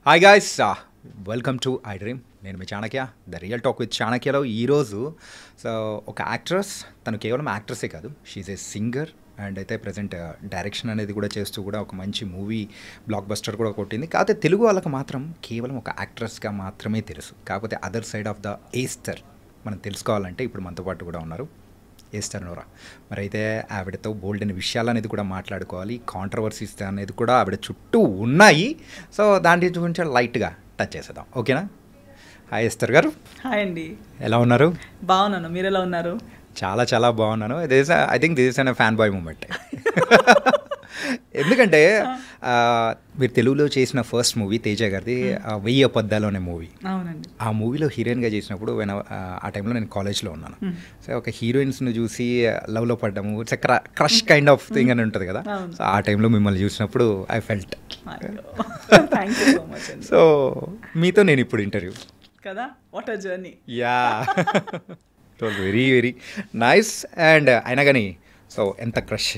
Hi guys, welcome to I dream. నేను మీ Chanakya, the real talk with చాణక్యలో ఈరోజు ఒక యాక్ట్రెస్, తను కేవలం యాక్ట్రెసే కాదు, షీఈ్ ఏ సింగర్ అండ్ అయితే ప్రజెంట్ డైరెక్షన్ అనేది కూడా చేస్తూ కూడా ఒక మంచి మూవీ బ్లాక్ బస్టర్ కూడా కొట్టింది. కాకపోతే తెలుగు వాళ్ళకి మాత్రం కేవలం ఒక యాక్ట్రెస్గా మాత్రమే తెలుసు. కాకపోతే అదర్ సైడ్ ఆఫ్ ద ఏస్తర్ మనం తెలుసుకోవాలంటే ఇప్పుడు మనతో పాటు కూడా ఉన్నారు ఏస్తర్ నోరా. మరి అయితే ఆవిడతో బోల్డ్ అనే విషయాలు అనేది కూడా మాట్లాడుకోవాలి, కాంట్రవర్సీస్ అనేది కూడా ఆవిడ చుట్టూ ఉన్నాయి. సో దాని గురించి లైట్గా టచ్ చేసేద్దాం, ఓకేనా? హాయ్ ఏస్తర్ గారు. హాయ్ అండి, ఎలా ఉన్నారు? బాగున్నాను, మీరు ఎలా ఉన్నారు? చాలా చాలా బాగున్నాను. I think this is an fan boy moment. ఎందుకంటే మీరు తెలుగులో చేసిన ఫస్ట్ మూవీ తేజ గారిది 1000 అబద్ధాలు అనే మూవీ. అవునండి. ఆ మూవీలో హీరోయిన్గా చేసినప్పుడు ఆ టైంలో నేను కాలేజ్లో ఉన్నాను. సో ఒక హీరోయిన్స్ను చూసి లవ్లో పడ్డాము, it's crush kind of thing అని ఉంటుంది కదా. సో ఆ టైంలో మిమ్మల్ని చూసినప్పుడు ఐ ఫెల్ట్. సో మీతో నేను ఇప్పుడు ఇంటర్వ్యూ కదా, what a journey. Yeah, it was very very nice. And అయినా కానీ సో ఎంత క్రష్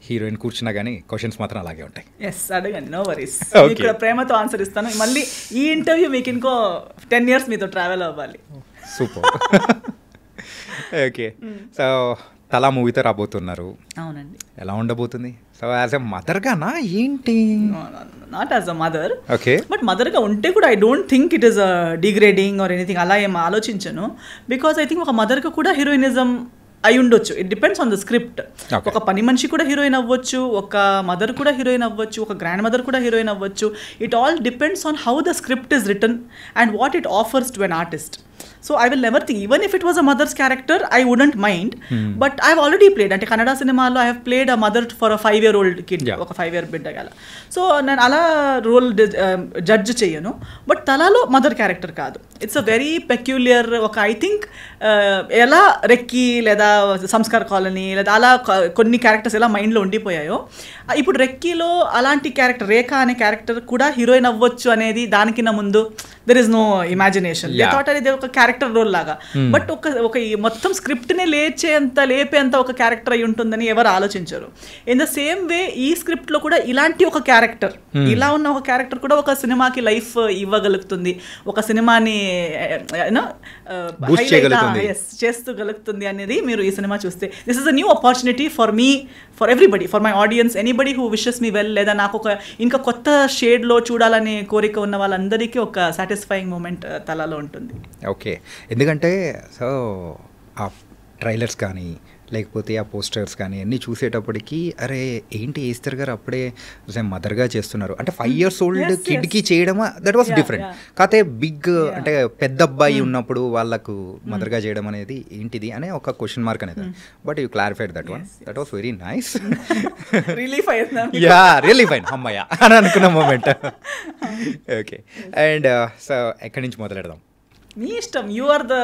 హీరోయిన్ కూర్చున్నా కానీ క్వశ్చన్స్ మాత్రం అలాగే ఉంటాయి. ఎస్, అడగండి, నో వరీస్. ఇక్కడ ప్రేమతో ఆన్సర్ ఇస్తాను. మళ్ళీ ఈ ఇంటర్వ్యూ మీకు ఇంకో 10 years మీతో ట్రావెల్ అవ్వాలి. సూపర్. ఓకే, సో తలా మూవీతో రాబోతున్నారు. అవునండి. ఎలా ఉండబోతుంది? సో యాజ్ ఎ మదర్గానా ఏంటి? Not as a mother. Okay, but మదర్గా ఉంటే కూడా I don't think it is degrading or anything, అలా ఏం ఆలోచించను. బికాస్ ఐ థింక్ ఒక మదర్గా కూడా హీరోయినిజం అయి ఉండొచ్చు. It depends on the script. ఒక పని మనిషి కూడా హీరోయిన్ అవ్వచ్చు, ఒక మదర్ కూడా హీరోయిన్ అవ్వచ్చు, ఒక గ్రాండ్ మదర్ కూడా హీరోయిన్ అవ్వచ్చు. It all depends on how the script is return and what it offers to an artist. So I will never think, even if it was a mother's character, I wouldn't mind. But I've already played, అంటే కన్నడ సినిమాలో I have played a mother for a 5-year-old kid, ఒక 5-year బిడ్డ గల. So నేను అలా role judge చేయను. But తలాలో mother character కాదు. It's a very peculiar, ఒక ఐ థింక్ ఎలా రెక్కీ లేదా సంస్కార్ కాలనీ లేదా అలా కొన్ని క్యారెక్టర్స్ ఎలా మైండ్లో ఉండిపోయాయో, ఇప్పుడు రెక్కీలో అలాంటి క్యారెక్టర్ రేఖ అనే క్యారెక్టర్ కూడా హీరోయిన్ అవ్వచ్చు అనేది దానికన్నా ముందు there is no imagination. Thought అనేది ఒక క్యారెక్టర్ రోల్ లాగా. బట్ ఒక మొత్తం స్క్రిప్ట్ని లేపేంత ఒక క్యారెక్టర్ అయి ఉంటుందని ఎవరు ఆలోచించరు. ఇన్ ద సేమ్ వే ఈ స్క్రిప్ట్లో కూడా ఇలాంటి ఒక క్యారెక్టర్, ఇలా ఉన్న ఒక క్యారెక్టర్ కూడా ఒక సినిమాకి లైఫ్ ఇవ్వగలుగుతుంది, ఒక సినిమాని చేస్తూగలుగుతుంది అనేది మీరు ఈ సినిమా చూస్తే. This is a new opportunity for me, for everybody, for my audience, anybody who wishes me well, లేదా నాకు ఒక ఇంకా కొత్త షేడ్లో చూడాలనే కోరిక ఉన్న వాళ్ళందరికీ ఒక సాటిస్ఫైయింగ్ మూమెంట్ తలలో ఉంటుంది. ఓకే, ఎందుకంటే సో ఆ ట్రైలర్స్ కానీ లేకపోతే ఆ పోస్టర్స్ కానీ అన్నీ చూసేటప్పటికి అరే ఏంటి ఏస్తర్ గారు అప్పుడే మదర్గా చేస్తున్నారు అంటే 5 years old కిడ్కి చేయడం దట్ వాస్ డిఫరెంట్. కాకపోతే బిగ్ అంటే పెద్ద అబ్బాయి ఉన్నప్పుడు వాళ్ళకు మదర్గా చేయడం అనేది ఏంటిది అనే ఒక క్వశ్చన్ మార్క్ అనేది. But you clarified that one, that was very nice. Yeah, really fine అమ్మయ్య అని అనుకున్న మూమెంట్. ఓకే, అండ్ సో ఎక్కడి నుంచి మొదలెడదాం? మీ ఇష్టం, యూ ఆర్ ద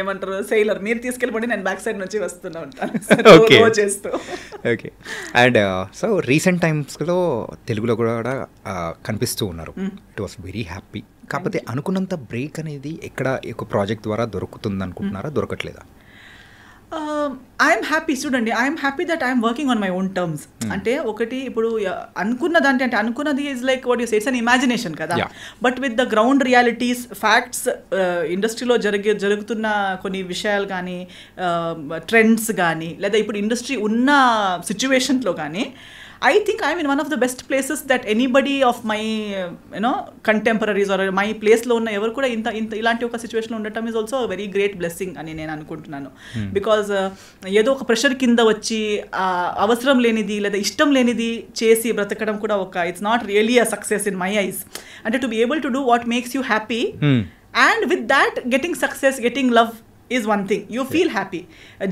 ఏమంటారు సెయిలర్, మీరు తీసుకెళ్ళిపోండి, నేను బ్యాక్ సైడ్ నుంచి వస్తూనే ఉంటాను. ఓకే, అండ్ సో రీసెంట్ టైమ్స్లో తెలుగులో కూడా కనిపిస్తూ ఉన్నారు. It was very happy. కాకపోతే అనుకున్నంత బ్రేక్ అనేది ఎక్కడ ఒక ప్రాజెక్ట్ ద్వారా దొరుకుతుంది అనుకుంటున్నారా, దొరకట్లేదా? ఐఎమ్ హ్యాపీ, చూడండి, I'm happy that I'm working on my own terms. అంటే ఒకటి ఇప్పుడు అనుకున్నదంటే, అంటే అనుకున్నది is like what you say, it's an imagination కదా. But with the ground realities, facts, ఇండస్ట్రీలో జరుగుతున్న కొన్ని విషయాలు కానీ, ట్రెండ్స్ కానీ, లేదా ఇప్పుడు ఇండస్ట్రీ ఉన్న సిచ్యువేషన్లో కానీ, I think I'm in one of the best places that anybody of my contemporaries or my place లో ఉన్న ఎవరు కూడా ఇంత ఇలాంటి ఒక సిచ్యువేషన్లో ఉండటం is also very great blessing అని నేను అనుకుంటున్నాను. బికాజ్ ఏదో ఒక ప్రెషర్ కింద వచ్చి అవసరం లేనిది లేదా ఇష్టం లేనిది చేసి బ్రతకడం కూడా ఒక it's not really a success in my eyes. అంటే to be able to do what makes you happy and with that getting success, getting love is one thing. You feel happy,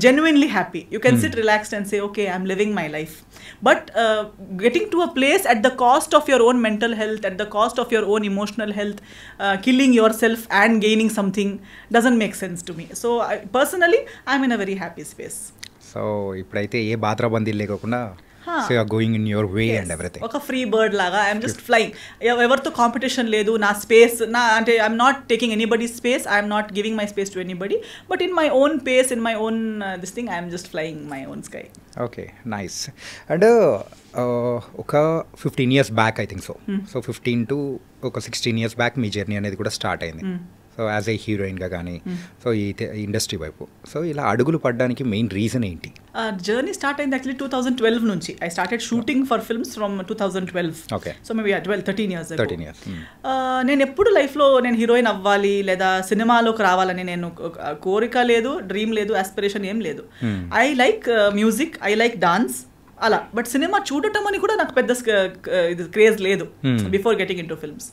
genuinely happy. You can sit relaxed and say, okay, I'm living my life. But getting to a place at the cost of your own mental health, at the cost of your own emotional health, killing yourself and gaining something doesn't make sense to me. So personally, I'm in a very happy space. So ఇప్పుడైతే ఏ బాత్రబందీ లేకుండా so you are going in your way and everything. ఒక free bird లాగా I'm just flying. ఎవరితో competition లేదు, నా space నా అంటే I'm not taking anybody space, I'm not giving my space to anybody, but in my own pace, in my own this thing I'm just flying my own sky. Okay, nice. And ఒక 15 years back I think so 15 to ఒక 16 years back మీ journey అనేది కూడా start అయింది. So as a హీరోయిన్గా కానీ so ఈ industry వైపు so ఇలా అడుగులు పడడానికి మెయిన్ రీజన్ ఏంటి? జర్నీ స్టార్ట్ అయింది యాక్చువల్లీ 2012 నుంచి. I started shooting for films from 2012. Okay, so maybe 13 years. నేను ఎప్పుడు లైఫ్లో నేను హీరోయిన్ అవ్వాలి లేదా సినిమాలోకి రావాలని నేను కోరిక లేదు, డ్రీమ్ లేదు, ఆస్పిరేషన్ ఏం లేదు. I like music, I like dance అలా. బట్ సినిమా చూడటం అని కూడా నాకు పెద్ద ఇది క్రేజ్ లేదు before getting in to films.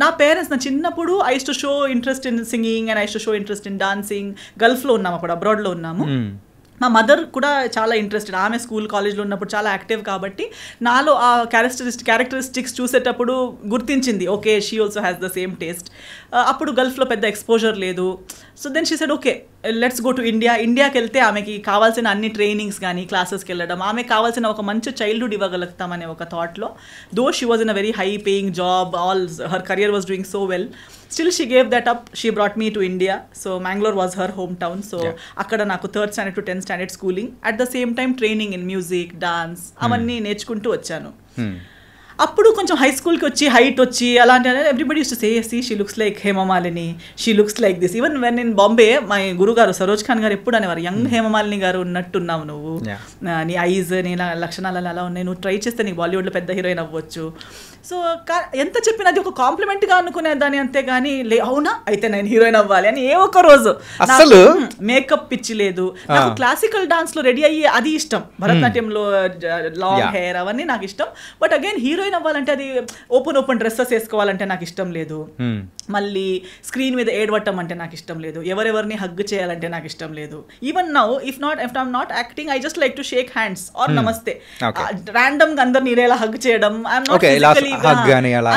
నా పేరెంట్స్ నా చిన్నప్పుడు I use to show interest in singing and I use to show interest in dancing. గల్ఫ్లో ఉన్నాము, అప్పుడు అబ్రాడ్లో ఉన్నాము. మా మదర్ కూడా చాలా ఇంట్రెస్టెడ్, ఆమె స్కూల్ కాలేజ్లో ఉన్నప్పుడు చాలా యాక్టివ్ కాబట్టి నాలో ఆ క్యారెక్టరిస్టిక్స్ చూసేటప్పుడు గుర్తించింది, okay she also has the same taste. అప్పుడు గల్ఫ్లో పెద్ద ఎక్స్పోజర్ లేదు. So then she said okay let's go to India. ఇండియాకి వెళ్తే ఆమెకి కావాల్సిన అన్ని ట్రైనింగ్స్ కానీ క్లాసెస్కి వెళ్ళడం, ఆమెకు కావాల్సిన ఒక మంచి చైల్డ్హుడ్ ఇవ్వగలుగుతామనే ఒక థాట్లో, though she was in a very high paying job, all her career was doing so well, still she gave that up. She brought me to India. So Mangalore was her hometown. So akkada naku 3rd standard to 10th standard schooling, at the same time training in music, dance avanni నేర్చుకుంటూ వచ్చాను. అప్పుడు కొంచెం high స్కూల్కి వచ్చి height వచ్చి అలాంటి everybody use to say see she looks like Hemamalini, she looks like this. Even when in Bombay my గురుగారు సరోజ్ ఖాన్ గారు ఎప్పుడు అనేవారు, యంగ్ హేమమాలిని గారు ఉన్నట్టున్నావు నువ్వు, నీ ఐజ్ నీ లక్షణాలు అలా ఉన్నాయి, నువ్వు ట్రై చేస్తే నీకు బాలీవుడ్లో పెద్ద హీరోయిన్ అవ్వచ్చు. సో ఎంత చెప్పినా అది ఒక కాంప్లిమెంట్గా అనుకునేదాన్ని, అంతేగాని అవునా అయితే నేను హీరోయిన్ అవ్వాలి అని ఏ ఒక్క రోజు అసలు మేకప్ పిచ్చి లేదు. నాకు క్లాసికల్ డాన్స్లో రెడీ అయ్యి అది ఇష్టం, భరతనాట్యంలో లాంగ్ హెయిర్ అవన్నీ నాకు ఇష్టం. బట్ అగైన్ హీరోయిన్ అవ్వాలంటే అది ఓపెన్ డ్రెస్సెస్ వేసుకోవాలంటే నాకు ఇష్టం లేదు, మళ్ళీ స్క్రీన్ మీద ఏడవటం అంటే నాకు ఇష్టం లేదు, ఎవరెవరిని హగ్ చేయాలంటే నాకు ఇష్టం లేదు. Even now if I'm not acting I just like to shake hands or నమస్తే. ర్యాండమ్ గా అందరిని ఇలా హగ్ చేయడం ఐఎమ్ నాట్ ఫిజికలీ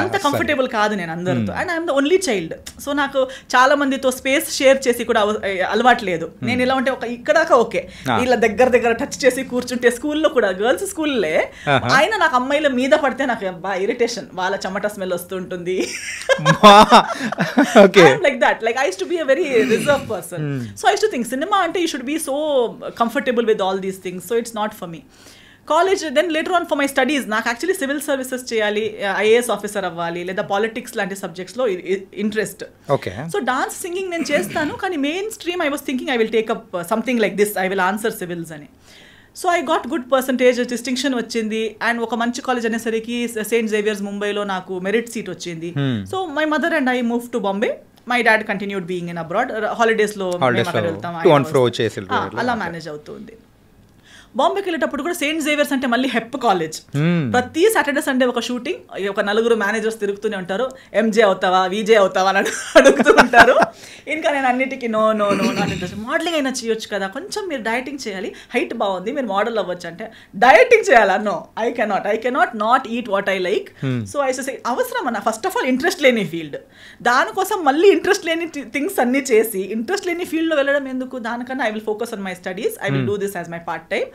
అంత కంఫర్టబుల్ కాదు నేను అందరితో. And I'm the only child. So నాకు చాలా మందితో స్పేస్ షేర్ చేసి కూడా అలవాటు లేదు. నేను ఎలా ఉంటే ఒక ఇక్కడ ఓకే ఇలా దగ్గర టచ్ చేసి కూర్చుంటే, స్కూల్లో కూడా గర్ల్స్ స్కూల్లే ఆయన నాకు అమ్మాయిల మీద పడితే నాకు బాగా ఇరిటేషన్, వాళ్ళ చెమట స్మెల్ వస్తుంటుంది. Like that, like I use to be a very reserve person. So I use to think cinema అంటే you should be so comfortable with all these things. So it's not for me. College then later on for my studies నాకు actually civil services చేయాలి, IAS officer అవ్వాలి లేదా politics లాంటి సబ్జెక్ట్స్లో interest. So dance singing నేను చేస్తాను, కానీ main stream I was thinking I will take up something like this, I will answer civils అని. So I got good percentage, distinction వచ్చింది. అండ్ ఒక మంచి కాలేజ్ అనేసరికి సెయింట్ జేవియర్స్ ముంబైలో నాకు మెరిట్ సీట్ వచ్చింది. So my mother and I move to Bombay. My dad continued being in abroad. హాలిడేస్లో అలా మేనేజ్ అవుతుంది. బాంబేకి వెళ్ళేటప్పుడు కూడా సెయింట్ జేవియర్స్ అంటే మళ్ళీ హెప్ కాలేజ్. ప్రతి సాటర్డే సండే ఒక షూటింగ్, ఒక 4 మేనేజర్స్ తిరుగుతూనే ఉంటారు, ఎంజే అవుతావా విజే అవుతావా అని అడుగుతూ ఉంటారు. ఇంకా నేను అన్నిటికీ నో నాట్ ఇంట్రెస్ట్. మోడలింగ్ అయినా చేయొచ్చు కదా, కొంచెం మీరు డైటింగ్ చేయాలి, హైట్ బాగుంది మీరు మోడల్ అవ్వచ్చు అంటే డైటింగ్ చేయాలా? No, I cannot not eat what I like. So I say అవసరం అన్న ఫస్ట్ ఆఫ్ ఆల్ ఇంట్రెస్ట్ లేని ఫీల్డ్, దానికోసం మళ్ళీ ఇంట్రెస్ట్ లేని థింగ్స్ అన్ని చేసి ఇంట్రెస్ట్ లేని ఫీల్డ్లో వెళ్ళడం ఎందుకు? దానికన్నా I will focus on my studies, I will do this as my part time.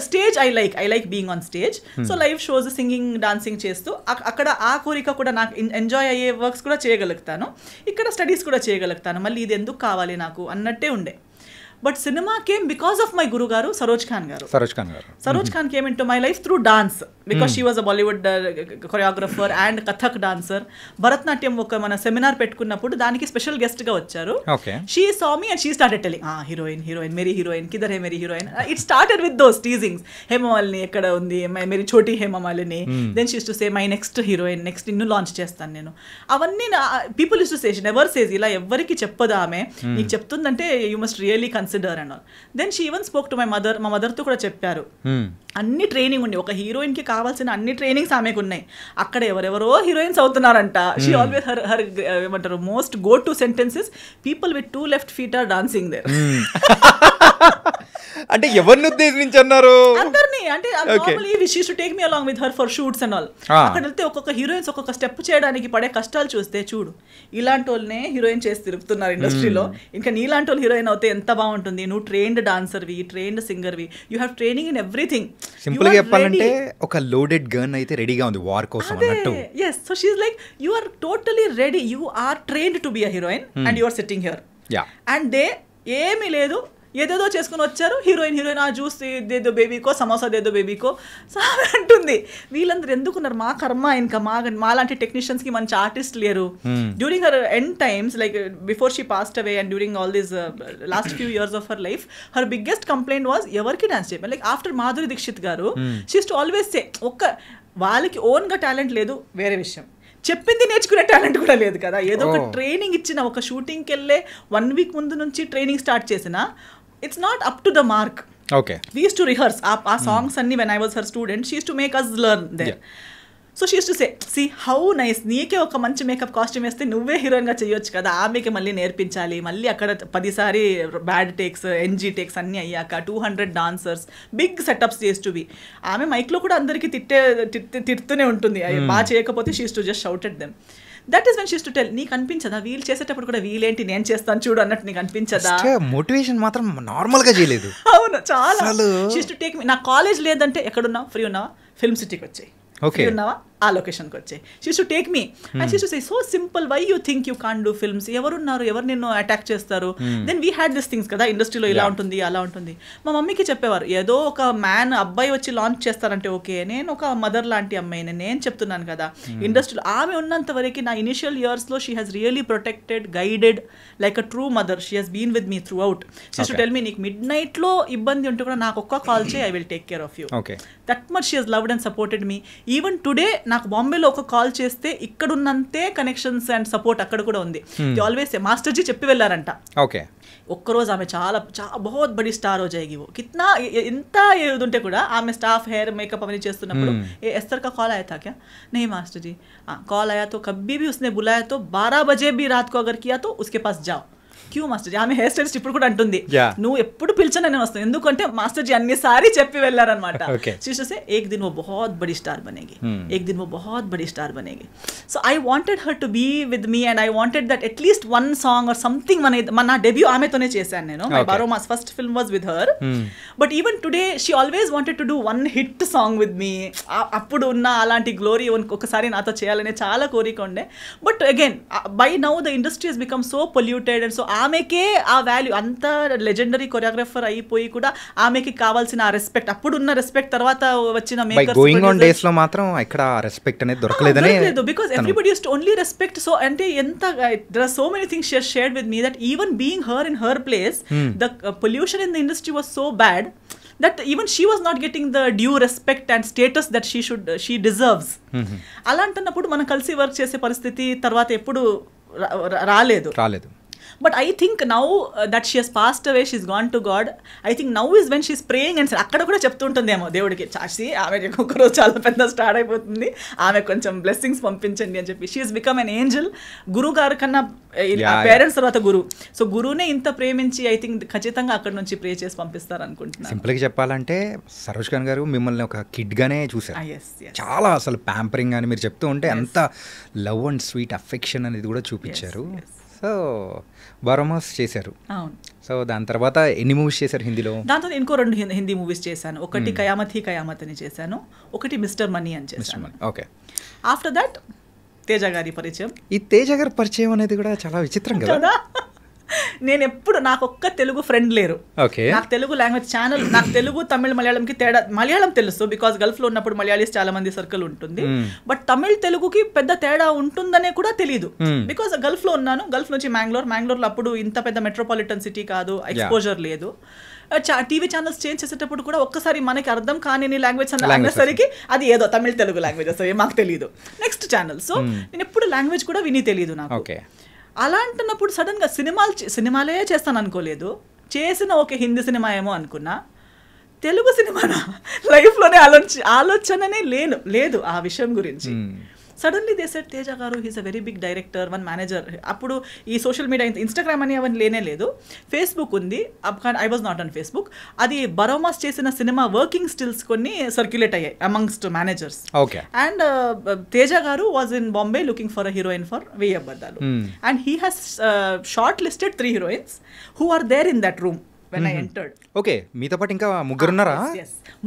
Stage I like being on stage. So live shows singing dancing చేస్తూ అక్కడ ఆ కోరిక కూడా నాకు ఎంజాయ్ అయ్యే వర్క్స్ కూడా చేయగలుగుతాను, ఇక్కడ స్టడీస్ కూడా చేయగలుగుతాను, మళ్ళీ ఇది ఎందుకు కావాలి నాకు అన్నట్టే ఉండే. But cinema came because of my guru గారు సరోజ్ ఖాన్ గారు. Saroj Khan came in to my life through dance, because she was a Bollywood choreographer and Kathak dancer. Bharatanatyam ఒక మన సెమినార్ పెట్టుకున్నప్పుడు దానికి స్పెషల్ గెస్ట్ గా వచ్చారు. She saw me and she started telling heroine మేరీ heroine కిధర్ హే మేరీ heroine. It started with those teasings, Hema Malini ఎక్కడ ఉంది, మేరీ చోటీ Hema Malini. Then she use to say my next heroine, next నిన్ను లాంచ్ చేస్తాను నేను. అవన్నీ people use to say, she never says ఇలా ఎవరికి చెప్పదు ఆమె, నీకు చెప్తుందంటే you must really consider and all. Then she even spoke to my mother. మా మదర్తో కూడా చెప్పారు, అన్ని ట్రైనింగ్ ఉండి ఒక హీరోయిన్ కి కావాల్సిన అన్ని ట్రైనింగ్స్ ఆమెకు ఉన్నాయి, అక్కడ ఎవరెవరో హీరోయిన్స్ అవుతున్నారంట. షీ ఆల్వేస్ హర్ ఏమంటారు most go to sentences, people with 2 left feet are dancing there. అంటే ఎవరిని ఉద్దేశించి అన్నారు? అందరినీ. అంటే normally she to take me along with her for shoots and all. అక్కడ వెళ్తే ఒక్కొక్క హీరోయిన్స్ ఒక్కొక్క స్టెప్ చేయడానికి పడే కష్టాలు చూస్తే చూడు, ఇలాంటి వాళ్ళనే హీరోయిన్ చేసి తిరుగుతున్నారు ఇండస్ట్రీలో. ఇంకా నీలాంటి వాళ్ళు హీరోయిన్ అవుతే ఎంత బాగుంటుంది. నువ్వు ట్రైన్డ్ డాన్సర్వి, ట్రైన్డ్ సింగర్వి, you have training in everything. Simple గా చెప్పాలంటే ఒక లోడెడ్ గన్ అయితే రెడీగా ఉంది వార్ కోసం అన్నట్టు. yes, so she's like, you are totally ready, you are trained to be a heroine and you are sitting here. And they ఏమీ లేదు, ఏదేదో చేసుకుని వచ్చారు. హీరోయిన్ ఆ జ్యూస్ దేదో బేబీకో, సమోసా దేదో బేబీకో అంటుంది. వీళ్ళందరూ ఎందుకున్నారు? మా కర్మ. ఇంకా మాలాంటి టెక్నీషియన్స్ కి మంచి ఆర్టిస్ట్ లేరు. During her end times, like before she passed away and during all these last few years of her life, her biggest complaint was ఎవరికి డాన్స్ చేయమని. లైక్ ఆఫ్టర్ మాధురి దీక్షిత్ గారు, she used to always say, వాళ్ళకి ఓన్గా talent లేదు వేరే విషయం, చెప్పింది నేర్చుకునే టాలెంట్ కూడా లేదు కదా. ఏదో ఒక ట్రైనింగ్ ఇచ్చిన, ఒక షూటింగ్కి వెళ్ళే 1 week ముందు నుంచి ట్రైనింగ్ స్టార్ట్ చేసిన, it's not up to the mark. We used to rehearse ఆ సాంగ్స్ అన్ని. When I was her student, she used to make us learn there. So she used to say, see how nice, నీకే ఒక మంచి makeup costume వేస్తే నువ్వే హీరోయిన్గా చేయొచ్చు కదా, ఆమెకి మళ్ళీ నేర్పించాలి. మళ్ళీ అక్కడ 10 సారి బ్యాడ్ టేక్స్, ఎన్జీ టేక్స్ అన్నీ అయ్యాక 200 డాన్సర్స్, బిగ్ సెటప్స్ చేస్ టు బి. ఆమె మైక్లో కూడా అందరికీ తిడుతూనే ఉంటుంది, బాగా చేయకపోతే she used to just shout at them. That is when she used to tell, నీకు అనిపించదా వీళ్ళు చేసేటప్పుడు కూడా వీళ్ళేంటి నేను చేస్తాను చూడు అన్నట్టు నీకు అనిపించదా? మోటివేషన్ మాత్రం నార్మల్ గా చేయలేదు. అవును, చాలా. షీ యూజ్డ్ టు టేక్ మీ. నా కాలేజ్ లేదంటే ఎక్కడున్నావు, ఫ్రీ ఉన్నావా, ఫిల్మ్ సిటీకి వచ్చాయి, ఫ్రీ ఉన్నావా, ఆ లొకేషన్కి వచ్చాయి. She used to take me and she used to say, so simple, why you think you can't do films, ఎవరున్నారు, ఎవరు నిన్ను అటాక్ చేస్తారు. Then we had this things కదా, ఇండస్ట్రీలో ఇలా ఉంటుంది అలా ఉంటుంది. మా మమ్మీకి చెప్పేవారు, ఏదో ఒక అబ్బాయి వచ్చి లాంచ్ చేస్తారంటే ఓకే, నేను ఒక మదర్ లాంటి అమ్మాయిని, నేను చెప్తున్నాను కదా. ఇండస్ట్రీలో ఆమె ఉన్నంత వరకు నా ఇనిషియల్ ఇయర్స్లో she has really protected, guided like a true mother. She has been with me throughout. She used to tell me, నీకు midnightలో ఇబ్బంది ఉంటే కూడా నాకు ఒక్క కాల్ చేయి, I will take care of you. That much she has loved and supported me. Even today నాకు బాంబేలో ఒక కాల్ చేస్తే ఇక్కడున్నంతే కనెక్షన్స్ అండ్ సపోర్ట్ అక్కడ కూడా ఉంది. ఆల్వేస్ మాస్టర్జీ చెప్పి వెళ్ళారంట, ఒక్కరోజు ఆమె చాలా బహుత్ బడి స్టార్ హో జాయేగి వో, కిత్నా ఎంత ఏది ఉంటే కూడా ఆమె స్టాఫ్ హెయిర్ మేకప్ అవన్నీ చేస్తున్నప్పుడు, ఏ ఎస్తర్ కా కాల్ ఆయా థా క్యా, नहीं मास्टर जी कॉल आया तो कभी भी उसने बुलाया तो 12 बजे भी रात को अगर किया तो उसके पास जाओ. క్యూ మాస్టర్ జీ, ఆమె హెయిర్ స్టైలిస్ట్ ఇప్పుడు కూడా అంటుంది, నువ్వు ఎప్పుడు పిలిచినా నేను వస్తాను, ఎందుకంటే మాస్టర్ జీ అన్నిసారి చెప్పి వెళ్ళారనమాట. శిష్యుసే ఏక్ దిన్ वो बहुत बड़ी स्टार बनेगी, एक दिन वो बहुत बड़ी स्टार बनेगी. So I wanted her to be with me and I wanted that at least one song or something. నా డెబ్యూ ఆమెతోనే చేశాను నేను. My Baromas first film was with her. But even today she always wanted to do one hit song with me. అప్పుడు ఉన్న అలాంటి glory ఒకసారి నాతో చేయాలనే చాలా కోరిక ఉండే. But again by now the industry has become so polluted and so ఆమెకే ఆ వాల్యూ, అంత లెజెండరీ కొరియోగ్రాఫర్ అయిపోయి కూడా ఆమెకి కావాల్సిన ఆ రెస్పెక్ట్, అప్పుడున్న రెస్పెక్ట్ తర్వాత వచ్చిన మేకర్స్ గోయింగ్ ఆన్ డేస్ లో మాత్రం ఇక్కడ రెస్పెక్ట్ అనేది దొరకలేదనే. Because everybody used to only respect. So అంటే ఎంత there are so many things she has shared with me that even being her in her place, the pollution in the industry was so bad that even she was not getting the due respect and status that she deserves. అలాంటన్నప్పుడు మనం కలిసి work చేసే పరిస్థితి తర్వాత ఎప్పుడు రాలేదు. But I think now that she has passed away, she's gone to God. I think now is when she's praying and అక్కడ కూడా చెప్తుంటుందేమో దేవుడికి, చాచి ఆమె ఒక్కరోజు చాలా పెద్ద స్టార్ట్ అయిపోతుంది, ఆమె కొంచెం బ్లెస్సింగ్స్ పంపించండి అని చెప్పి. She has become an Angel. గురువు గారి కన్నా పేరెంట్స్ తర్వాత గురువు. సో గురువునే ఇంత ప్రేమించి ఐ థింక్ ఖచ్చితంగా అక్కడ నుంచి ప్రే చేసి పంపిస్తారు అనుకుంటున్నాను. సింపుల్గా చెప్పాలంటే సరోజ్ ఖాన్ గారు మిమ్మల్ని ఒక కిడ్గానే చూసారు. చాలా అసలు ప్యాంపరింగ్ అని మీరు చెప్తూ ఉంటే అంత లవ్ అండ్ స్వీట్ అఫెక్షన్ అనేది కూడా చూపించారు. సో బారోమాస్ చేశారు. సో దాని తర్వాత ఎన్ని మూవీస్ చేశారు హిందీలో? దాంతో ఇంకో 2 హిందీ మూవీస్ చేశాను. ఒకటి కయామత్ హీ కయామత్ అని చేశాను, ఒకటి మిస్టర్ మనీ అని చేశాను. ఓకే. ఆఫ్టర్ దట్ తేజ గారి పరిచయం. ఈ తేజ గారి పరిచయం అనేది కూడా చాలా విచిత్రం కదా. నేను ఎప్పుడు, నాకు ఒక్క తెలుగు ఫ్రెండ్ లేరు. నాకు తెలుగు లాంగ్వేజ్ ఛానల్, నాకు తెలుగు తమిళ మలయాళంకి తేడా, మలయాళం తెలుసు బికాస్ గల్ఫ్లో ఉన్నప్పుడు మలయాళీస్ చాలా మంది సర్కిల్ ఉంటుంది. బట్ తమిళ్ తెలుగుకి పెద్ద తేడా ఉంటుందనే కూడా తెలియదు బికాస్ గల్ఫ్లో ఉన్నాను. గల్ఫ్ నుంచి మ్యాంగ్లూర్లో అప్పుడు ఇంత పెద్ద మెట్రోపాలిటన్ సిటీ కాదు, ఎక్స్పోజర్ లేదు. టీవీ ఛానల్స్ చేంజ్ చేసేటప్పుడు కూడా ఒక్కసారి మనకి అర్థం కాని లాంగ్వేజ్ అనేసరికి అది ఏదో తమిళ తెలుగు లాంగ్వేజ్ అసలు మాకు తెలియదు. Next channel. సో నేను ఎప్పుడు లాంగ్వేజ్ కూడా విని తెలియదు నాకు. అలా అంటున్నప్పుడు సడన్గా సినిమాలే చేస్తాను అనుకోలేదు. చేసిన ఒక హిందీ సినిమా ఏమో అనుకున్నా, తెలుగు సినిమానా లైఫ్లోనే ఆలోచననే లేదు ఆ విషయం గురించి. Suddenly they said Teja garu he's a very big director, one manager. అప్పుడు ఈ సోషల్ మీడియా ఇన్స్టాగ్రామ్ అని అవన్నీ లేనే లేదు, ఫేస్బుక్ ఉంది. I was not on Facebook. అది బరోమాస్ చేసిన సినిమా వర్కింగ్ స్టిల్స్ కొన్ని సర్క్యులేట్ అయ్యాయి అమంగ్స్ట్ మేనేజర్స్. అండ్ తేజ గారు was in Bombay looking for a heroine for వెయ్యి అబద్ధాలు. And he has short listed 3 heroines who are there in that room when I entered. Okay, మీతో పాటు ఇంకా ముగ్గురు ఉన్నారా?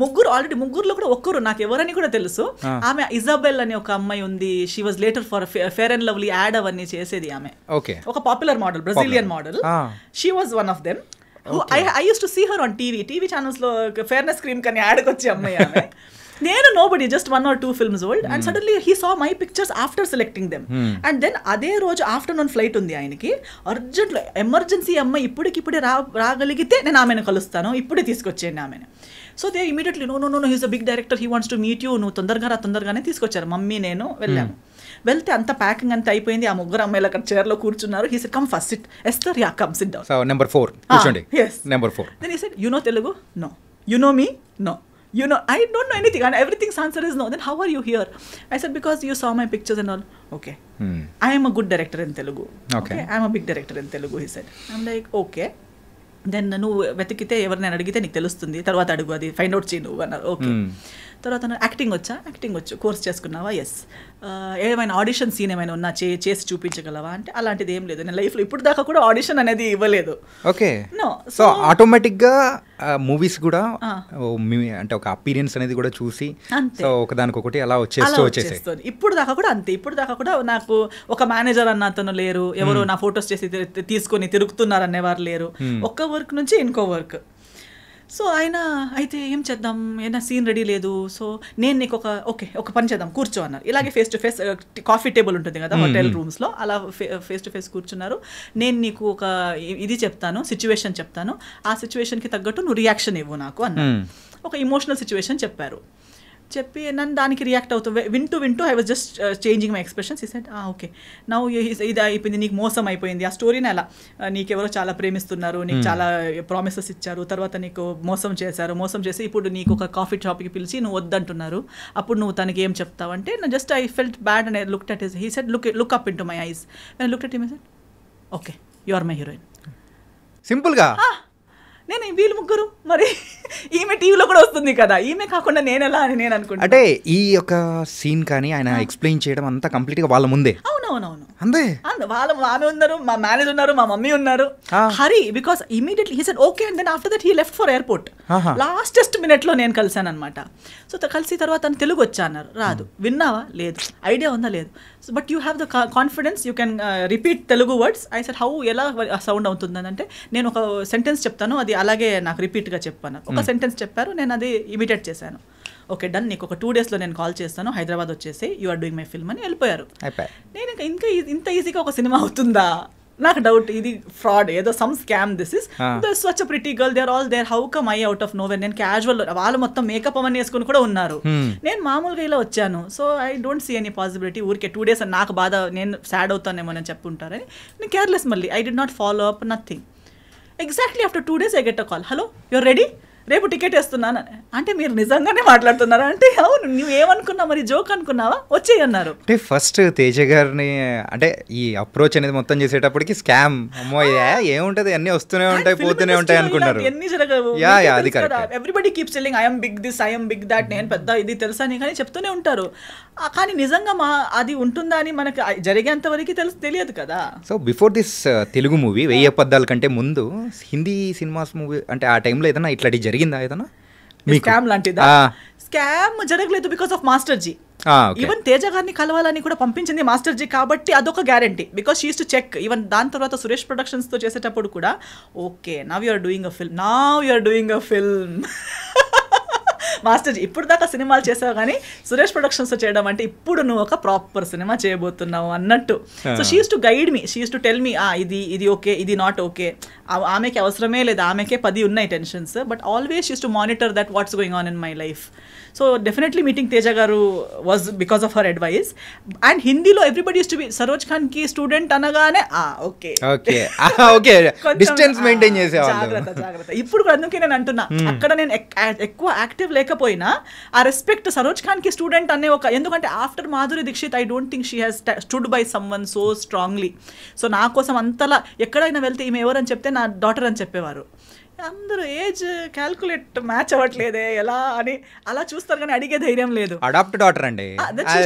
ముగ్గురు, ఆల్రెడీ ముగ్గురులో కూడా ఒక్కరు నాకు ఎవరని కూడా తెలుసు. ఆమె ఇజాబెల్ అని ఒక అమ్మాయి ఉంది. She was later for fair and lovely ad అవన్నీ చేసేది ఆమె. ఓకే, ఒక popular model, Brazilian model. She was one of them. I used to see her on TV channels లో ఫేర్నెస్ క్రీమ్ కని యాడ్కి వచ్చే అమ్మాయి ఆమె. నేను nobody, just 1 or 2 films old, and suddenly he saw my pictures after selecting them. And then అదే రోజు afternoon flight ఉంది ఆయనకి, అర్జెంట్లో ఎమర్జెన్సీ అమ్మాయి ఇప్పుడే రాగలిగితే నేను ఆమెను కలుస్తాను, ఇప్పుడే తీసుకొచ్చేయండి ఆమెను. So they immediately know he's a big director, he wants to meet you, నువ్వు తొందరగానే తీసుకొచ్చారు. మమ్మీ నేను వెళ్ళాము. వెళ్తే అంత ప్యాకింగ్ అంతా అయిపోయింది. ఆ ముగ్గురు అమ్మాయిలు అక్కడ చైర్లో కూర్చున్నారు. He said come first SIT. Esther, yeah come SIT down. So number 4 కూర్చోండి. yes, number 4. then he said, you know Telugu? No. You know me? No. You know, I don't know anything, and everything's answer is no. Then how are you here? I said, because you saw my pictures and all. Okay. I am a good director in Telugu. Okay. I am a big director in Telugu, he said. I'm like, okay. Then నువ్వు వెతికితే ఎవరినైనా అడిగితే నీకు తెలుస్తుంది, తర్వాత అడుగు, అది find out చేయి నువ్వు అన్నారు. ఓకే. తర్వాత యాక్టింగ్ వచ్చు, కోర్స్ చేసుకున్నావా? ఎస్. ఏమైనా ఆడిషన్ సీన్ ఏమైనా ఉన్నా చేసి చూపించగలవా అంటే అలాంటిది ఏం లేదు. నేను లైఫ్లో ఇప్పుడు దాకా కూడా ఆడిషన్ అనేది ఇవ్వలేదు. ఓకే. సో ఆటోమేటిక్గా మూవీస్ కూడా అంటే ఒక అపీరియన్స్ అనేది కూడా చూసి సో ఒకదానికొకటి అలా వచ్చేస్తాయి. ఇప్పుడు దాకా కూడా అంతే. ఇప్పుడు దాకా కూడా నాకు ఒక మేనేజర్ అన్న అతను లేరు, ఎవరు నా ఫొటోస్ చేసి తీసుకొని తిరుగుతున్నారు అనేవారు లేరు. ఒక్క వర్క్ నుంచి ఇంకో వర్క్. సో ఆయన అయితే ఏం చేద్దాం, ఏదైనా సీన్ రెడీ లేదు, సో నేను నీకు ఒక పని చేద్దాం, కూర్చో అన్నారు. ఇలాగే face to face coffee table ఉంటుంది కదా హోటల్ రూమ్స్లో, అలా ఫేస్ టు ఫేస్ కూర్చున్నారు. నేను నీకు ఒక ఇది చెప్తాను, సిచ్యువేషన్ చెప్తాను, ఆ సిచ్యువేషన్కి తగ్గట్టు నువ్వు రియాక్షన్ ఇవ్వు నాకు అన్నారు. ఒక ఇమోషనల్ సిచ్యువేషన్ చెప్పారు. చెప్పి నన్ను దానికి రియాక్ట్ అవుతూ వింటూ I was just changing my expressions. ఈ సెడ్ ఓకే నౌ ఇది అయిపోయింది, నీకు మోసం అయిపోయింది, ఆ స్టోరీని అలా నీకెవరో చాలా ప్రేమిస్తున్నారు, నీకు చాలా ప్రామిసెస్ ఇచ్చారు, తర్వాత నీకు మోసం చేసి ఇప్పుడు నీకు ఒక కాఫీ షాప్కి పిలిచి నువ్వు వద్దంటున్నారు, అప్పుడు నువ్వు తనకి ఏం చెప్తావు అంటే just I felt bad and I looked at his. He said look up into my eyes. I looked at him. I said okay you are my heroine. సింపుల్గా. నేను వీళ్ళు ముగ్గురు, మరి ఈమె టీవీలో కూడా వస్తుంది కదా, ఈమె కాకుండా నేను ఎలా అని నేను అనుకుంటా. అంటే ఈ యొక్క సీన్ కానీ ఆయన ఎక్స్ప్లెయిన్ చేయడం అంతా కంప్లీట్ గా వాళ్ళ ముందే. అవునవునవును, అంతే. ఆమె ఉన్నారు, మా మేనేజర్ ఉన్నారు, మా మమ్మీ ఉన్నారు. Hari because immediately he said okay and then after that he left for airport. Lastest minute లో నేను కలిసాను అనమాట. సో కలిసి తర్వాత తను తెలుగు వచ్చా అన్నారు. రాదు. విన్నావా? లేదు. ఐడియా ఉందా? లేదు. But you have the confidence, you can repeat Telugu words. I said how, ఎలా సౌండ్ అవుతుందని అంటే నేను ఒక సెంటెన్స్ చెప్తాను, అది అలాగే నాకు రిపీట్గా చెప్పాను. ఒక సెంటెన్స్ చెప్పారు, నేను అది ఇమిటేట్ చేశాను. ఓకే డన్, నీకు ఒక 2 daysలో నేను కాల్ చేస్తాను, హైదరాబాద్ వచ్చేసి you are doing my film అని వెళ్ళిపోయారు. నేను ఇంకా ఇంత ఈజీగా ఒక సినిమా అవుతుందా నాకు డౌట్. ఇది ఫ్రాడ్, ఏదో some scam. This is such a pretty girl, they are all there, how come I out of nowhere. నేను క్యాజువల్, వాళ్ళు మొత్తం మేకప్ అవన్నీ వేసుకుని కూడా ఉన్నారు, నేను మామూలుగా ఇలా వచ్చాను. So I don't see any possibility. ఊరికే 2 days అని నాకు బాధ, నేను సాడ్ అవుతానేమో అని చెప్పుంటారని నేను కేర్లెస్. మళ్ళీ I did not follow up nothing. Exactly after 2 days I get a call, hello your ready, రేపు టికెట్ వేస్తున్నాను. అంటే మీరు నిజంగానే మాట్లాడుతున్నారా అంటే అవును. నువ్వేమనుకున్నావు మరి, జోక్ అనుకున్నావా, వచ్చేయి అన్నారు. అంటే ఫస్ట్ తేజ గారిని అంటే ఈ అప్రోచ్ అనేది మొత్తం చేసేటప్పటికి స్కామ్, అమ్మో ఏముంటది, అన్ని వస్తూనే ఉంటాయి పోతూనే ఉంటాయి అనుకున్నారు. ఎన్ని జరగవు. Everybody keeps telling I'm big this, I'm big that, నేను పెద్ద ఇది తెలుసా అని కానీ చెప్తూనే ఉంటారు. కానీ నిజంగా అది ఉంటుందా అని మనకు జరిగేంత వరకు తెలియదు కదా. So before this Telugu movie 1000 అబద్ధాల కంటే ముందు హిందీ సినిమాస్ మూవీ అంటే ఆ టైంలో ఏదైనా ఇట్లాంటి జరిగిందా? ఏదైనా స్కామ్ లాంటిదా? స్కామ్ జరగలేదు because of master ji. Even Teja గారిని కలవాలని కూడా పంపించింది మాస్టర్ జీ కాబట్టి అదొక guarantee. Because she use to check. Even దాని తర్వాత సురేష్ ప్రొడక్షన్స్ తో చేసేటప్పుడు కూడా okay now you are doing a film master ji. ఇప్పుడు దాకా సినిమాలు చేసావు కానీ సురేష్ ప్రొడక్షన్స్ చేయడం అంటే ఇప్పుడు నువ్వు ఒక ప్రాపర్ సినిమా చేయబోతున్నావు అన్నట్టు. So she use to guide me, she use to tell మీ ఇది ఓకే, ఇది నాట్ ఓకే. ఆమెకి అవసరమే లేదు, ఆమెకే 10 ఉన్నాయి tensions, but always she use to monitor that what's going on in my life. So definitely meeting Teja గారు was because of her advice. And హిందీలో everybody use to be Saroj Khan కి స్టూడెంట్ అనగానే డిస్టెన్స్ మెయింటైన్ చేసేవాళ్ళు. జాగ్రత్త. ఇప్పుడు కూడా అందుకే నేను అంటున్నా, అక్కడ నేను ఎక్కువ యాక్టివ్ లేక లేకపోయినా ఆ రెస్పెక్ట్ సరోజ్ ఖాన్కి స్టూడెంట్ అనే ఒక, ఎందుకంటే after Madhuri Dixit I don't think she has stood by someone so strongly. So నా కోసం అంతలా ఎక్కడైనా వెళ్తే ఈమె ఎవరని చెప్తే నా డాటర్ అని చెప్పేవారు. అందరూ ఏజ్ క్యాల్కులేట్ మ్యాచ్ అవ్వట్లేదే ఎలా అని అలా చూస్తారు, కానీ అడిగే ధైర్యం లేదు. అడాప్ట్ డాటర్ అండి,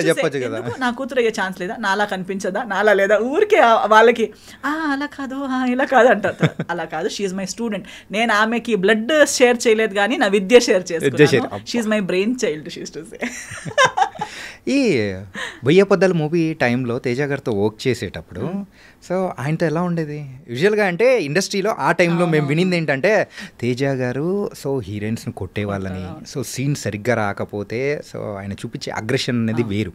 చెప్పొచ్చు కదా, నా కూతురు అయ్యే ఛాన్స్ లేదా, నాలా కనిపించదా, నాలా లేదా, ఊరికే వాళ్ళకి అలా కాదు ఇలా కాదు అంటారు. అలా కాదు, షీఈ్ మై స్టూడెంట్. నేను ఆమెకి బ్లడ్ షేర్ చేయలేదు కానీ నా విద్య షేర్ చేసుకున్నాను. She's my brain child, she to say. ఈ బొయ్య పొద్దల మూవీ టైంలో తేజ గారితో వర్క్ చేసేటప్పుడు సో ఆయనతో ఎలా ఉండేది? యూజువల్గా అంటే ఇండస్ట్రీలో ఆ టైంలో మేము వినింది ఏంటంటే తేజ గారు సో హీరోయిన్స్ని కొట్టేవాళ్ళని, సో సీన్ సరిగ్గా రాకపోతే సో ఆయన చూపించే అగ్రెషన్ అనేది వేరు.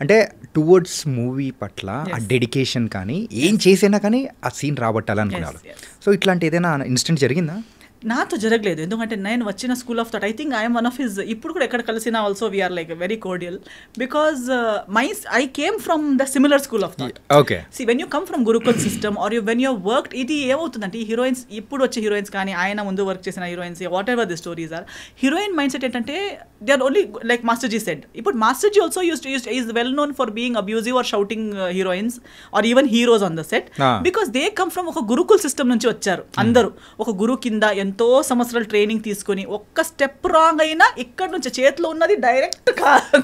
అంటే టువర్డ్స్ మూవీ పట్ల ఆ డెడికేషన్ కానీ ఏం చేసినా కానీ ఆ సీన్ రాబట్టాలనుకున్నారు. సో ఇట్లాంటి ఏదైనా ఇన్సిడెంట్ జరిగిందా? నాతో జరగలేదు, ఎందుకంటే నేను వచ్చిన school of thought I think I'm one of his, ఇప్పుడు కూడా ఎక్కడ కలిసినా also we're like very cordial because I came from the similar school of thought. Okay, see when you come from gurukul system or when you worked, ఇది ఏమవుతుందంటే ఈ heroines ఇప్పుడు వచ్చే heroines కానీ ఆయన ముందు వర్క్ చేసిన heroines whatever the stories are, heroine mind set ఏంటంటే they are only like master ji said. ఇప్పుడు master ji also is well known for being abusive or shouting heroines or even heroes on the set because they come from ఒక gurukul system నుంచి వచ్చారు. అందరూ ఒక గురువు కింద ఎంతో సంవత్సరాలు ట్రైనింగ్ తీసుకుని ఒక్క స్టెప్ రాంగ్ అయినా ఇక్కడ నుంచి చేతిలో ఉన్నది డైరెక్ట్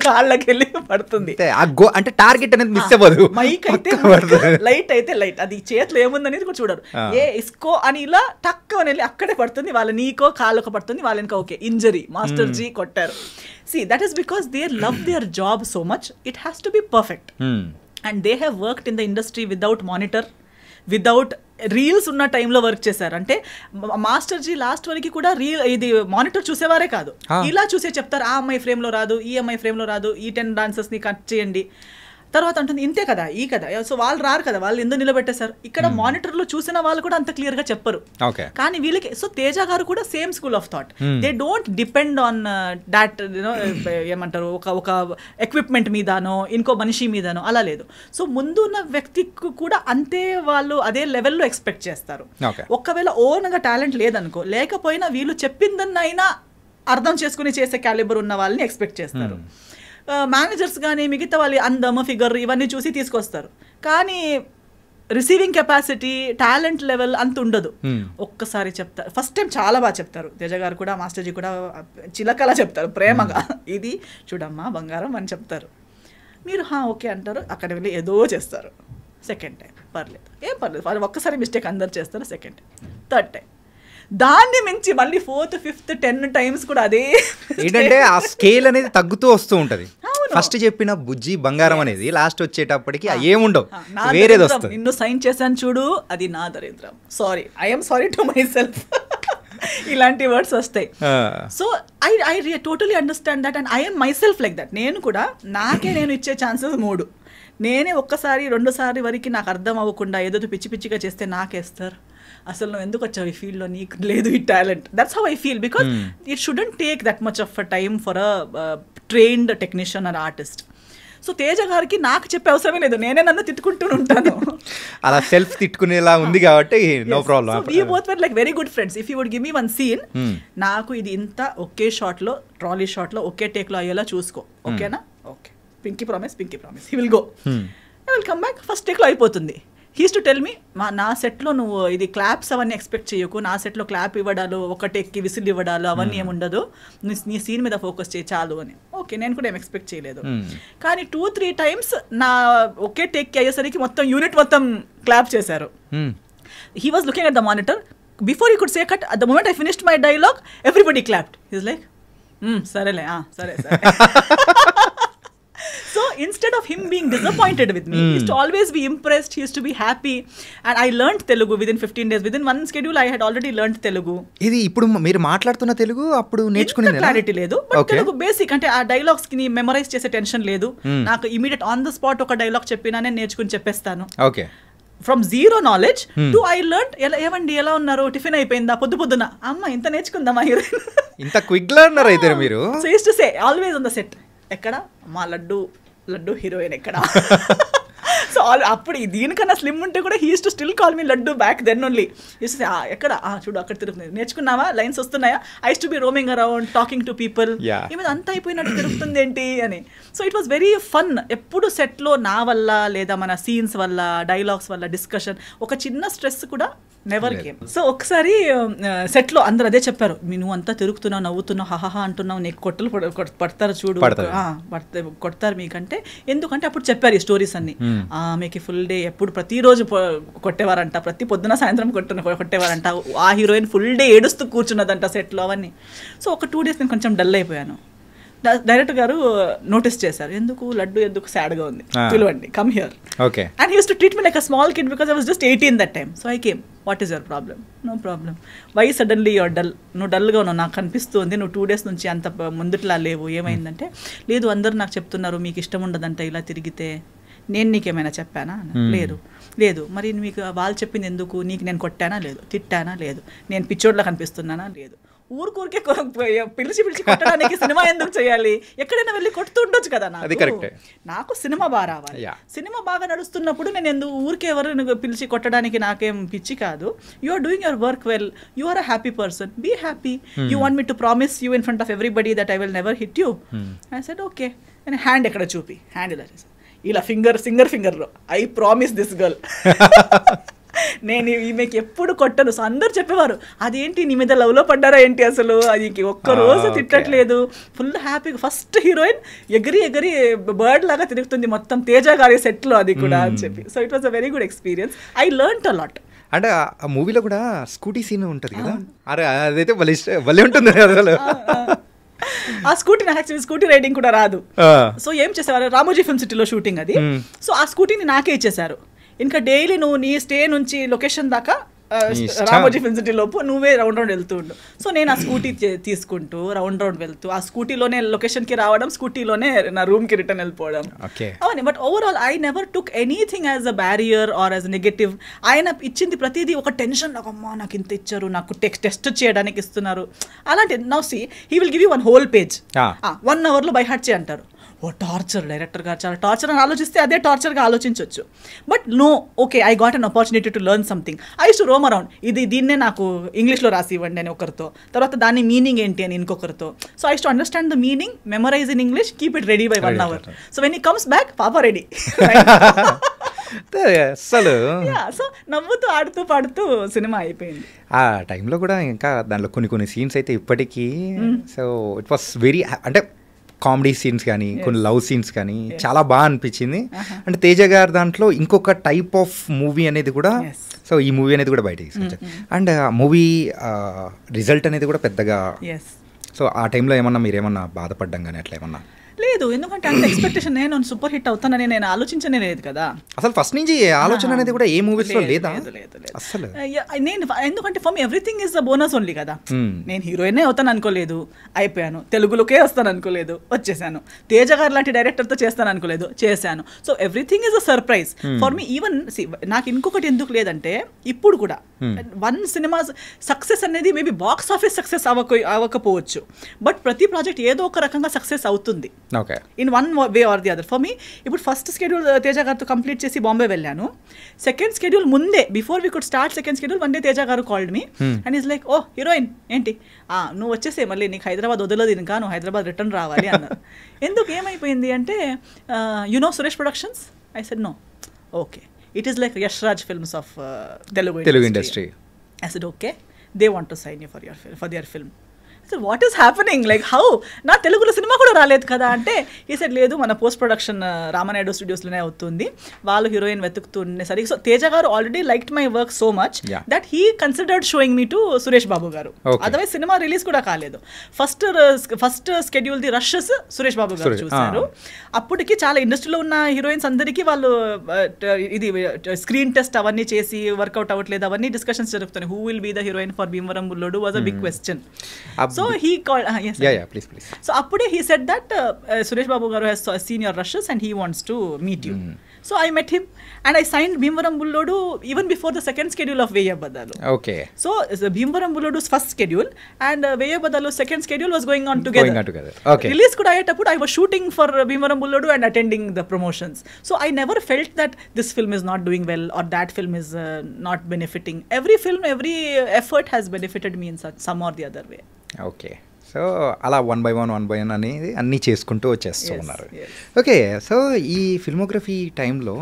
కాళ్ళకి వెళ్ళి పడుతుంది. అంటే టార్గెట్ అనేది మిస్ అవ్వదు. మైక్ అయితే లైట్ అయితే లైట్, అది చేతిలో ఏముందనేది కూడా చూడరు. ఏ ఇస్కో అని ఇలా టక్ అని వెళ్ళి అక్కడే పడుతుంది, వాళ్ళ నీకో కాళ్ళకో పడుతుంది, వాళ్ళకి ఓకే ఇంజరీ మాస్టర్ జీ కొట్టారు. See, that is because they love their job so much. It has to be perfect. And they have worked in the industry without monitor, without reels ఉన్న టైంలో వర్క్ చేశారు. అంటే master G last వరకు కూడా ఇది monitor చూసేవారే కాదు, ఇలా చూసే చెప్తారు ఆ అమ్మాయి ఫ్రేమ్లో రాదు, ఈ అమ్మాయి ఫ్రేమ్లో రాదు, ఈ 10 డాన్సర్స్ని కట్ చేయండి. తర్వాత అంటుంది ఇంతే కదా ఈ కదా, సో వాళ్ళు రారు కదా, వాళ్ళు ఎందుకు నిలబెట్టేశారు. ఇక్కడ మానిటర్లో చూసిన వాళ్ళు కూడా అంత క్లియర్గా చెప్పరు, కానీ వీళ్ళకి. సో తేజ గారు కూడా same school of thought. They don't depend on that you know ఏమంటారు ఒక ఎక్విప్మెంట్ మీదనో ఇంకో మనిషి మీదనో, అలా లేదు. సో ముందు ఉన్న వ్యక్తికి కూడా అంతే వాళ్ళు అదే లెవెల్లో ఎక్స్పెక్ట్ చేస్తారు. ఒకవేళ ఓన్గా టాలెంట్ లేదనుకో, లేకపోయినా వీళ్ళు చెప్పిందన్నైనా అర్థం చేసుకుని చేసే క్యాలిబర్ ఉన్న వాళ్ళని ఎక్స్పెక్ట్ చేస్తారు. మేనేజర్స్ కానీ మిగతా వాళ్ళు అందం ఫిగర్ ఇవన్నీ చూసి తీసుకొస్తారు, కానీ రిసీవింగ్ కెపాసిటీ టాలెంట్ లెవెల్ అంత ఉండదు. ఒక్కసారి చెప్తారు, ఫస్ట్ టైం చాలా బాగా చెప్తారు. తేజ గారు కూడా మాస్టర్జీ కూడా చిలకలా చెప్తారు ప్రేమగా, ఇది చూడమ్మా బంగారం అని చెప్తారు. మీరు ఓకే అంటారు, అక్కడ వెళ్ళి ఏదో చేస్తారు. సెకండ్ టైం పర్లేదు, ఏం పర్లేదు, వాళ్ళు ఒక్కసారి మిస్టేక్ అందరు చేస్తారు. సెకండ్ టైం, థర్డ్ టైం, దాన్ని మించి మళ్ళీ 4th 5th 10 టైమ్స్ కూడా అదే ఏంటంటే ఆ స్కేల్ అనేది తగ్గుతూ వస్తూ ఉంటది. ఫస్ట్ చెప్పిన బుజ్జి బంగారం అనేది లాస్ట్ వచ్చేటప్పటికి ఏముండవు, వేరేది వస్తుంది. నిన్ను సైన్ చేశాను చూడు, అది నా దరిద్రం, sorry I'm sorry to my self, ఇలాంటి వర్డ్స్ వస్తాయి. So I totally understand that and I'm my self like that. నేను కూడా నాకే నేను ఇచ్చే ఛాన్సెస్ 3. నేనే ఒక్కసారి 2 సార్లు వరకు నాకు అర్థం అవ్వకుండా ఏదో పిచ్చి పిచ్చిగా చేస్తే నాకేస్తారు, అసలు నువ్వు ఎందుకు వచ్చావు ఈ ఫీల్డ్లో, నీకు లేదు ఈ talent. That's how I feel because it shouldn't take that much of a time for a trained technician are artist. So Teja గారికి నాకు చెప్పే అవసరమే లేదు, నేనే నన్ను తిట్టుకుంటూ ఉంటాను. అలా సెల్ఫ్ తిట్టుకునేలా ఉంది కాబట్టి no problem. We both were like very good friends. If you would give me one scene, నాకు ఇది ఇంత ఒకే షాట్లో ట్రాలీ షాట్లో ఒకే టేక్లో అయ్యేలా చూసుకో, ఓకేనా? Okay, pinky promise, he will go, I will come back, first టేక్లో అయిపోతుంది. హీస్ టు టెల్ మీ, నా సెట్లో నువ్వు ఇది క్లాప్స్ అవన్నీ ఎక్స్పెక్ట్ చేయకు, నా సెట్లో క్లాప్ ఇవ్వడాలు ఒక టేక్కి విసిల్ ఇవ్వడాలు అవన్నీ ఏముండదు, నీ సీన్ మీద ఫోకస్ చేయి చాలు అని. ఓకే, నేను కూడా ఏం ఎక్స్పెక్ట్ చేయలేదు, కానీ 2-3 టైమ్స్ నా ఒకే టేక్కి అయ్యేసరికి మొత్తం యూనిట్ మొత్తం క్లాప్ చేశారు. He was looking at the monitor before he could say cut, at the moment I finished my dialogue everybody clapped. He's like సరేలే సరే సరే. So instead of him being disappointed with me, he used to always be impressed, he used to be happy, and I learned Telugu within 15 days. Within one schedule I had already learned Telugu. ఇది ఇప్పుడు మీరు మాట్లాడుతున్న తెలుగు అప్పుడు నేర్చుకునేది clarity లేదు, but Telugu basic అంటే ఆ dialogues కి మెమరైజ్ చేసే టెన్షన్ లేదు నాకు. ఇమీడియట్ ఆన్ ద స్పాట్ ఒక డైలాగ్ చెప్పినా నేను నేర్చుకుని చెప్పేస్తాను. Okay, from zero knowledge to I learn. ఏమండి ఎలా ఉన్నారు, టిఫిన్ అయిపోయిందా, పొద్దున అమ్మ ఇంత నేర్చుకుందామా హీరోయిన్, ఇంత క్విక్ లెర్నర్ అయితే మీరు. So use to say always on the set, ఎక్కడ మా లడ్డు హీరోయిన్ ఎక్కడ. సో సో అప్పుడు దీనికన్నా స్లిమ్ ఉంటే కూడా he use to still call me laddu back then only. ఎక్కడ చూడు అక్కడ తిరుగుతుంది, నేర్చుకున్నావా, లైన్స్ వస్తున్నాయా, I to be roaming around talking to people, ఈమె అంతా అయిపోయినట్టు తిరుగుతుంది ఏంటి అని. So it was very fun. ఎప్పుడు సెట్లో నా వల్ల లేదా మన సీన్స్ వల్ల డైలాగ్స్ వల్ల డిస్కషన్ ఒక చిన్న స్ట్రెస్ కూడా నెవర్ గేమ్. సో ఒకసారి సెట్లో అందరు అదే చెప్పారు, నువ్వు అంతా తిరుగుతున్నావు, నవ్వుతున్నావు, హహా అంటున్నావు, నీకు కొట్టలు పడతారు చూడు, కొడతారు మీకంటే. ఎందుకంటే అప్పుడు చెప్పారు ఈ స్టోరీస్ అన్ని. మీకు ఫుల్ డే ఎప్పుడు ప్రతిరోజు కొట్టేవారంట, ప్రతి పొద్దున సాయంత్రం కొట్టేవారంట, ఆ హీరోయిన్ ఫుల్ డే ఏడుస్తూ కూర్చున్నదంట సెట్లో అవన్నీ. సో ఒక 2 days నేను కొంచెం డల్ అయిపోయాను. డైరెక్టర్ గారు నోటీస్ చేశారు, ఎందుకు లడ్డు ఎందుకు సాడ్గా ఉంది, పిలవండి, come here. Okay. And he use to treat me like a small kid because I was just 18 that time. So I came, what is your problem? No problem. Why suddenly your dull? నువ్వు డల్గా ఉన్నావు, నాకు కనిపిస్తుంది, నువ్వు 2 days నుంచి అంత ముందుట్లా లేవు, ఏమైందంటే, లేదు అందరూ నాకు చెప్తున్నారు మీకు ఇష్టం ఉండదంట ఇలా తిరిగితే, నేను నీకేమైనా చెప్పానా? లేదు. మరి మీకు వాళ్ళు చెప్పింది ఎందుకు? నీకు నేను కొట్టానా? లేదు. తిట్టానా? లేదు. నేను పిచ్చోడ్లా కనిపిస్తున్నానా? లేదు. ఊరికే పిలిచి కొట్టడానికి సినిమా ఎందుకు చేయాలి? ఎక్కడైనా వెళ్ళి కొడుతూ ఉండొచ్చు కదా. నాకు సినిమా బాగా రావాలి. సినిమా బాగా నడుస్తున్నప్పుడు నేను ఎందుకు ఊరికే ఎవరు పిలిచి కొట్టడానికి నాకేం పిచ్చి కాదు. You are doing your work well, you are a happy person, be happy. You want me to promise you in front of everybody that I will never hit you. I said okay. నేను hand ఎక్కడ చూపి, hand ఇలా ఫింగర్లో I promise this girl నేను ఈమెకి ఎప్పుడు కొట్టను. So అందరు చెప్పేవారు, అదేంటి నీ మీద లవ్లో పడ్డారా ఏంటి అసలు, అది ఒక్కరోజు తిట్టట్లేదు, ఫుల్ హ్యాపీగా. ఫస్ట్ హీరోయిన్ ఎగిరి బర్డ్ లాగా తిరుగుతుంది మొత్తం తేజ గారి సెట్లో, అది కూడా అని చెప్పి. So it was a very good experience. I learned a lot. అంటే ఆ మూవీలో కూడా స్కూటీ సీన్ ఉంటుంది కదా, అరే అదైతే భలే ఉంటుంది అసలు. ఆ స్కూటీ నాకు యాక్చువల్లీ స్కూటీ రైడింగ్ కూడా రాదు. సో ఏం చేసేవారు, రామోజీ ఫిల్మ్ సిటీలో షూటింగ్ అది. సో ఆ స్కూటీని నాకే ఇచ్చేసారు. ఇంకా డైలీ నువ్వు నీ స్టే నుంచి లొకేషన్ దాకా రామోజీ ఫిల్మ్ సిటీ లోపు నువ్వే రౌండ్ వెళ్తూ ఉండు. సో నేను ఆ స్కూటీ తీసుకుంటూ రౌండ్ వెళ్తూ ఆ స్కూటీలోనే లొకేషన్కి రావడం, స్కూటీలోనే నా రూమ్కి రిటర్న్ వెళ్ళిపోవడం అవన్నీ. But overall I never took anything as a barrier or as negative. ఆయన ఇచ్చింది ప్రతిదీ ఒక టెన్షన్, నాకు అమ్మా నాకు ఇంత ఇచ్చారు, నాకు టెస్ట్ చేయడానికి ఇస్తున్నారు అలాంటి. Now see he will give you 1 whole page, 1 hourలో బై హార్ట్ చేయి అంటారు. ఓ టార్చర్, డైరెక్టర్ గారు చాలా టార్చర్ అని ఆలోచిస్తే అదే టార్చర్గా ఆలోచించవచ్చు. But no, okay I got an opportunity to learn something. I use to roam around, దీన్నే నాకు ఇంగ్లీష్లో రాసి ఇవ్వండి అని ఒకరితో, తర్వాత దాని మీనింగ్ ఏంటి అని ఇంకొకరితో. So I use to understand the meaning, memorize in English, keep it ready by 1 hour. So when he comes back, పాపా రెడీ. అసలు సో నవ్వుతూ ఆడుతూ పాడుతూ సినిమా అయిపోయింది. ఆ టైంలో కూడా ఇంకా దాంట్లో కొన్ని సీన్స్ అయితే ఇప్పటికీ, సో ఇట్ వాస్ వెరీ, అంటే కామెడీ సీన్స్ కానీ కొన్ని లవ్ సీన్స్ కానీ చాలా బాగా అనిపించింది. అంటే తేజ గారు దాంట్లో ఇంకొక టైప్ ఆఫ్ మూవీ అనేది కూడా, సో ఈ మూవీ అనేది కూడా బయటకి తీసుకొచ్చారు. అండ్ మూవీ రిజల్ట్ అనేది కూడా పెద్దగా, సో ఆ టైంలో ఏమన్నా మీరేమన్నా బాధపడ్డం కానీ అట్లా ఏమన్నా? లేదు, ఎందుకంటే అంత ఎక్స్పెక్టేషన్, నేను సూపర్ హిట్ అవుతానని నేను ఆలోచించనే లేదు కదా అసలు. ఫస్ట్ నుంచి ఆలోచన అనేది కూడా ఏ మూవీస్లో లేదా అసలు. నేను ఎందుకంటే for me everything is the bonus only కదా. నేను హీరోయినే అవుతాను అనుకోలేదు, అయిపోయాను. తెలుగులోకే వస్తాను అనుకోలేదు, వచ్చేసాను. తేజ గారు లాంటి డైరెక్టర్తో చేస్తాను అనుకోలేదు, చేశాను. So everything is a surprise for me. Even నాకు ఇంకొకటి ఎందుకు లేదంటే, ఇప్పుడు కూడా 1 సినిమా సక్సెస్ అనేది మేబీ బాక్స్ ఆఫీస్ సక్సెస్ అవ్వకపోవచ్చు, బట్ ప్రతి ప్రాజెక్ట్ ఏదో ఒక రకంగా సక్సెస్ అవుతుంది in 1 way or the other. For me ఇప్పుడు ఫస్ట్ స్కెడ్యూల్ తేజ గారితో కంప్లీట్ చేసి బాంబే వెళ్ళాను. సెకండ్ స్కెడ్యూల్ ముందే, before we could start second schedule, 1 day Teja గారు called me and is like, oh heroine ఏంటి, నువ్వు వచ్చేసే, మళ్ళీ నీకు హైదరాబాద్ వదలదు ఇంకా, నువ్వు హైదరాబాద్ రిటర్న్ రావాలి అన్నారు. ఎందుకు, ఏమైపోయింది అంటే, you know Suresh productions? I said no. Okay, it is like Yash Raj films of Telugu industry. I said okay, they want to sign you for their film. What is happening, like how, నా తెలుగులో సినిమా కూడా రాలేదు కదా అంటే, ఈ సెడ్ లేదు, మన post production Ramanaidu స్టూడియోస్లోనే అవుతుంది, వాళ్ళు హీరోయిన్ వెతుకుతుండేసరికి. సో తేజ గారు already liked my work so much that he considered showing me to Suresh Babu గారు. అదర్వైజ్ సినిమా రిలీజ్ కూడా కాలేదు. First schedule the rushes Suresh Babu గారు చూశారు. అప్పటికి చాలా ఇండస్ట్రీలో ఉన్న హీరోయిన్స్ అందరికీ వాళ్ళు ఇది స్క్రీన్ టెస్ట్ అవన్నీ చేసి వర్కౌట్ అవ్వట్లేదు, అవన్నీ డిస్కషన్స్ జరుగుతున్నాయి. Who will be the heroine for Bhimavaram Bullodu was a big question. So he called, yes. Yeah, please. So appude he said that Suresh Babu garu has seen your rushes and he wants to meet you. So I met him and I sign Bheemavaram Bullodu even before the second schedule of Veyi Abaddalu. Okay. So Bheemavaram Bullodu first schedule and Veyi Abaddalu second schedule was going on together. Release కూడా అయ్యేటప్పుడు I was shooting for Bhimavaram Bullodu and attending the promotions. So I never felt that this film is not doing well or that film is not benefiting. Every film, every effort has benefited me in some or the other way. Okay. So అలా 1 by 1 అనేది అన్నీ చేసుకుంటూ వచ్చేస్తూ ఉన్నారు. Okay. So ఈ filmography టైంలో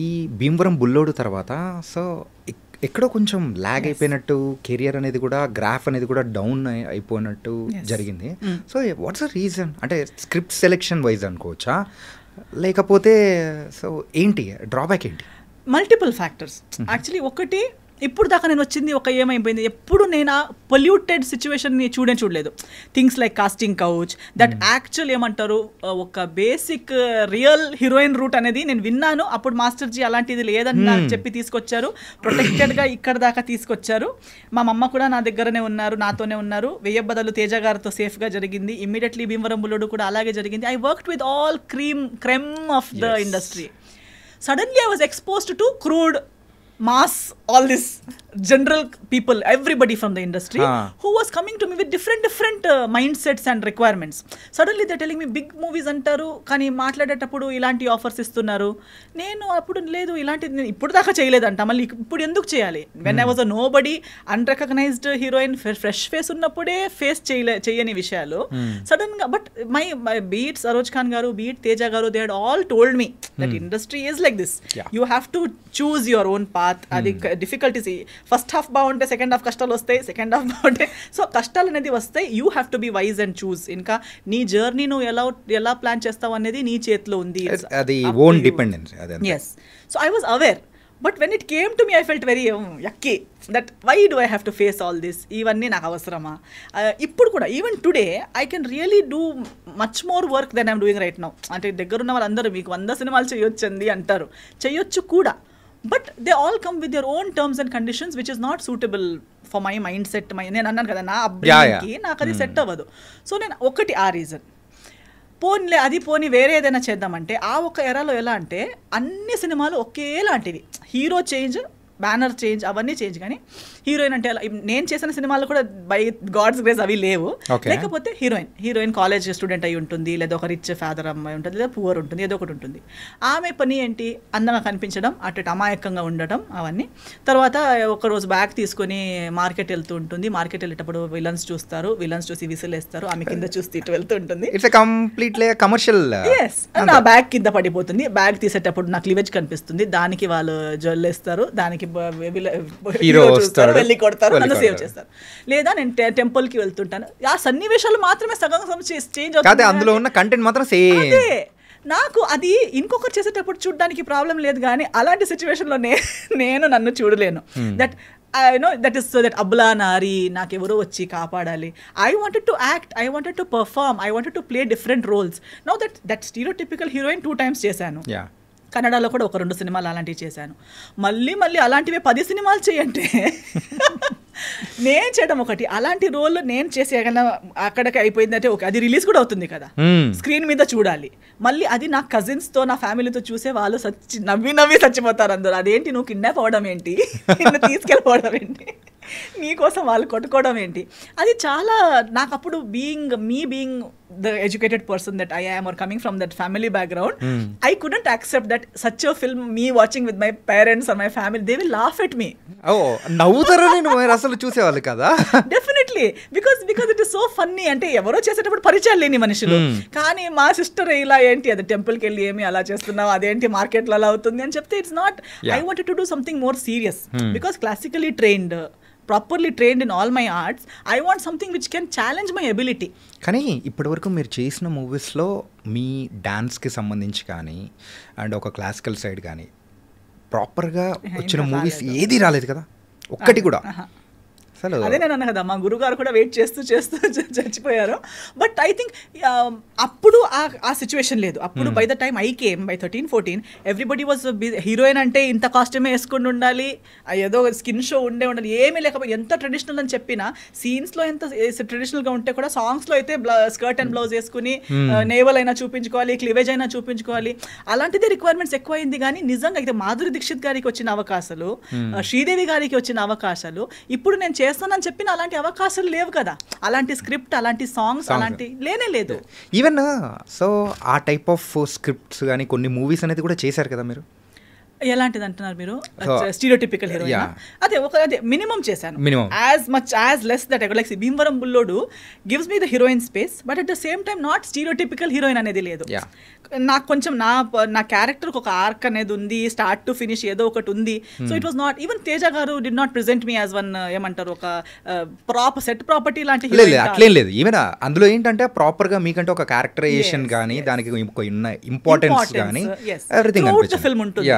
ఈ భీమవరం బుల్లోడు తర్వాత సో ఎక్కడో కొంచెం ల్యాగ్ అయిపోయినట్టు, కెరియర్ అనేది కూడా గ్రాఫ్ అనేది కూడా డౌన్ అయిపోయినట్టు జరిగింది. So what's the reason? అంటే స్క్రిప్ట్ సెలెక్షన్ వైజ్ అనుకోవచ్చా, లేకపోతే సో ఏంటి డ్రాబ్యాక్ ఏంటి? Multiple factors actually. ఒకటి, ఇప్పుడు దాకా నేను వచ్చింది ఒక ఏమైపోయింది, ఎప్పుడు నేను ఆ పొల్యూటెడ్ సిచ్యువేషన్ని చూడలేదు. Things like casting couch, that actual ఏమంటారు ఒక బేసిక్ రియల్ హీరోయిన్ రూట్ అనేది నేను విన్నాను. అప్పుడు మాస్టర్జీ అలాంటిది లేదని నాకు చెప్పి తీసుకొచ్చారు, ప్రొటెక్టెడ్గా ఇక్కడ దాకా తీసుకొచ్చారు. మా మమ్మ కూడా నా దగ్గరనే ఉన్నారు, నాతోనే ఉన్నారు. వెయ్య బదులు తేజ గారితో సేఫ్గా జరిగింది. ఇమ్మీడియట్లీ భీమవరం బుల్లోడు కూడా అలాగే జరిగింది. I worked with all cream of the industry. Suddenly I was exposed to crude mass, all this general people, everybody from the industry who was coming to me with different mindsets and requirements. Suddenly they're telling me big movies antaru kani మాట్లాడేటప్పుడు ఇలాంటి offers ఇస్తున్నారు. నేను అప్పుడు లేదు ఇలాంటిది నేను ఇప్పుడు దాకా చేయలేదంట, మళ్ళీ ఇప్పుడు ఎందుకు చేయాలి? When I was a nobody, unrecognized heroine, fresh face ఉన్నప్పుడే ఫేస్ చేయని విషయాలు సడన్ గా. But my be it Saroj Khan garu, be it Teja garu, they had all told me that industry is like this, you have to choose your own path. అది difficulties, first half బాగుంటే second half కష్టాలు వస్తాయి, second half బాగుంటే so కష్టాలు అనేది వస్తాయి. You have to be wise and choose. ఇంకా నీ జర్నీ నువ్వు ఎలా ప్లాన్ చేస్తావు అనేది నీ చేతిలో ఉంది. Yes. So I was aware. But when it came to me I felt very yucky that why do I have to face all this, ఇవన్నీ నాకు అవసరమా? ఇప్పుడు కూడా even today I can really do much more work then I'm doing right now. అంటే దగ్గరున్న వాళ్ళందరూ మీకు 100 సినిమాలు చేయొచ్చండి అంటారు, చేయొచ్చు కూడా. But they all come with your own terms and conditions which is not suitable for my mind set. నేను అన్నాను కదా, నా అబ్బాయికి నాకు అది సెట్ అవ్వదు. సో నేను ఒకటి ఆ రీజన్. పోనీ వేరే ఏదైనా చేద్దామంటే ఆ ఒక ఎరాలో ఎలా అంటే అన్ని సినిమాలు ఒకేలాంటివి, హీరో చేంజ్, బ్యానర్ చేంజ్, అవన్నీ చేంజ్. కానీ హీరోయిన్ అంటే నేను చేసిన సినిమాలు కూడా బై గాడ్స్ గ్రేస్ అవి లేవు. లేకపోతే హీరోయిన్ కాలేజ్ స్టూడెంట్ అయి ఉంటుంది, లేదా ఒక రిచ్ ఫాదర్ అమ్మాయి ఉంటుంది, లేదా పువర్ ఉంటుంది, ఏదో ఒకటి ఉంటుంది. ఆమె పని ఏంటి? అందంగా కనిపించడం, అటు అమాయకంగా ఉండటం, అవన్నీ. తర్వాత ఒకరోజు బ్యాగ్ తీసుకొని మార్కెట్ వెళ్తూ ఉంటుంది. మార్కెట్ వెళ్ళేటప్పుడు విలన్స్ చూస్తారు, విలన్స్ చూసి విసిలేస్తారు, ఆమె కింద చూసి ఇటు వెళ్తూ ఉంటుంది. కమర్షియల్. నా బ్యాగ్ కింద పడిపోతుంది, బ్యాగ్ తీసేటప్పుడు నాకు క్లీవేజ్ కనిపిస్తుంది, దానికి వాళ్ళు జల్లేస్తారు, దానికి వెళ్ళి కొడతారు, నన్ను సేవ్ చేస్తారు. లేదా నేను టెంపుల్కి వెళ్తుంటాను, ఆ సన్నివేశాలు మాత్రమే సగం చేంజ్ అవుతుంది, అందులో ఉన్న కంటెంట్ మాత్రం సేమ్. నాకు అది ఇంకొకరు చేసేటప్పుడు చూడడానికి ప్రాబ్లం లేదు, కానీ అలాంటి సిచ్యువేషన్లో నేను నన్ను చూడలేను. That that is so that abla nari నాకు ఎవరో వచ్చి కాపాడాలి. I wanted to act, I wanted to perform, I wanted to play different roles. Now that stereotypical heroine 2 times చేశాను. కన్నడలో కూడా 1-2 సినిమాలు అలాంటివి చేశాను. మళ్ళీ అలాంటివే 10 సినిమాలు చేయంటే నేను చేయడం ఒకటి, అలాంటి రోల్ నేను చేసేయగల అక్కడికి అయిపోయిందంటే ఓకే, అది రిలీజ్ కూడా అవుతుంది కదా, స్క్రీన్ మీద చూడాలి. మళ్ళీ అది నా కజిన్స్తో, నా ఫ్యామిలీతో చూసే వాళ్ళు నవ్వి చచ్చిపోతారు అందరూ. అదేంటి నువ్వు కిడ్నాప్ అవ్వడం ఏంటి, నిన్ను తీసుకెళ్ళిపోవడం ఏంటి, నీకోసం వాళ్ళు కొట్టుకోవడం ఏంటి, అది చాలా నాకు అప్పుడు being the educated person that I am or coming from that family background, I couldn't accept that such a film, me watching with my parents or my family, they will laugh at me. నవ్వుతారా? నేను అసలు చూసేవాళ్ళు కదా. Definitely, because it is so funny. అంటే ఎవరో చేసేటప్పుడు పరిచయాలు లేని మనుషులు, కానీ మా సిస్టర్ ఇలా ఏంటి అది టెంపుల్కి వెళ్ళి ఏమి అలా చేస్తున్నావు, అదేంటి మార్కెట్లో అలా అవుతుంది అని చెప్తే it's not. I wanted to do something more serious because classically trained, properly trained in all my arts, I want something which can challenge my ability. కానీ ఇప్పటివరకు మీరు చేసిన మూవీస్లో మీ డాన్స్కి సంబంధించి కానీ అండ్ ఒక క్లాసికల్ సైడ్ కానీ ప్రాపర్గా వచ్చిన మూవీస్ ఏది రాలేదు కదా, ఒక్కటి కూడా. అదే నేను అన్నా కదా, మా గురుగారు కూడా వెయిట్ చేస్తూ చచ్చిపోయారు. బట్ ఐ థింక్ అప్పుడు ఆ సిచ్యువేషన్ లేదు. అప్పుడు by the time I came by 13-14 everybody was heroine అంటే ఇంత కాస్ట్యూమే వేసుకుని ఉండాలి, ఏదో స్కిన్ షో ఉండాలి, ఏమీ లేకపోతే ఎంత ట్రెడిషనల్ అని చెప్పినా సీన్స్లో ఎంత ట్రెడిషనల్గా ఉంటే కూడా సాంగ్స్లో అయితే స్కర్ట్ అండ్ బ్లౌజ్ వేసుకుని నేవల్ అయినా చూపించుకోవాలి, క్లివేజ్ అయినా చూపించుకోవాలి, అలాంటిదే రిక్వైర్మెంట్స్ ఎక్కువైంది. కానీ నిజంగా అయితే మాధురి దీక్షిత్ గారికి వచ్చిన అవకాశాలు, శ్రీదేవి గారికి వచ్చిన అవకాశాలు, ఇప్పుడు నేను చేస్తానని చెప్పిన అలాంటి అవకాశాలు లేవు కదా. అలాంటి స్క్రిప్ట్, అలాంటి సాంగ్స్ అలాంటి లేనే లేదు. ఈవెన్ సో ఆ టైప్ ఆఫ్ స్క్రిప్ట్స్ కానీ కొన్ని మూవీస్ అనేది కూడా చేశారు కదా మీరు. ఎలాంటిది అంటున్నారు మీరు? స్టీరియోటిపికల్ హీరోయిన్ అదే మినిమం చేశాను. As much as less that like Bhimavaram Bullodu gives me the heroine space, but at the same time not stereotypical heroine అనేది లేదు. నాకు కొంచెం నా క్యారెక్టర్కి ఒక ఆర్క్ అనేది ఉంది, స్టార్ట్ టు ఫినిష్ ఏదో ఒకటి ఉంది. So it was not even Teja గారు did not present me as one ఏమంటారు ఒక సెట్ ప్రాపర్టీ లాంటి. అట్లేం లేదు. ఈవెన్ అందులో ఏంటంటే ప్రాపర్ గా మీకంటే ఒక క్యారెక్టరైజేషన్ కానీ దానికి ఇంపార్టెన్స్ కానీ ఎవ్రీథింగ్ ఫిల్మ్ ఉంటుంది.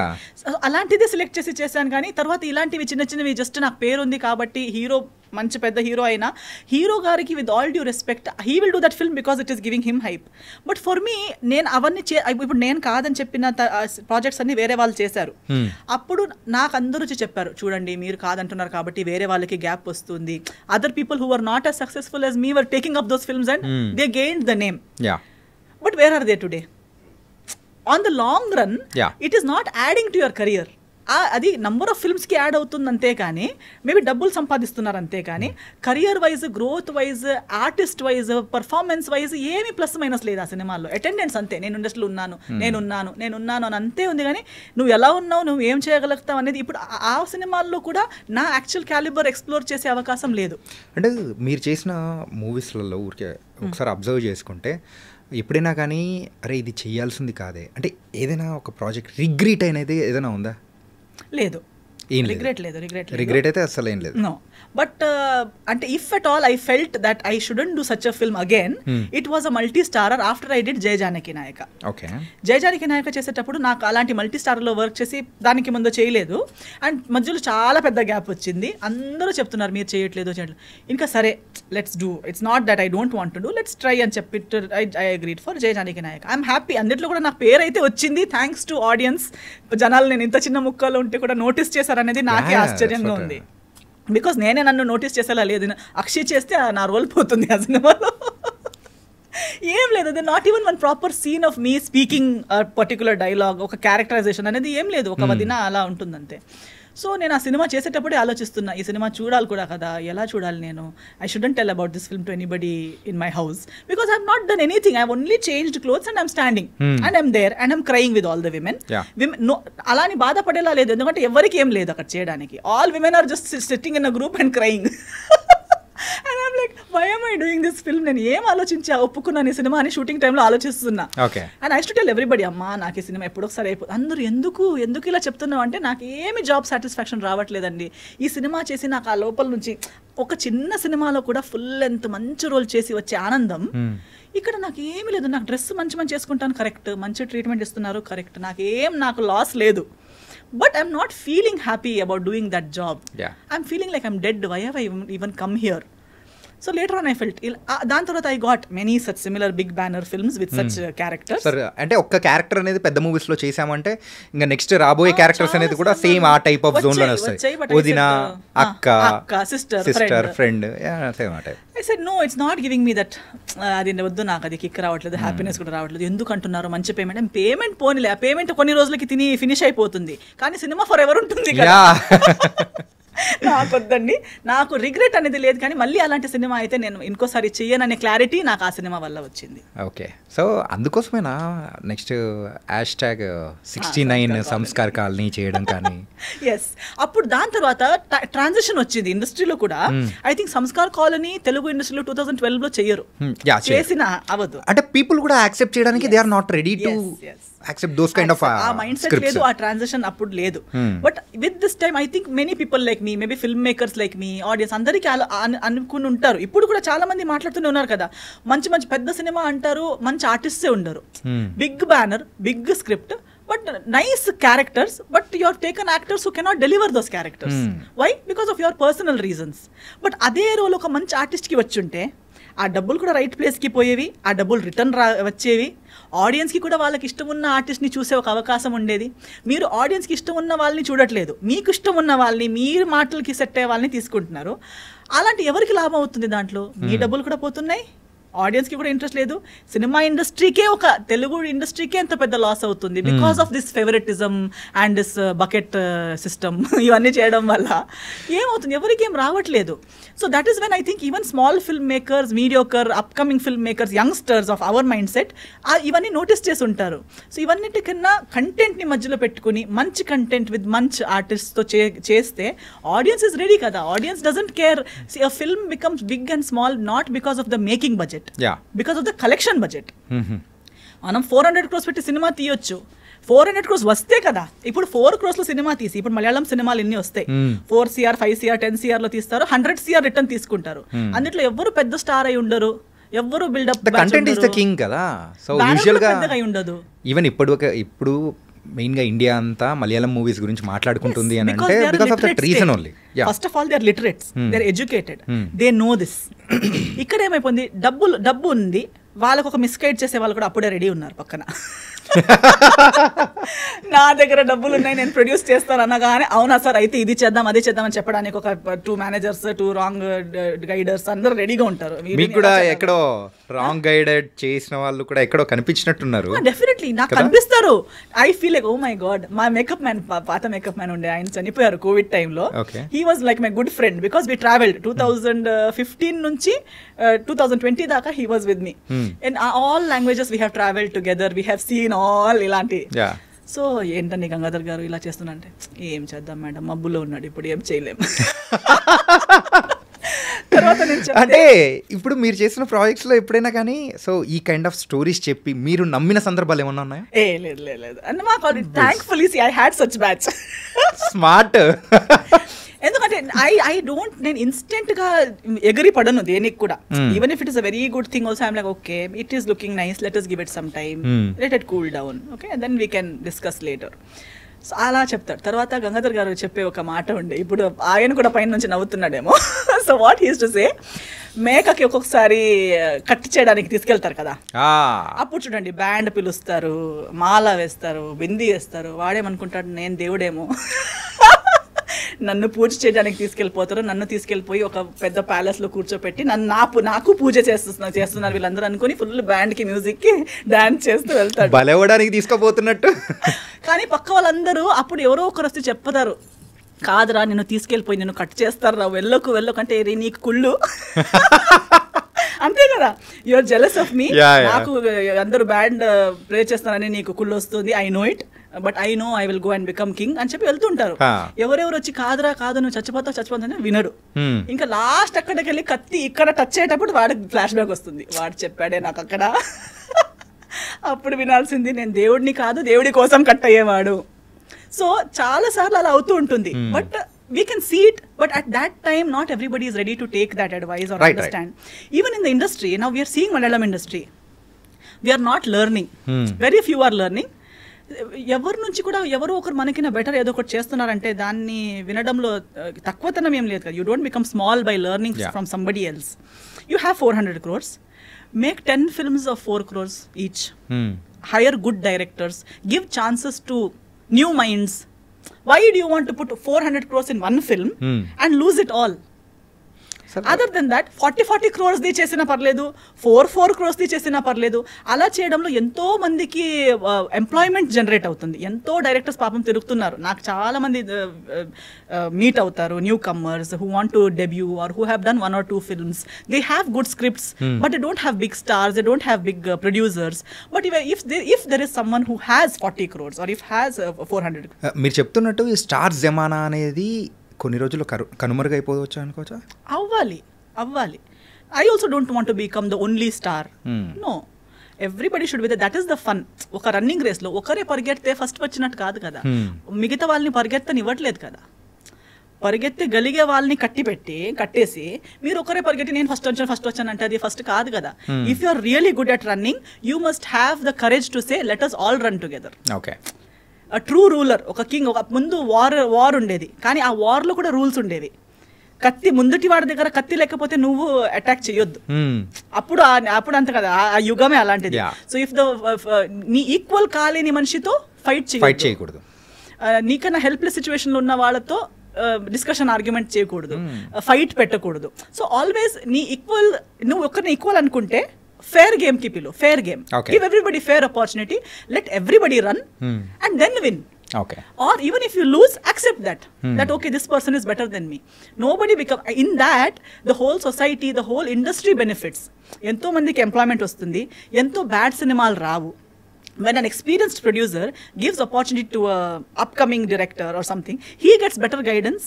అలాంటిది సెలెక్ట్ చేశాను. కానీ తర్వాత ఇలాంటివి చిన్న చిన్నవి జస్ట్ నాకు పేరు ఉంది కాబట్టి హీరో మంచి పెద్ద హీరో అయినా హీరో గారికి with all due respect he will do that film because it is giving him hype. But for me నేను అవన్నీ ఇప్పుడు నేను కాదని చెప్పిన ప్రాజెక్ట్స్ అన్ని వేరే వాళ్ళు చేశారు. అప్పుడు నాకు అందరూ చెప్పారు, చూడండి మీరు కాదంటున్నారు కాబట్టి వేరే వాళ్ళకి గ్యాప్ వస్తుంది. Other people who are not as successful as me were taking up those films and they gained the name. But where are they today? On the long run, it is not adding to your career. అది number of ఫిల్మ్స్కి add అవుతుంది అంతే కానీ maybe డబ్బులు సంపాదిస్తున్నారు అంతే కానీ career wise, growth wise, artist wise, performance wise ఏమీ plus minus లేదు ఆ సినిమాల్లో. అటెండెన్స్ అంతే, నేను ఇండస్ట్రీలో నేనున్నాను అని అంతే ఉంది. కానీ నువ్వు ఎలా ఉన్నావు, నువ్వు ఏం చేయగలుగుతావు అనేది ఇప్పుడు ఆ సినిమాల్లో కూడా నా యాక్చువల్ క్యాలిబర్ ఎక్స్ప్లోర్ చేసే అవకాశం లేదు. అంటే మీరు చేసిన మూవీస్లలో ఊరికే ఒకసారి అబ్జర్వ్ చేసుకుంటే ఎప్పుడైనా కానీ అరే ఇది చేయాల్సింది కాదే అంటే ఏదైనా ఒక ప్రాజెక్ట్ రిగ్రెట్ అనేది ఏదైనా ఉందా? లేదు, రిగ్రెట్ అయితే అసలు ఏం లేదు. నో, బట్ అంటే if at all I felt that I shouldn't do such a film again, it was a multi starrer after I did Jaya Janaki Nayaka. Jaya Janaki నాయక చేసేటప్పుడు నాకు అలాంటి మల్టీ స్టారర్లో వర్క్ చేసి దానికి ముందు చేయలేదు. అండ్ మధ్యలో చాలా పెద్ద గ్యాప్ వచ్చింది. అందరూ చెప్తున్నారు మీరు చేయట్లేదు. ఇంకా సరే let's do, it's not that I don't want to do, let's try అని చెప్పి I agreed for Jaya Janaki Nayaka. I'm happy. అన్నిట్లో కూడా నాకు పేరు అయితే వచ్చింది థ్యాంక్స్ టు ఆడియన్స్. జనాలు నేను ఇంత చిన్న ముక్కలో ఉంటే కూడా నోటీస్ చేశారనేది నాకే ఆశ్చర్యంగా ఉంది. బికాస్ నేనే నన్ను నోటీస్ చేసేలా లేదు. అక్షయ్ చేస్తే నా రోల్ పోతుంది ఆ సినిమాలో. ఏం లేదు, అది not even one proper scene of me speaking particular dialogue, ఒక క్యారెక్టరైజేషన్ అనేది ఏం లేదు. ఒక వదిన అలా ఉంటుందంతే. సో నేను ఆ సినిమా చేసేటప్పుడే ఆలోచిస్తున్నా, ఈ సినిమా చూడాలి కూడా కదా, ఎలా చూడాలి నేను. I shouldn't tell about this film to anybody in my house because I have not done anything. I only changed clothes and I'm standing and I'm there and I'm crying with all the women. అలా అని బాధపడేలా లేదు, ఎందుకంటే ఎవరికి ఏం లేదు అక్కడ చేయడానికి. All women are just sitting in a group and crying. And I'm like, why am I doing this film? నేను ఏం ఆలోచించా ఒప్పుకున్నాను ఈ సినిమా అని షూటింగ్ టైంలో ఆలోచిస్తున్నా. And I to tell everybody, అమ్మా నాకు ఈ సినిమా ఎప్పుడొకసారి అయిపోతుంది. అందరూ ఎందుకు ఇలా చెప్తున్నావు అంటే నాకు ఏమి జాబ్ సాటిస్ఫాక్షన్ రావట్లేదండి. ఈ సినిమా చేసి నాకు ఆ లోపల నుంచి ఒక చిన్న సినిమాలో కూడా ఫుల్ లెంత్ మంచి రోల్ చేసి వచ్చే ఆనందం ఇక్కడ నాకు ఏమీ లేదు. నాకు డ్రెస్ మంచి చేసుకుంటాను, కరెక్ట్. మంచి ట్రీట్మెంట్ ఇస్తున్నారు, కరెక్ట్. నాకు లాస్ లేదు. But I'm not feeling happy about doing that job. I'm feeling like I'm dead. Why have I even come here? So later on I felt దాని తర్వాత I got many such similar big banner films with such characters. Sir అంటే ఒక్క character అనేది పెద్ద movies లో చేసామంటే ఇంకా next రాబోయే క్యారెక్టర్స్ అనేది కూడా సేమ్ ఆ టైప్ ఆఫ్ జోన్ లోనే వస్తాయి. వదిన, అక్క, సిస్టర్, ఫ్రెండ్, సేమ్ ఆ type. I said no, it's not giving me that. అది వద్దు, నాకు అది కిక్ రావట్లేదు, హ్యాపీనెస్ కూడా రావట్లేదు. ఎందుకు అంటున్నారు మంచి పేమెంట్ పోనీలే, ఆ పేమెంట్ కొన్ని రోజులకి తిని ఫినిష్ అయిపోతుంది, కానీ సినిమా ఫర్ ఎవర్ ఉంటుంది కదా. నాకొద్దండి, నాకు రిగ్రెట్ అనేది లేదు. కానీ మళ్ళీ అలాంటి సినిమా అయితే నేను ఇంకోసారి చెయ్యననే క్లారిటీ నాకు ఆ సినిమా వల్ల వచ్చింది. ఓకే, సో అందుకోసమేనా నెక్స్ట్ #69 సంస్కార్ కాలనీ చేయడం కానీ. ఎస్, అప్పుడు దాని తర్వాత ట్రాన్సిషన్ వచ్చింది ఇండస్ట్రీలో కూడా. I think Sanskar colony Telugu ఇండస్ట్రీలో 2012లో చెయ్యరు, చేసిన అవదు. అంటే పీపుల్ కూడా యాక్సెప్ట్ చేయడానికి they are not ready to accept those kind of ఆ మైండ్ సెట్ లేదు, ఆ ట్రాన్సిషన్ అప్పుడు లేదు. But with this time I think many people like me, maybe film makers like me, audience అందరికీ అనుకుని ఉంటారు. ఇప్పుడు కూడా చాలా మంది మాట్లాడుతూనే ఉన్నారు కదా, మంచి పెద్ద సినిమా అంటారు, మంచి ఆర్టిస్టే ఉండరు. Big banner, big script, but nice characters, but you are taken actors who cannot deliver those characters. Why? Because of your personal reasons. But అదే రోల్ ఒక మంచి ఆర్టిస్ట్కి వచ్చుంటే ఆ డబ్బులు కూడా రైట్ ప్లేస్కి పోయేవి, ఆ డబ్బులు రిటర్న్ వచ్చేవి, ఆడియన్స్కి కూడా వాళ్ళకి ఇష్టం ఉన్న ఆర్టిస్ట్ని చూసే ఒక అవకాశం ఉండేది. మీరు ఆడియన్స్కి ఇష్టం ఉన్న వాళ్ళని చూడట్లేదు, మీకు ఇష్టం ఉన్న వాళ్ళని, మీరు మాటలకి సెట్ అయ్యే వాళ్ళని తీసుకుంటున్నారు. అలాంటి ఎవరికి లాభం అవుతుంది దాంట్లో? మీ డబ్బులు కూడా పోతున్నాయి, ఆడియన్స్కి కూడా ఇంట్రెస్ట్ లేదు. సినిమా ఇండస్ట్రీకే, ఒక తెలుగు ఇండస్ట్రీకే ఎంత పెద్ద లాస్ అవుతుంది because of this favouritism and this bucket system. ఇవన్నీ చేయడం వల్ల ఏమవుతుంది? ఎవరికి ఏం రావట్లేదు. So that is when I think even small film makers, mediocre, upcoming film makers, youngsters of our mind set ఇవన్నీ నోటీస్ చేసి ఉంటారు. సో ఇవన్నిటికన్నా కంటెంట్ని మధ్యలో పెట్టుకుని మంచి కంటెంట్ విత్ మంచి ఆర్టిస్ట్తో చేస్తే ఆడియన్స్ ఇస్ రెడీ కదా. Audience doesn't care. A film becomes big and small not because of the making budget, because of the collection budget. మనం 400 crores పెట్టి సినిమా తీయొచ్చు, 400 crores వస్తే కదా. ఇప్పుడు 4 crores లో సినిమా తీసి, ఇప్పుడు మలయాళం సినిమాలు ఎన్ని వస్తాయి? 4 CR, 5 CR, 10 CR లో తీస్తారు, 100 CR రిటర్న్ తీసుకుంటారు. అందులో ఎవరు పెద్ద స్టార్ అయి ఉండరు, ఎవరు buildup, content is the king కదా. సో యూజువల్ గా ఉండదు. ఈవెన్ ఇప్పుడు మెయిన్ గా ఇండియా అంతా మలయాళం మూవీస్ గురించి మాట్లాడుకుంటుంది అని అంటే because of that reason only. First of all they are literates, they are educated, they know this. ఇక్కడ ఏమైపోయింది? డబ్బు ఉంది, వాళ్ళకు ఒక మిస్గైడ్ చేసే వాళ్ళు కూడా అప్పుడే రెడీ ఉన్నారు పక్కన. నా దగ్గర డబ్బులు ఉన్నాయి, నేను ప్రొడ్యూస్ చేస్తాను అనగానే అవునా సార్ అయితే ఇది చేద్దాం అది చేద్దాం అని చెప్పడానికి ఒక 2 మేనేజర్స్, 2 రాంగ్ గైడర్స్ అందరూ రెడీగా ఉంటారు. మీకు కూడా ఎక్కడో రాంగ్ గైడెడ్ చేసిన వాళ్ళు కూడా ఎక్కడో కనిపించినట్టున్నారు. డెఫినెట్లీ నాకు కనిపిస్తారు. I feel like oh my god, మా మేకప్ మ్యాన్, పాత మేకప్ మ్యాన్ ఉండే, ఆయన చనిపోయారు కోవిడ్ టైంలో. He was like my good friend because we travelled 2015 నుంచి 2020 దాకా he was with me. In all languages we have travelled together, we have seen all ఇలాంటి. So ఏంటండి గంగాధర్ గారు ఇలా చేస్తున్నంటే, ఏం చేద్దాం మేడం, మబ్బులో ఉన్నాడు, ఇప్పుడు ఏం చేయలేము. తర్వాత అంటే ఇప్పుడు మీరు చేసిన ప్రాజెక్ట్స్ లో ఎప్పుడైనా కానీ సో ఈ కైండ్ ఆఫ్ స్టోరీస్ చెప్పి మీరు నమ్మిన సందర్భాలు ఏమన్నా ఉన్నాయా? లేదు అంటే మాకు thankfully I had such batch. Smart. ఎందుకంటే ఐ డోంట్, నేను ఇన్స్టెంట్ గా ఎగిరి పడను దేనికి కూడా. Even if it is a very good thing also I'm like okay it is looking nice, let us give it some time, let it cool down, okay, and then we can discuss later. So అలా చెప్తాడు. తర్వాత గంగాధర్ గారు చెప్పే ఒక మాట ఉండే, ఇప్పుడు ఆయన కూడా పైన నుంచి నవ్వుతున్నాడేమో. So what he's to say, మేకకి ఒక్కొక్కసారి కట్ చేయడానికి తీసుకెళ్తారు కదా, అప్పుడు చూడండి బ్యాండ్ పిలుస్తారు, మాల వేస్తారు, బిందీ వేస్తారు. వాడేమనుకుంటాడు నేను దేవుడేమో, నన్ను పూజ చేయడానికి తీసుకెళ్ళిపోతారు, నన్ను తీసుకెళ్ళిపోయి ఒక పెద్ద ప్యాలెస్ లో కూర్చోపెట్టి నాకు పూజ చేస్తున్నారు వీళ్ళందరూ అనుకుని ఫుల్ బ్యాండ్ కి మ్యూజిక్ కి డాన్స్ చేస్తూ వెళ్తాడు, బలవడానికి తీసుకోబోతున్నట్టు. కానీ పక్క వాళ్ళందరూ అప్పుడు ఎవరో ఒకరు వస్తే చెప్తారు, కాదురా నిన్ను తీసుకెళ్ళిపోయి నిన్ను కట్ చేస్తారా, వెళ్ళకు అంటే నీకు కుళ్ళు. అంతే కదా, యూఆర్ జెలస్ ఆఫ్ మీ, నాకు అందరూ బ్యాండ్ ప్లే చేస్తారని నీకు కుళ్ళు వస్తుంది, I know it, but I know I will go and become king అని చెప్పి వెళ్తుంటారు. ఎవరెవరు వచ్చి కాదురా కాదు నువ్వు చచ్చిపోతావు అని వినడు. ఇంకా లాస్ట్ అక్కడికి వెళ్ళి కత్తి ఇక్కడ టచ్ అయ్యేటప్పుడు వాడికి ఫ్లాష్ బ్యాక్ వస్తుంది, వాడు చెప్పాడే నాకు అక్కడ. అప్పుడు వినాల్సింది నేను దేవుడిని కాదు, దేవుడి కోసం కట్ అయ్యేవాడు. సో చాలా సార్లు అలా అవుతూ ఉంటుంది, but we can see it, but at that time not everybody is ready to take that advice or understand. Even in the industry now we are seeing Malayalam industry, we are not learning, very few are learning. ఎవరి నుంచి కూడా ఎవరో ఒకరు మనకిన better ఏదో ఒకటి చేస్తున్నారంటే దాన్ని వినడంలో తక్కువతనం ఏం లేదు కదా. You don't become small by learning from somebody else. You have 400 crores, make 10 films of 4 crores each, hire good directors, give chances to new minds. Why do you want to put 400 crores in one film and lose it all? Other then that 40 crores ది చేసినా పర్లేదు, 4 crores ది చేసినా పర్లేదు. అలా చేయడంలో ఎంతో మందికి ఎంప్లాయ్మెంట్ జనరేట్ అవుతుంది. ఎంతో డైరెక్టర్స్ పాపం తిరుగుతున్నారు, నాకు చాలా మంది మీట్ అవుతారు, new comers who want to debut or who have done 1 or 2 films. They have good scripts but they don't have big stars, they don't have big producers. But if there is someone who has 40 crores or if has 400. మీరు చెప్తున్నట్టు ఈ star జమానా అనేది కొన్ని రోజులు కనుమరుగైపోవచ్చు అనుకోవచ్చా? అవ్వాలి. I also don't want to become the only star. No, everybody should be there. That is the fun. ఒక రన్నింగ్ రేస్ లో ఒకరే పరిగెడితే ఫస్ట్ వచ్చినట్టు కాదు కదా, మిగతా వాళ్ళని పరిగెత్తనివ్వట్లేదు కదా. పరిగెత్తగలిగే వాళ్ళని కట్టేసి మీరు ఒకరే పరిగెట్టి నేను ఫస్ట్ వచ్చాను అంటే అది ఫస్ట్ కాదు కదా. If you are really good at running you must have the courage to say let us all run together. Okay, true ruler, ఒక కింగ్. ఒక ముందు వార్ ఉండేది, కానీ ఆ వార్లో కూడా రూల్స్ ఉండేవి. కత్తి ముందుటి వాడి దగ్గర కత్తి లేకపోతే నువ్వు అటాక్ చేయొద్దు. అప్పుడు అంత కదా, ఆ యుగమే అలాంటిది. సో ఇఫ్ నీ ఈక్వల్ కాలేని మనిషితో ఫైట్ చేయకూడదు, నీకన్నా హెల్ప్లెస్ సిచ్యువేషన్లో ఉన్న వాళ్ళతో డిస్కషన్ ఆర్గ్యుమెంట్ చేయకూడదు, ఫైట్ పెట్టకూడదు. సో ఆల్వేస్ నీ ఈక్వల్, నువ్వు ఒక్కరిని ఈక్వల్ అనుకుంటే ఫేర్ గేమ్ కి పిలు, fair game, give everybody fair opportunity, let everybody run and then win. Okay. Or even if you lose, accept that okay, this person is better than me. Nobody become, in that the whole society, the whole industry benefits. Ento mandiki employment vastundi, ento bad cinemalu ravu. When an experienced producer gives opportunity to a upcoming director or something, he gets better guidance,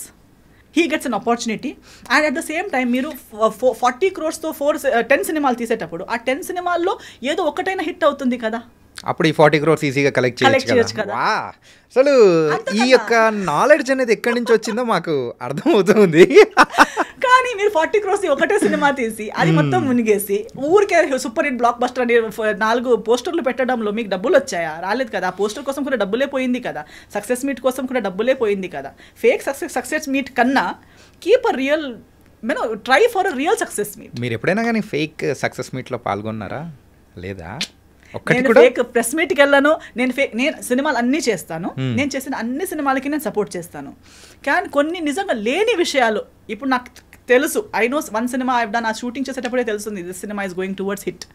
he gets an opportunity, and at the same time మీరు 40 crores తో 10 సినిమాలు తీసేటప్పుడు ఆ 10 సినిమాల్లో ఏదో ఒకటైనా hit అవుతుంది కదా, అప్పుడు ఈ 40 crores ఈజీగా కలెక్ట్ చేయొచ్చు కదా. అసలు ఈ యొక్క నాలెడ్జ్ అనేది ఎక్కడి నుంచి వచ్చిందో మాకు అర్థమవుతుంది. కానీ మీరు 40 crores ఒకటే సినిమా తీసి అది మొత్తం మునిగేసి ఊరికే సూపర్ హిట్ బ్లాక్ బస్టర్ అని 4 పోస్టర్లు పెట్టడంలో మీకు డబ్బులు వచ్చాయా? రాలేదు కదా. ఆ పోస్టర్ కోసం కూడా డబ్బులే పోయింది కదా, సక్సెస్ మీట్ కోసం కూడా డబ్బులే పోయింది కదా. ఫేక్ సక్సెస్ మీట్ కన్నా keep a real, try for a real success meet. మీరు ఎప్పుడైనా కానీ ఫేక్ సక్సెస్ మీట్లో పాల్గొన్నారా? లేదా? నేను ఫేక్ ప్రెస్ మీట్కి వెళ్ళాను, నేను సినిమాలు అన్నీ చేస్తాను, నేను చేసిన అన్ని సినిమాలకి నేను సపోర్ట్ చేస్తాను. కానీ కొన్ని నిజంగా లేని విషయాలు ఇప్పుడు నాకు తెలుసు. I know one cinema I done, ఆ షూటింగ్ చేసేటప్పుడే తెలుస్తుంది this cinema is going towards hit.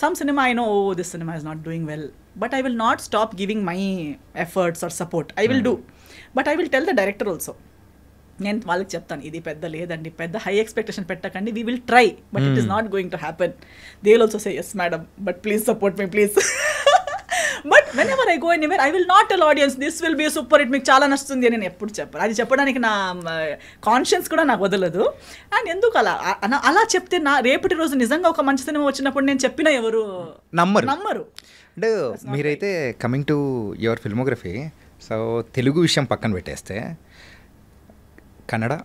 Some cinema I know this cinema is not doing well, but I will not stop giving my efforts or support. I will do, but I will tell the director also. నేను వాళ్ళకి చెప్తాను, ఇది పెద్ద లేదండి, పెద్ద high expectation పెట్టకండి, we will try, but it is not going to happen. They will also say yes madam, but please support me please. But whenever I go anywhere I will not tell audience this will be super hit, మీకు చాలా నచ్చుతుంది అని నేను ఎప్పుడు చెప్పాను. అది చెప్పడానికి నా కాన్షియన్స్ కూడా నాకు వదలదు. అండ్ ఎందుకు అలా చెప్తే నా రేపటి రోజు నిజంగా ఒక మంచి సినిమా వచ్చినప్పుడు నేను చెప్పిన ఎవరు నమ్మరు. అంటే మీరైతే coming to your filmography, so Telugu విషయం పక్కన పెట్టేస్తే కన్నడ,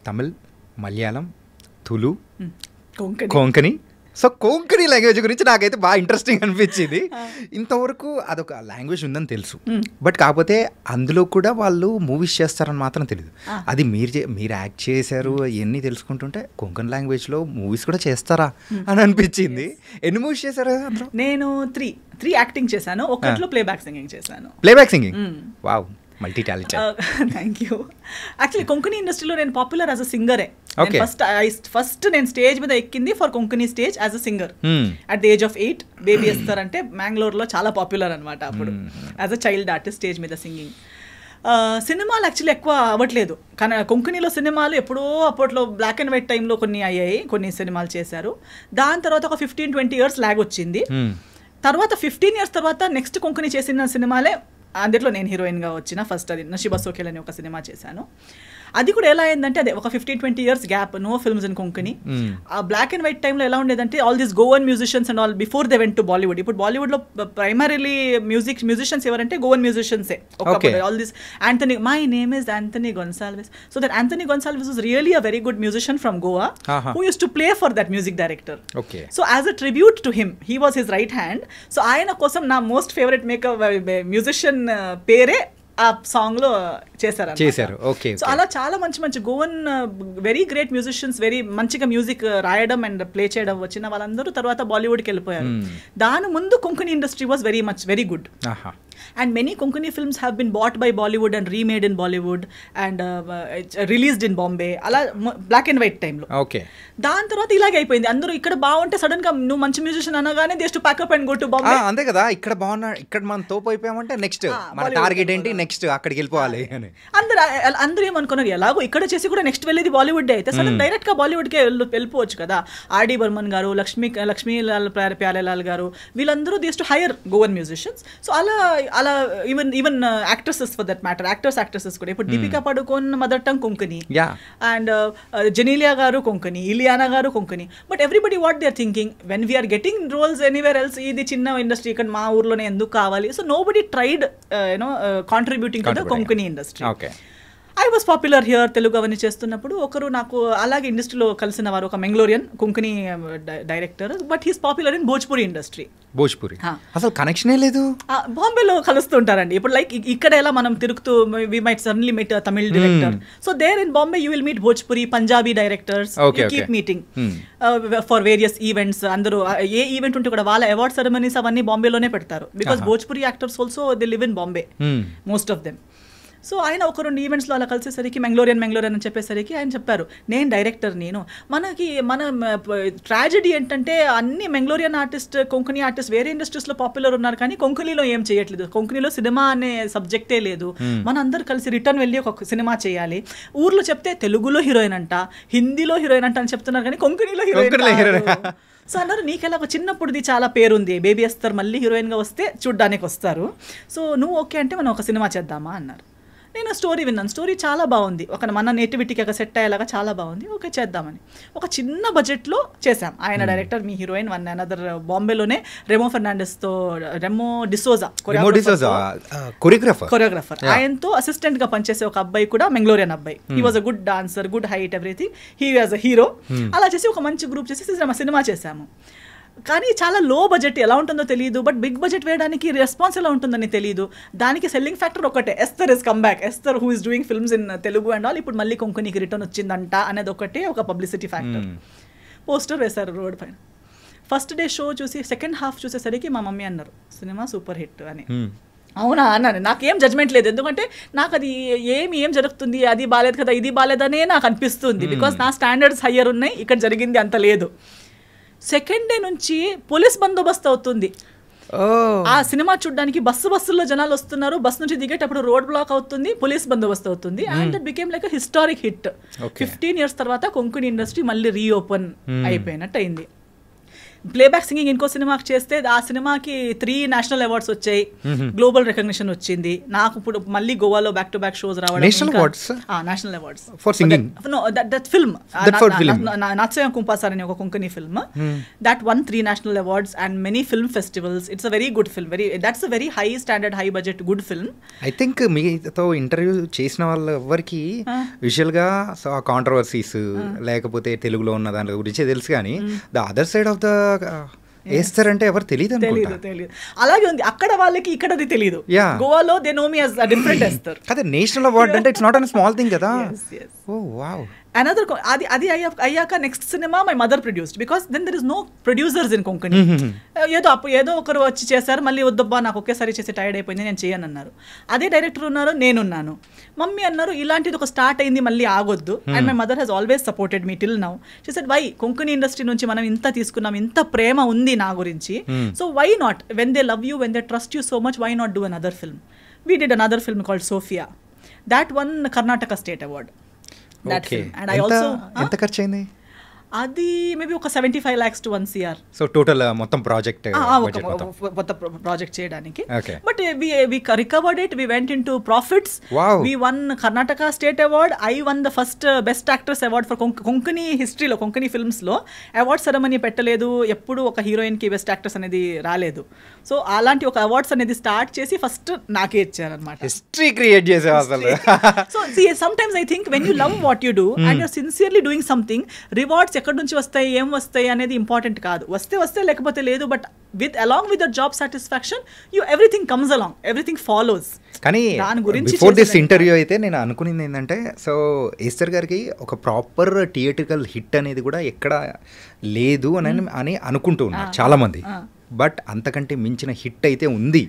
తమిళ్, మలయాళం, తులు, కొంకణి. సో కొంకణి లాంగ్వేజ్ గురించి నాకైతే బాగా ఇంట్రెస్టింగ్ అనిపించింది. ఇంతవరకు అదొక లాంగ్వేజ్ ఉందని తెలుసు, బట్ కాకపోతే అందులో కూడా వాళ్ళు మూవీస్ చేస్తారని మాత్రం తెలియదు. అది మీరు యాక్ట్ చేశారు ఇవన్నీ తెలుసుకుంటుంటే కొంకణి లాంగ్వేజ్లో మూవీస్ కూడా చేస్తారా అని అనిపించింది. ఎన్ని మూవీస్ చేశారు అందులో? నేను త్రీ యాక్టింగ్ చేశాను, ఒకట్లో ప్లేబ్యాక్ సింగింగ్ చేశాను. Playback singing, wow, multi talented. Thank you. Actually Konkani ఇండస్ట్రీలో నేను పాపులర్ యాజ్ అ సింగరే. ఫస్ట్ నేను స్టేజ్ మీద ఎక్కింది for Konkani stage as a singer at the age of 8. Baby Esther అంటే మ్యాంగ్లూర్లో చాలా పాపులర్ అనమాట అప్పుడు, as a child artist stage మీద సింగింగ్. సినిమాలు యాక్చువల్లీ ఎక్కువ అవ్వట్లేదు, కానీ కొంకణిలో సినిమాలు ఎప్పుడో అప్పట్లో బ్లాక్ అండ్ వైట్ టైంలో కొన్ని అయ్యాయి, కొన్ని సినిమాలు చేశారు. దాని తర్వాత ఒక 15-20 years లాగ్ వచ్చింది. తర్వాత 15 years తర్వాత నెక్స్ట్ కొంకణి చేసిన సినిమాలే, అందులో నేను హీరోయిన్గా వచ్చిన ఫస్ట్ అది నషీబా సోఖేల్ అని ఒక సినిమా చేశాను. అది కూడా ఎలా అయిందంటే అదే ఒక 15-20 years gap, no films in Konkani. ఆ బ్లాక్ అండ్ వైట్ టైంలో ఎలా ఉండేదంటే all these Goan musicians and all before they went to Bollywood. ఇప్పుడు బాలీవుడ్లో ప్రైమరీలీ మ్యూజిషియన్స్ ఎవరంటే గోవన్ మ్యూజిషియన్సే. All this Anthony, my name is Anthony Gonsalves. So that Anthony Gonsalves was really a very good musician from Goa who uses to play for that music director. So as a tribute to him, he was his right hand. So ఆయన కోసం నా most favourite makeup musician పేరే ఆ song లో చేశారు. So అలా చాలా మంచి Goan very great musicians, very మంచిగా మ్యూజిక్ రాయడం అండ్ ప్లే చేయడం వచ్చిన వాళ్ళందరూ తర్వాత బాలీవుడ్కి వెళ్ళిపోయారు. దాని ముందు Konkani industry was very good. And many Konkani films have been bought by Bollywood and remade in Bollywood and released in Bombay. Ala black and white time lo. Okay. దాని తర్వాత ఇలాగే అయిపోయింది. అందరూ ఇక్కడ బాగుంటే సడన్ గా నువ్వు మంచి మ్యూజిషియన్ అనగానే they to pack up and go to Bombay. అంతే కదా, ఇక్కడ బాగున్నా, ఇక్కడ మనం తోపు అయిపోయామంటే నెక్స్ట్ మన టార్గెట్ ఏంటి, నెక్స్ట్ అక్కడికి వెళ్ళిపోవాలి అని అందరూ ఏమనుకున్నారు, ఎలాగో ఇక్కడ చేసి కూడా నెక్స్ట్ వెళ్ళేది బాలీవుడ్ అయితే సడన్ డైరెక్ట్ గా బాలీవుడ్ కి వెళ్ళిపోవచ్చు కదా. ఆర్డి బర్మన్ గారు, లక్ష్మీలాల్ ప్యారేలాల్ గారు, వీళ్ళందరూ they to hire Goan musicians. So అలా even actresses for that matter, actresses కూడా ఇప్పుడు Deepika Padukone mother tongue Konkani, and Genelia గారు కొంకణి, ఇలియానా గారు Konkani. But everybody what they are thinking, when we're getting roles anywhere else, ఇది చిన్న ఇండస్ట్రీ ఇక్కడ మా ఊర్లోనే ఎందుకు కావాలి. So nobody tried contributing to the Konkani industry. I was popular here Telugu అవన్నీ చేస్తున్నప్పుడు ఒకరు నాకు అలాగే ఇండస్ట్రీలో కలిసిన వారు ఒక Mangalorean Konkani director, but he's popular in Bhojpuri industry. Bhojpuri అసలు కనెక్షనే లేదు. బాంబేలో కలుస్తుంటారండి. ఇప్పుడు లైక్ ఇక్కడ ఎలా మనం తిరుగుతూ we might suddenly meet Tamil director, so there in Bombay you will meet Bhojpuri Punjabi directors, keep meeting for various events. అందరూ ఏ ఈవెంట్ ఉంటే కూడా వాళ్ళ అవార్డ్ సెరమనీస్ అవన్నీ బాంబేలోనే పెడతారు, because Bhojpuri actors also they live in Bombay most of them. So ఆయన ఒక 2 ఈవెంట్స్లో అలా కలిసేసరికి మెంగ్లోరియన్ అని చెప్పేసరికి ఆయన చెప్పారు, నేను డైరెక్టర్, మన ట్రాజెడీ ఏంటంటే అన్ని మెంగ్లోరియన్ ఆర్టిస్ట్, కొంకణి ఆర్టిస్ట్ వేరే ఇండస్ట్రీస్లో పాపులర్ ఉన్నారు, కానీ కొంకణిలో ఏం చేయట్లేదు. కొంకణిలో సినిమా అనే సబ్జెక్టే లేదు. మన అందరు కలిసి రిటర్న్ వెళ్ళి ఒక సినిమా చేయాలి. ఊర్లో చెప్తే తెలుగులో హీరోయిన్ అంట, హిందీలో హీరోయిన్ అంట అని చెప్తున్నారు, కానీ కొంకణిలో హీరోయిన్. సో అన్నారు, నీకెలా ఒక చిన్నప్పుడుది చాలా పేరుంది, బేబీ ఎస్తర్ మళ్ళీ హీరోయిన్గా వస్తే చూడ్డానికి వస్తారు, సో నువ్వు ఓకే అంటే మనం ఒక సినిమా చేద్దామా అన్నారు. నేను స్టోరీ విన్నాను, స్టోరీ చాలా బాగుంది, ఒక మన నేటివిటీకి ఒక సెట్ అయ్యేలాగా చాలా బాగుంది, ఓకే చేద్దామని ఒక చిన్న బడ్జెట్లో చేశాం. ఆయన director, me heroine one another బాంబేలోనే రెమో డిసోజా కొరియోగ్రాఫర్, ఆయనతో అసిస్టెంట్గా పనిచేసే ఒక అబ్బాయి కూడా మెంగ్లోరియన్ అబ్బాయి. He was a good dancer, good height, everything, he was a hero. అలా చేసి ఒక మంచి గ్రూప్ చేసి సినిమా చేశాము. కానీ చాలా లో బడ్జెట్, ఎలా ఉంటుందో తెలియదు, బట్ బిగ్ బడ్జెట్ వేయడానికి రెస్పాన్స్ ఎలా ఉంటుందని తెలియదు. దానికి సెల్లింగ్ ఫ్యాక్టర్ ఒకటే, Esther is come back, Esther who is doing films in Telugu and all, ఇప్పుడు మళ్ళీ కొంకణికి రిటర్న్ వచ్చిందంట అనేది ఒకటే ఒక పబ్లిసిటీ ఫ్యాక్టర్. పోస్టర్ వేశారు రోడ్ పైన. ఫస్ట్ డే షో చూసి సెకండ్ హాఫ్ చూసేసరికి మా మమ్మీ అన్నారు, సినిమా సూపర్ హిట్ అని. అవునా అన్నాను. నాకేం జడ్జ్మెంట్ లేదు, ఎందుకంటే నాకు అది ఏం జరుగుతుంది, అది బాలేదు కదా, ఇది బాలేదనే నాకు అనిపిస్తుంది, బికాస్ నా స్టాండర్డ్స్ హయ్యర్ ఉన్నాయి, ఇక్కడ జరిగింది అంత లేదు. సెకండ్ డే నుంచి పోలీస్ బందోబస్తు అవుతుంది. ఆ సినిమా చూడడానికి బస్సుల్లో జనాలు వస్తున్నారు, బస్ నుంచి దిగేటప్పుడు రోడ్ బ్లాక్ అవుతుంది, పోలీస్ బందోబస్తు అవుతుంది. And it became like historic hit. 15 years తర్వాత కొంకణి ఇండస్ట్రీ మళ్ళీ రీఓపెన్ అయిపోయినట్టు అయింది. ప్లేబ్యాక్ సింగింగ్ ఇంకో సినిమాకి చేస్తే ఆ సినిమాకి 3 నేషనల్ అవార్డ్స్ వచ్చాయి, గ్లోబల్ రికగ్నిషన్ వచ్చింది. నాకు ఇప్పుడు మళ్ళీ గోవాలో బ్యాక్ టు బ్యాక్ షోస్ రావడం, national awards for singing. That film Nachomia Kumpasar అనే ఒక Konkani film, that one 3 national awards and many film festivals. It's a very good film, that's a very high standard, high budget, good film. I think మీతో interview చేసిన వాళ్ళ ఎవరికి visual గా controversies లేకపోతే తెలుగులో ఉన్న దాని గురించి తెలుసు, కానీ the other side of the వేస్తారంటే ఎవరు తెలియదు. అలాగే ఉంది అక్కడ వాళ్ళకి, ఇక్కడ అది తెలియదు. గోవాలో they know me as different వేస్తారు. అదే నేషనల్ అవార్డ్ అంటే it's not an small thing కదా. Oh wow. అనదర్ అది అయ్యాక next cinema my mother produced, because then there is no producers in Konkani. ఏదో ఒకరు వచ్చి చేశారు, మళ్ళీ వద్దబ్బా నాకు ఒకేసారి చేసి టైర్డ్ అయిపోయింది, నేను చేయను అన్నారు. అదే డైరెక్టర్ ఉన్నారు, నేనున్నాను. మమ్మీ అన్నారు ఇలాంటిది ఒక స్టార్ట్ అయింది, మళ్ళీ ఆగొద్దు. And my mother has always supported me till now. She said why, Konkani industry నుంచి మనం ఇంత తీసుకున్నాం, ఇంత ప్రేమ ఉంది నా గురించి, so why not, when they love you, when they trust you so much, why not do another film. We did another film called Sofia, that one Karnataka state award. That film. And I also ఎంత ఖర్చు అయింది? అది maybe ఒక 75 lakhs to 1 crore. So total మొత్తం project కొత్త project చేయడానికి. But we recovered it, we went into profits, we won Karnataka state award. I won the first best actress award for Konkani హిస్టరీలో. Konkani films లో అవార్డ్ సెరమనీ పెట్టలేదు, ఎప్పుడు ఒక heroine కి best actress అనేది రాలేదు. సో అలాంటి ఒక అవార్డ్స్ అనేది స్టార్ట్ చేసి ఫస్ట్ నాకే ఇచ్చారనమాట. హిస్టరీ క్రియేట్ చేసే అసలు. So sometimes I think when you love what you do and you're sincerely doing something, rewards ఎక్కడి నుంచి వస్తాయి, ఏం వస్తాయి అనేది ఇంపార్టెంట్ కాదు. వస్తే లేకపోతే లేదు, but along with the job satisfaction, everything comes along, everything follows. కానీ బిఫోర్ దిస్ ఇంటర్వ్యూ అయితే నేను అనుకునేది ఏంటంటే, సో ఎస్తర్ గారికి ఒక ప్రాపర్ థియేట్రికల్ హిట్ అనేది కూడా ఎక్కడ లేదు అని అనుకుంటూ ఉన్నారు చాలా మంది. బట్ అంతకంటే మించిన హిట్ అయితే ఉంది.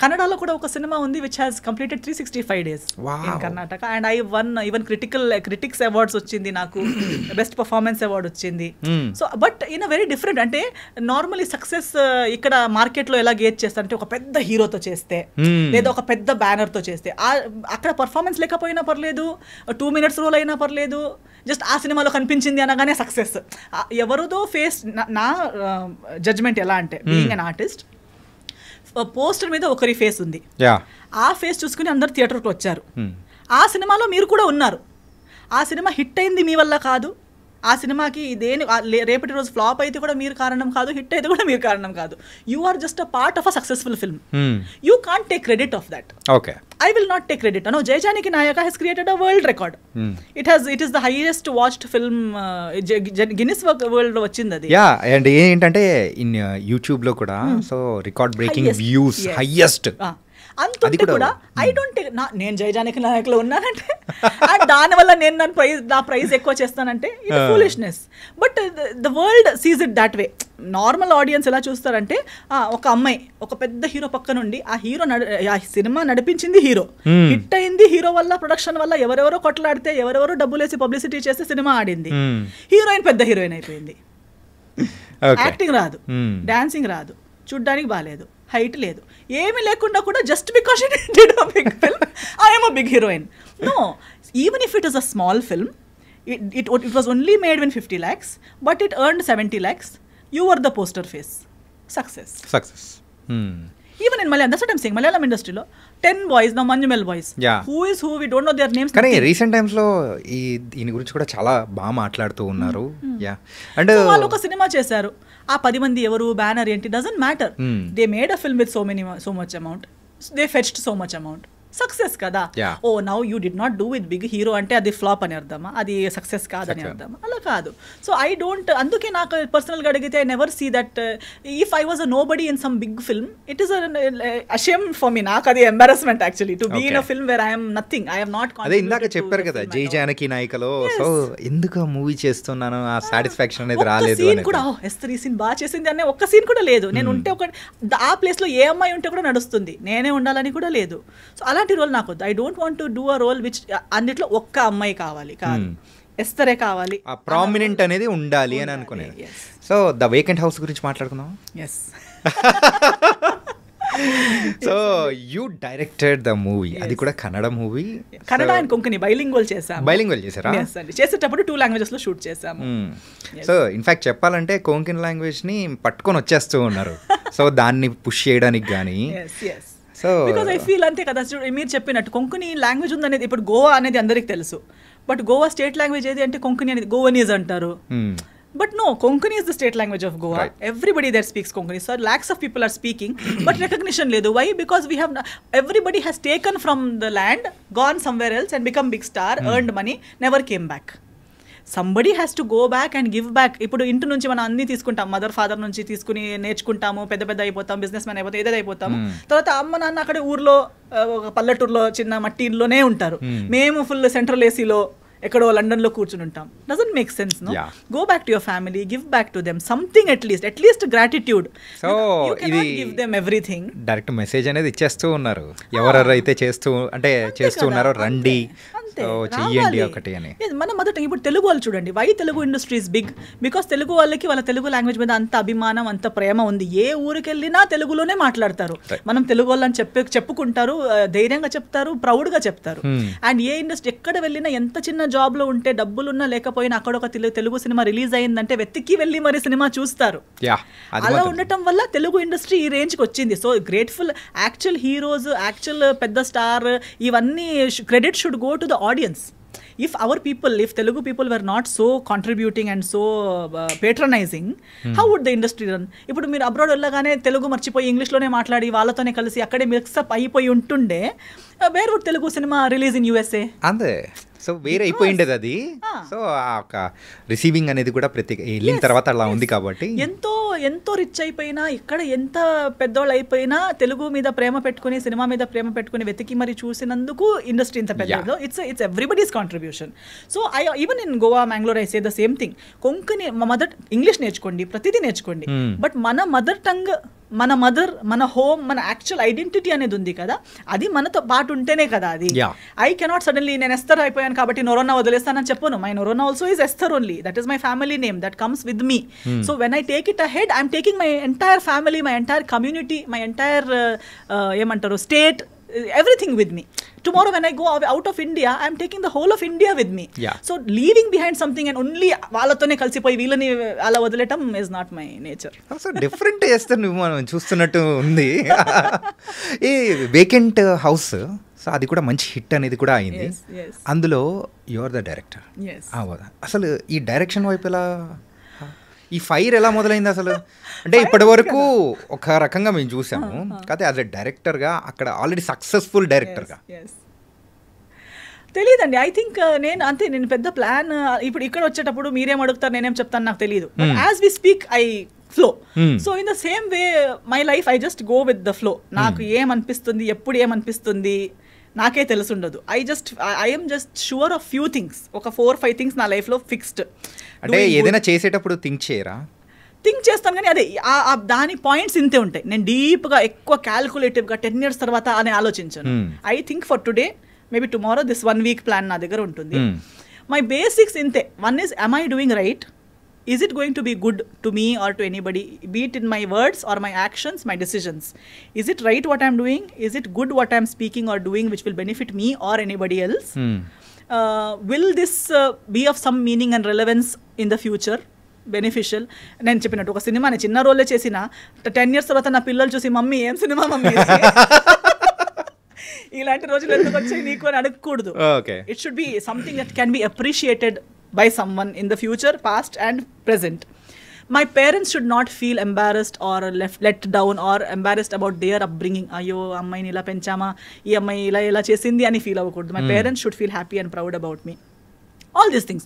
కన్నడలో కూడా ఒక సినిమా ఉంది which has completed 365 days in Karnataka. And I one even critics awards వచ్చింది నాకు, బెస్ట్ పర్ఫార్మెన్స్ అవార్డ్ వచ్చింది. So but in a very different, అంటే నార్మలీ సక్సెస్ ఇక్కడ మార్కెట్లో ఎలా గేజ్ చేస్తారంటే ఒక పెద్ద హీరోతో చేస్తే, లేదా ఒక పెద్ద బ్యానర్తో చేస్తే, అక్కడ పర్ఫార్మెన్స్ లేకపోయినా పర్లేదు, 2 minutes రోల్ అయినా పర్లేదు, జస్ట్ ఆ సినిమాలో కనిపించింది అనగానే సక్సెస్. ఎవరిదో ఫేస్, నా జడ్జ్మెంట్ ఎలా అంటే, బీయింగ్ అన్ ఆర్టిస్ట్, పోస్టర్ మీద ఒకరి ఫేస్ ఉంది, ఆ ఫేస్ చూసుకుని అందరు థియేటర్కి వచ్చారు. ఆ సినిమాలో మీరు కూడా ఉన్నారు, ఆ సినిమా హిట్ అయింది మీ వల్ల కాదు, ఆ సినిమాకి దేని రేపటి రోజు ఫ్లాప్ అయితే కూడా మీరు కారణం కాదు, హిట్ అయితే కూడా మీరు కారణం కాదు. You are just a part of a successful film. You can't take credit of that. Okay, I will not take credit. No, Jai Janaki Nayaka has created a world record. It is the highest watched film. Guinness World వచ్చింది అది. Yeah, and ఏంటంటే in YouTube లో కూడా so record breaking views highest. అంతుంటే కూడా I don't take, నేను జై జానకి నాయకులో ఉన్నానంటే అండ్ దానివల్ల నేను నా ప్రైజ్ ఎక్కువ చేస్తానంటే it foolishness. But the world seize it that way. Normal audience ఎలా చూస్తారంటే ఒక అమ్మాయి ఒక పెద్ద హీరో పక్క నుండి ఆ సినిమా నడిపించింది హీరో, హిట్ అయింది హీరో వల్ల, ప్రొడక్షన్ వల్ల, ఎవరెవరో కొట్లాడితే ఎవరెవరో డబ్బులు వేసి పబ్లిసిటీ చేస్తే సినిమా ఆడింది, హీరోయిన్ పెద్ద హీరోయిన్ అయిపోయింది. యాక్టింగ్ రాదు, డాన్సింగ్ రాదు, చూడ్డానికి బాగాలేదు, హైట్ లేదు, ఏమీ లేకుండా కూడా just because she did a big film I am a big heroine. No, even if it is a small film, it was only made in 50 lakhs, but it earned 70 lakhs. You were the poster face. Success. Even in Malayalam, that's what I'm saying. Malayalam industry lo 10 boys, now Manjumal boys. Yeah. Who is who? We don't know their names. కానీ recent times లో దీని గురించి కూడా చాలా బాగా మాట్లాడుతూ ఉన్నారు. Yeah, and వాళ్ళు ఒక సినిమా చేశారు, ఆ 10 మంది ఎవరు, బ్యానర్ ఏంటి, doesn't matter. They made a film with so much amount, they fetched so much amount. Success కదా. Oh now you did not do with big hero అంటే అది ఫ్లాప్ అని అర్థమా, అది సక్సెస్ కాదని అర్థమా? అలా కాదు. సో ఐ డోంట్, అందుకే నాకు పర్సనల్గా అడిగితే I never see that if I was a nobody in some big film, it is a shame for me. నాకు అది embarrassment actually to be in a film where I'm nothing, I have not. అదే ఇందాక చెప్పారు కదా జై జానకి నాయకలో, so ఎందుకు movie చేస్తున్నాను ఆ సాటిస్ఫాక్షన్ అనేది రాలేదు. సీన్ కూడా ఎస్తర్ ఈ సీన్ బాగా చేసింది అనే ఒక్క సీన్ కూడా లేదు. నేను ఉంటే ఒక ఆ ప్లేస్లో ఏ అమ్మాయి ఉంటే కూడా నడుస్తుంది, నేనే ఉండాలని కూడా లేదు. సో అలాంటి రోల్ నాకు వద్దు. I don't want to do a role which అన్నిట్లో ఒక్క అమ్మాయి కావాలి, కాదు ఎస్తరే కావాలి, ప్రామినెంట్ అనేది ఉండాలి అని అనుకునేది. సో ద వేకెంట్ హౌస్ గురించి మాట్లాడుకుందాం. Yes, so you directed the movie, అది కూడా Kannada movie, Kannada and Konkani bilingual చేసాము. బైలింగ్వల్ చేశారా? చేసేటప్పుడు 2 లాంగ్వేజెస్ లో షూట్ చేసాము. సో ఇన్ఫాక్ట్ చెప్పాలంటే కొంకణి లాంగ్వేజ్ ని పట్టుకొని వచ్చేస్తూ ఉన్నారు, సో దాన్ని పుష్ చేయడానికి కానీ. సో బికాజ్ ఐ ఫీల్ అంతే కదా, మీరు చెప్పినట్టు కొంకణి లాంగ్వేజ్ ఉందనేది, ఇప్పుడు గోవా అనేది అందరికి తెలుసు, బట్ గోవా స్టేట్ లాంగ్వేజ్ ఏది అంటే కొంకణి అనేది, గోవనీస్ అంటారు. But no, Konkani is the state language of Goa. Right. Everybody there speaks Konkani. So lakhs of people are speaking, but recognition ledu. Why? Because we have everybody has taken from the land, gone somewhere else and become big star, earned money, never came back. Somebody has to go back and give back. ఇప్పుడు ఇంటి నుంచి మనం అన్ని తీసుకుంటాం, mother father నుంచి తీసుకుని నేర్చుకుంటాము, పెద్ద అయిపోతాం, బిజినెస్ మ్యాన్ అయిపోతాం, ఏదైతే అయిపోతాము. తర్వాత అమ్మ నాన్న అక్కడ ఊర్లో పల్లెటూరులో చిన్న మట్టి ఇంట్లోనే ఉంటారు, మేము ఫుల్ సెంట్రల్ ఏసీలో ఎక్కడో లండన్ లో కూర్చుని ఉంటాం. Doesn't make sense. No, go back to your family, give back to them something, at least gratitude. So ఇది give them everything. Direct message అనేది ఇచ్చేస్తూ ఉన్నారు, ఎవరైతే చేస్తూ ఉన్నారో రండి చెయ్యండి ఒకటి అని. మన మొదట ఇప్పుడు తెలుగు వాళ్ళు చూడండి, why Telugu industry is big, because Telugu వాళ్ళకి వాళ్ళ తెలుగు లాంగ్వేజ్ మీద అంత అభిమానం, అంత ప్రేమ ఉంది. ఏ ఊరికి వెళ్ళినా తెలుగులోనే మాట్లాడతారు. మనం తెలుగు వాళ్ళని చెప్పుకుంటారు, ధైర్యంగా చెప్తారు, ప్రౌడ్గా చెప్తారు. అండ్ ఏ ఇండస్ట్రీ ఎక్కడ వెళ్ళినా, ఎంత చిన్న జాబ్ లో ఉంటే, డబ్బులున్నా లేకపోయినా, అక్కడ ఒక తెలుగు సినిమా రిలీజ్ అయిందంటే వెతికి వెళ్ళి మరి సినిమా చూస్తారు. అలా ఉండటం వల్ల తెలుగు ఇండస్ట్రీ ఈ రేంజ్ కి వచ్చింది. So grateful. Actual heroes, actual పెద్ద స్టార్, ఇవన్నీ credit should go to the audience. If Telugu people were not so contributing and so patronizing, how would the industry run? ఇప్పుడు మీరు అబ్రాడ్ వెళ్ళగానే తెలుగు మర్చిపోయి ఇంగ్లీష్లోనే మాట్లాడి వాళ్ళతోనే కలిసి అక్కడే మిక్సప్ అయిపోయి ఉంటుండే, where would Telugu cinema release in USA? అంతే. సో వేరే అయిపోయింది అది. సో ఆ ఒక రిసీవింగ్ అనేది కూడా ప్రతి వెళ్ళిన తర్వాత అలా ఉంది కాబట్టి ఎంతో రిచ్ అయిపోయినా, ఇక్కడ ఎంత పెద్దోళ్ళు అయిపోయినా, తెలుగు మీద ప్రేమ పెట్టుకుని, సినిమా మీద ప్రేమ పెట్టుకుని వెతికి మరి చూసినందుకు ఇండస్ట్రీ ఇంత పెద్దదో. It's everybody's contribution. So even in Goa, Mangalore I say the same thing. Konkani English నేర్చుకోండి, ప్రతిదీ నేర్చుకోండి, బట్ మన మదర్ టంగ్, మన హోమ్, మన యాక్చువల్ ఐడెంటిటీ అనేది ఉంది కదా, అది మనతో పాటు ఉంటేనే కదా అది. ఐ కెనాట్ సడన్లీ నేను ఎస్తర్ అయిపోయాను కాబట్టి నొరోనా వదిలేస్తానని చెప్పను. My Noronha also is Esther only. That is my family name, that comes with me. So when I take it ahead, I'm taking my entire family, my entire community, my entire ఏమంటారు state, everything with me. Tomorrow when I go out of India, I am taking the whole of India with me. So leaving behind something and only వాళ్ళతోనే కలిసిపోయి వీళ్ళని అలా వదిలేయటం is not my nature. So different చేస్తే నువ్వు మనం చూస్తున్నట్టు ఉంది. ఈ వేకెంట్ హౌస్, సో అది కూడా మంచి హిట్ అనేది కూడా అయింది. అందులో యు ఆర్ ద డైరెక్టర్. అసలు ఈ డైరెక్షన్ వైపు ఎలా, ఈ ఫైర్ ఎలా మొదలైంది అసలు? అంటే ఇప్పటి వరకు ఒక రకంగా మేము చూసాము, కాకపోతే యాజ్ ఎ డైరెక్టర్గా అక్కడ ఆల్రెడీ సక్సెస్ఫుల్ డైరెక్టర్గా తెలియదండి. ఐ థింక్ నేను పెద్ద ప్లాన్ ఇప్పుడు ఇక్కడ వచ్చేటప్పుడు మీరేం అడుగుతారు నేనేం చెప్తాను నాకు తెలియదు. As we speak I flow. So in the same way my life I just go with the flow. నాకు ఏమనిపిస్తుంది, ఎప్పుడు ఏమనిపిస్తుంది నాకే తెలుసుండదు. I'm just sure of few things. ఒక 4-5 థింగ్స్ నా లైఫ్లో ఫిక్స్డ్. అంటే ఏదైనా చేసేటప్పుడు థింక్ చేయరా? థింక్ చేస్తాను కానీ అదే దాని పాయింట్స్ ఇంతే ఉంటాయి. నేను డీప్గా ఎక్కువ క్యాల్కులేటివ్గా 10 years తర్వాత అని ఆలోచించాను. I think for today, maybe tomorrow, this 1 week plan నా దగ్గర ఉంటుంది. మై బేసిక్స్ ఇంతే. One is, am I doing right? Is it going to be good to me or to anybody, be it in my words or my actions, my decisions? Is it right what I'm doing? Is it good what I'm speaking or doing which will benefit me or anybody else? Will this be of some meaning and relevance in the future? Beneficial. నేను చెప్పినట్టు ఒక cinema నేను చిన్న రోలే చేసిన 10 years తర్వాత నా పిల్లలు చూసి మమ్మీ ఏం సినిమా మమ్మీ ఇలాంటి రోజులు ఎందుకు వచ్చాయి నీకు అని అడగకూడదు. It should be something that can be appreciated by someone in the future, past and present. My parents should not feel embarrassed or let down or embarrassed about their upbringing. Ayyo ammayini ila penchama, ee ammayi ila chesindi ani feel avakuddu. My parents should feel happy and proud about me. All these things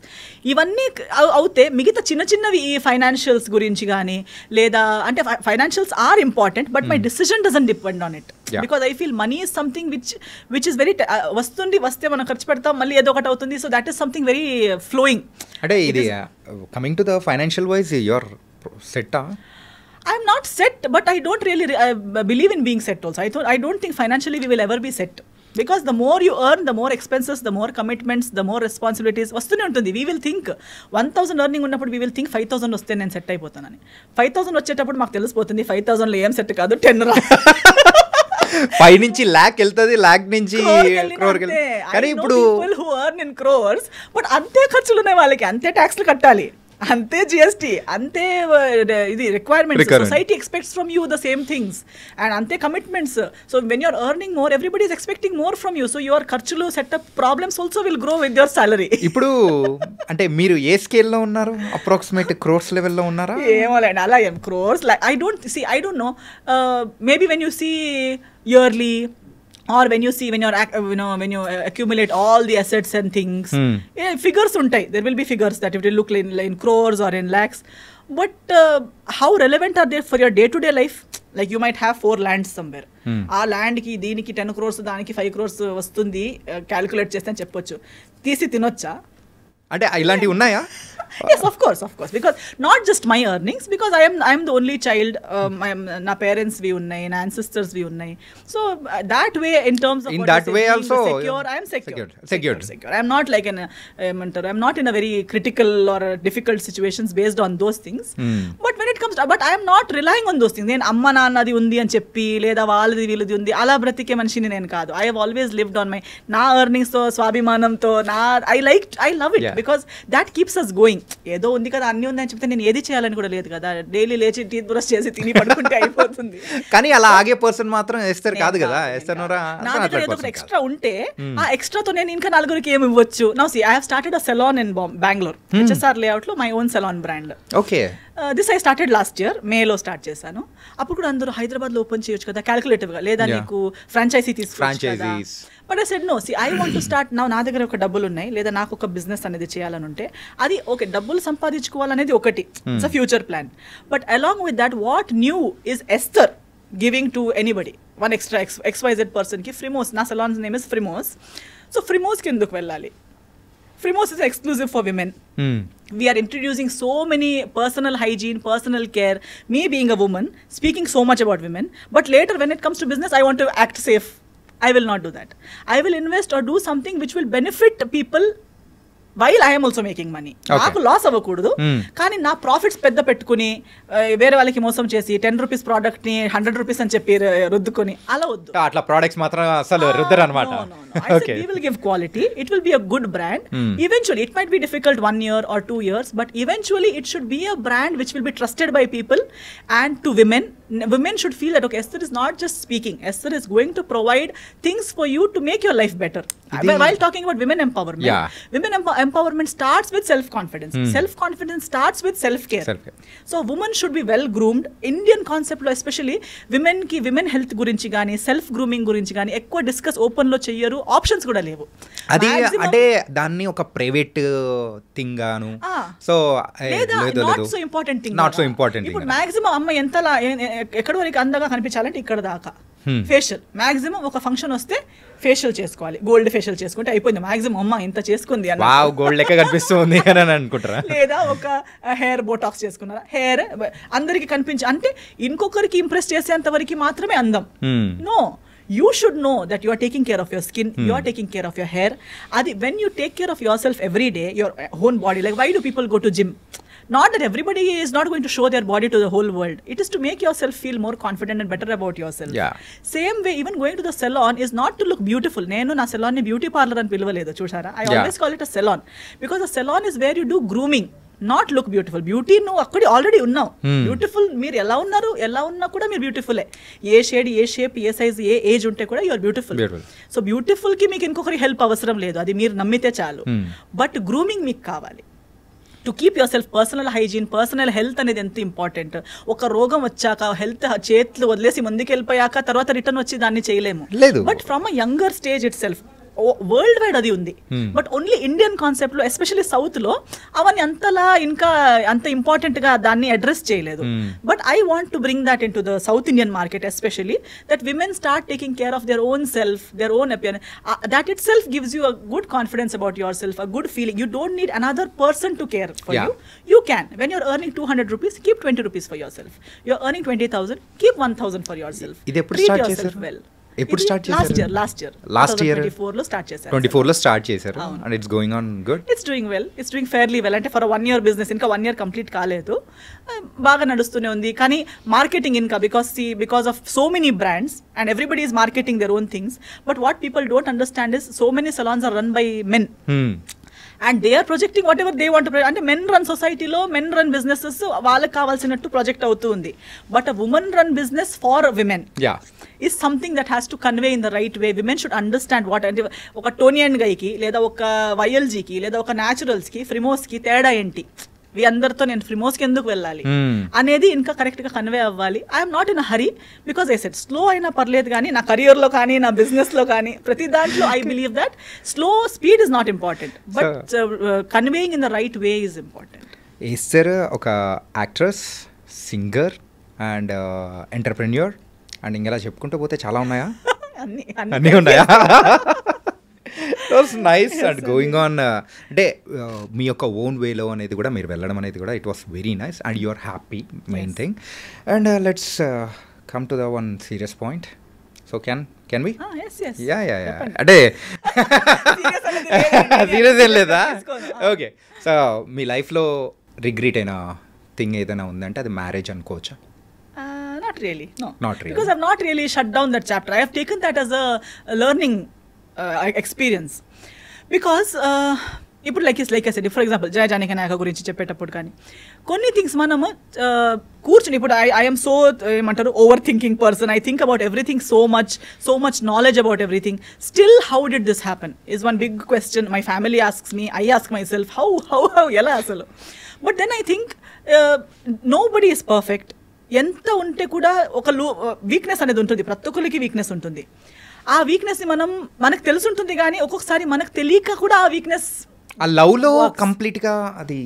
ఇవన్నీ అవుతే మిగతా చిన్న చిన్నవి ఈ financials గురించి కానీ లేదా అంటే financials are important but my decision doesn't depend on it because I feel money is something which is very వస్తే మనం ఖర్చు పెడతాం మళ్ళీ ఏదో ఒకటి అవుతుంది. So that is something very flowing. అంటే ఇది coming to the financial wise your set. I'm not set, but I don't really believe in being set also. I don't think financially we will ever be set. Because the more you earn, the more expenses, the more commitments, the more responsibilities వస్తూనే ఉంటుంది. We will think 1,000 earning ఉన్నప్పుడు we will think 5,000 వస్తే నేను set అయిపోతానని. 5,000 వచ్చేటప్పుడు మాకు తెలిసిపోతుంది 5,000లో ఏం set కాదు 10 రా 5 నుంచి lakh వెళ్తుంది, lakh నుంచి crore కానీ ఇప్పుడు people who earn in crores but అంతే ఖర్చులు ఉన్నాయి వాళ్ళకి, అంతే ట్యాక్స్లు కట్టాలి, అంతే జిఎస్టీ, అంతే ఇది requirements. Society expects from you the same things and అంతే commitments. So when you're earning more everybody is expecting more from you. So your ఖర్చులు setup problems also will grow with your salary. ఇప్పుడు అంటే మీరు ఏ స్కేల్లో ఉన్నారు? Approximate crores లెవెల్లో ఉన్నారా? ఏమోలేండి అలా ఏం crores I don't know. Maybe when you see yearly or when you when you accumulate all the assets and things, figures untai, there will be figures that it will look in crores or in lakhs, but how relevant are they for your day to day life? Like you might have 4 lands somewhere, ఆ land కి దీనికి 10 crores దానికి 5 crores వస్తుంది calculate చేస్తే అని చెప్పొచ్చు. తీసి తినొచ్చా? అంటే ఇలాంటివి ఉన్నాయా? Yes, of course, because not just my earnings, because I am the only child. Na parents vi unnai, na ancestors vi unnai. So that way, in terms of in that way also secure, I am secured. I am not like I am not in a very critical or difficult situations based on those things. But when it comes to, but I am not relying on those things. Then amma naannadi undi అని చెప్పి లేదా వాళ్ళది వీళ్ళది ఉంది అలా బ్రతికే మనిషిని నేను కాదు. I have always lived on my నా earnings తో స్వాభిమానంతో I love it because that keeps us going. ఏదో ఉంది కదా అన్నీ ఉంది అని చెప్తే నేను ఏది చేయాలని కూడా లేదు కదా. డైలీ లేచి టీత్ బ్రష్ చేసి తిని పడుకుంటే అయిపోతుంది. కానీ అలా ఆగే పర్సన్ మాత్రం ఎస్తర్ కాదు కదా. నా దగ్గర ఏదో ఒకటి ఎక్స్ట్రా ఉంటే ఆ ఎక్స్ట్రాతో నేను ఇంకా 4కి ఏమి ఇవ్వచ్చు. Now see I have started a salon in Bengaluru, HSR layout లో, my own salon brand. Okay, this I started last year మేలో స్టార్ట్ చేశాను. అప్పుడు కూడా అందరూ హైదరాబాద్లో ఓపెన్ చేయొచ్చు కదా క్యాలిక్యులేటివ్ గా, లేదా నీకు ఫ్రాంచైజీ తీసుకోవచ్చు కదా. But I said no, see I want to start now. నా దగ్గర ఒక డబ్బులు ఉన్నాయి, లేదా నాకు ఒక బిజినెస్ అనేది చేయాలని ఉంటే అది ఓకే, డబ్బులు సంపాదించుకోవాలనేది ఒకటి, it's a future plan. But along with that what new is Esther giving to anybody, one extra XYZ పర్సన్కి ఫ్రిమోస్, నా సలాన్స్ నేమ్ ఇస్ ఫ్రిమోస్. సో ఫ్రిమోస్కి ఎందుకు వెళ్ళాలి? Frimoz is exclusive for women. We are introducing so many personal hygiene, personal care. Me being a woman, speaking so much about women. But later when it comes to business, I want to act safe. I will not do that. I will invest or do something which will benefit people while I am also making money. నాకు loss అవ్వకూడదు, కానీ నా profits పెద్ద పెట్టుకుని వేరే వాళ్ళకి మోసం చేసి 10 రూపీస్ ప్రోడక్ట్ ని 100 రూపీస్ అని చెప్పి రుద్దుకొని అలా వద్దు. అట్లా ప్రొడక్ట్స్ మాత్రం అసలు రుద్దరు అన్నమాట. We will give quality. It will be a good brand. Eventually, it might be difficult 1 year or 2 years, but eventually it should be a brand which will be trusted by people and to women women should feel that, okay, Esther is not just speaking. Esther is going to provide things for you to make your life better. While talking about women empowerment, women empowerment starts with self-confidence. Self-confidence starts with self-care. So women should be well groomed. Indian concept lo especially women ki women health gurinchi gaani, self grooming gurinchi gaani ekkuva discuss open lo cheyyaru, options kuda levu. అది అంటే దాన్ని ఒక private thing గాను so not so important thing, not so important. ఇప్పుడు maximum అమ్మ ఎంతలా ఎక్కడి వరకు అందంగా కనిపించాలంటే ఇక్కడ దాకా. ఫేషియల్ మాక్సిమం ఒక ఫంక్షన్ వస్తే ఫేషియల్ చేసుకోవాలి, గోల్డ్ ఫేషియల్ చేసుకుంటే అయిపోయింది. మాక్సిమం అమ్మ ఇంత చేసుకుంది అని గోల్డ్ లెక్క కనిపిస్తుంది అని అనుకుంటారా? లేదా ఒక హెయిర్ బోటాక్స్ చేసుకున్నారా, హెయిర్ అందరికి కనిపించి అంటే ఇంకొకరికి ఇంప్రెస్ చేసేంత వరకు మాత్రమే అందం. No, you should know that you are taking care of your skin, you are taking care of your hair. Adi when you take care of yourself every day, your own body, like why do people go to gym? Not that everybody is not going to show their body to the whole world. It is to make yourself feel more confident and better about yourself. Same way, even going to the salon is not to look beautiful. Nenu na salon ni beauty parlor ani pilvaledu chusara. I always call it a salon because a salon is where you do grooming, not look beautiful. Beauty నువ్వు అక్కడ already ఉన్నావు, beautiful. మీరు ఎలా ఉన్నారు, ఎలా ఉన్నా కూడా మీరు బ్యూటిఫుల్లే. ఏ షేడ్, ఏ షేప్, ఏ సైజ్, ఏ ఏజ్ ఉంటే కూడా యూఆర్ బ్యూటిఫుల్. సో బ్యూటిఫుల్ కి మీకు ఇంకొకరి హెల్ప్ అవసరం లేదు, అది మీరు నమ్మితే చాలు. బట్ గ్రూమింగ్ మీకు కావాలి to keep your self. Personal hygiene, personal health అనేది ఎంత ఇంపార్టెంట్. ఒక రోగం వచ్చాక హెల్త్ చేతులు వదిలేసి ముందుకు వెళ్ళిపోయాక తర్వాత రిటర్న్ వచ్చి దాన్ని చేయలేము. But from a younger stage it self world wide అది ఉంది. బట్ ఓన్లీ ఇండియన్ కాన్సెప్ట్ లో ఎస్పెషల్లీ సౌత్ లో అవన్నీ అంతలా ఇంకా అంత ఇంపార్టెంట్ గా దాన్ని అడ్రస్ చేయలేదు. But I want to bring that in to the south Indian market especially, that women start taking care of their own self, their own appearance. That itself gives you a good confidence about yourself, a good feeling. You don't need another person to care for you. You can. When you're earning 200 rupees, keep 20 rupees for yourself. You're earning 20,000, keep 1,000 for yourself. Treat yourself well. ఎప్పుడు start చేశారు? Last year 24 లో start చేశారు. 24 లో start చేశారు. And it's going on good. It's doing well, it's doing fairly well. అంటే for 1 year business, ఇంకా 1 year complete కాలేదు, బాగా నడుస్తూనే ఉంది. కానీ మార్కెటింగ్ ఇంకా because of so many brands and everybody is marketing their own things. But what people don't understand is so many salons are run by men. And they are projecting whatever they want. అంటే men run సొసైటీలో men run businesses వాళ్ళకి కావాల్సినట్టు project అవుతూ ఉంది. But a women run business for women is something that has to convey in the right way. Women should understand what అంటే ఒక Tony and గైకి లేదా ఒక వైఎల్జీకి లేదా ఒక న్యాచురల్స్కి ఫ్రిమోస్కి తేడా ఏంటి, అందరితో నేను ఫ్రిమోస్కి ఎందుకు వెళ్ళాలి అనేది ఇంకా కరెక్ట్గా కన్వే అవ్వాలి. I'm not in a hurry because I said slow అయినా పర్లేదు, కానీ నా కెరియర్లో కానీ నా బిజినెస్లో కానీ ప్రతి దాంట్లో I believe that slow speed is not important, but conveying in the right way is important. Esther ఒక actress, singer and entrepreneur and ఇంకెలా చెప్పుకుంటూ పోతే చాలా ఉన్నాయా? అన్నీ ఉన్నాయా? Was nice and going on. అంటే మీ యొక్క ఓన్ వేలో అనేది కూడా మీరు వెళ్ళడం అనేది కూడా it was very nice and you are happy, main thing. And let's come to the one serious point. So can we? Yeah అంటే సీరియస్ ఏం లేదా? ఓకే. సో మీ లైఫ్లో రిగ్రెట్ అయిన థింగ్ ఏదైనా ఉందంటే అది మ్యారేజ్ అనుకోవచ్చా? Not really, no. Because I've not really shut down that chapter. I have taken that as a learning experience. Because ఇప్పుడు like I said, for example Jaya Janaki Nayaka గురించి చెప్పేటప్పుడు కానీ కొన్ని థింగ్స్ మనము కూర్చుని, ఇప్పుడు ఐఎమ్ సో ఏమంటారు over thinking person. I think about everything so much knowledge about everything. Still how did this happen is one big question. My family asks me, I ask myself how ఎలా అసలు. But then I think nobody is perfect. ఎంత ఉంటే కూడా ఒక weakness అనేది ఉంటుంది, ప్రతి ఒక్కరికి వీక్నెస్ ఉంటుంది. ఆ వీక్నెస్ని మనకు తెలుసుంటుంది, కానీ ఒక్కొక్కసారి మనకు తెలియక కూడా ఆ వీక్నెస్ ఆ లవ్లో కంప్లీట్గా అది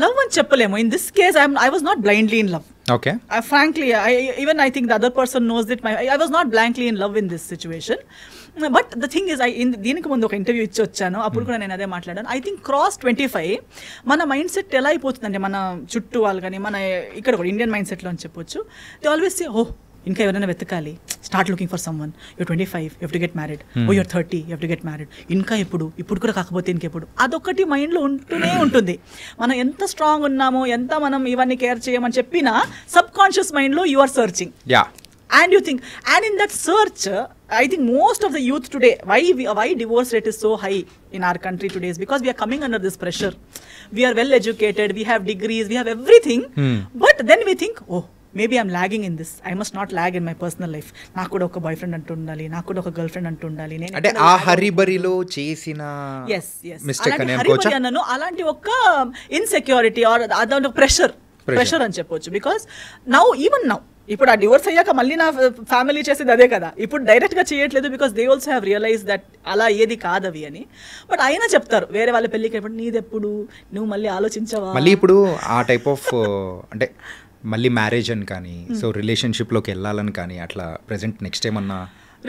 లవ్ అని చెప్పలేము. In this case I was not blindly in love. Okay. Frankly, I think the other person knows that I was not blankly in love in this situation. But the thing is, దీనికి ముందు ఒక interview ఇచ్చి వచ్చాను, అప్పుడు కూడా నేను అదే మాట్లాడాను. ఐ థింక్ క్రాస్ 25 మన మైండ్ సెట్ ఎలా అయిపోతుందంటే, మన చుట్టూ వాళ్ళు కానీ మన ఇక్కడ కూడా ఇండియన్ మైండ్ సెట్లో అని చెప్పొచ్చు. దే ఆల్వేస్ సే, ఇంకా ఎవరైనా వెతకాలి, start looking for someone, you're 25 you have to get married, you're 30 you have to get married, ఇంకా ఇప్పుడు కూడా కాకపోతే ఇంకెప్పుడు. అదొకటి మైండ్లో ఉంటూనే ఉంటుంది. మనం ఎంత స్ట్రాంగ్ ఉన్నామో, ఎంత మనం ఇవన్నీ కేర్ చేయమని చెప్పినా సబ్ కాన్షియస్ మైండ్లో you are searching. And you think, and in that search, I think most of the youth today, why divorce rate is so high in our country today is because we are coming under this pressure. We are well educated, we have degrees, we have everything, but then we think, maybe I'm lagging in this, I must not lag in my personal life. నాకు కూడా ఒక boy friend అంటూ ఉండాలి, నాకు కూడా ఒక girl friend అంటూ ఉండాలి. నేను అంటే ఆ హరిబరిలో చేసిన మిస్టేక్ అని అనుకోవచ్చా? అన్నను అలాంటి ఒక ఇన్సెక్యూరిటీ ఆర్ అదొక ప్రెషర్ అని చెప్పొచ్చు. బికాస్ ఈవెన్ నౌ ఇప్పుడు ఆ డివోర్స్ అయ్యాక మళ్ళీ నా ఫ్యామిలీ చేసేది అదే కదా, ఇప్పుడు డైరెక్ట్గా చేయట్లేదు. Because they also have realise that అలా ఏది కాదవి అని. బట్ అయినా చెప్తారు వేరే వాళ్ళ పెళ్ళికి అయిపోయి నీదెప్పుడు, నువ్వు మళ్ళీ ఆలోచించవా. మళ్ళీ ఇప్పుడు ఆ టైప్ ఆఫ్ అంటే మళ్ళీ మ్యారేజ్ అని కానీ సో రిలేషన్షిప్లోకి వెళ్ళాలని కానీ అట్లా ప్రెసెంట్ నెక్స్ట్ ఏమన్నా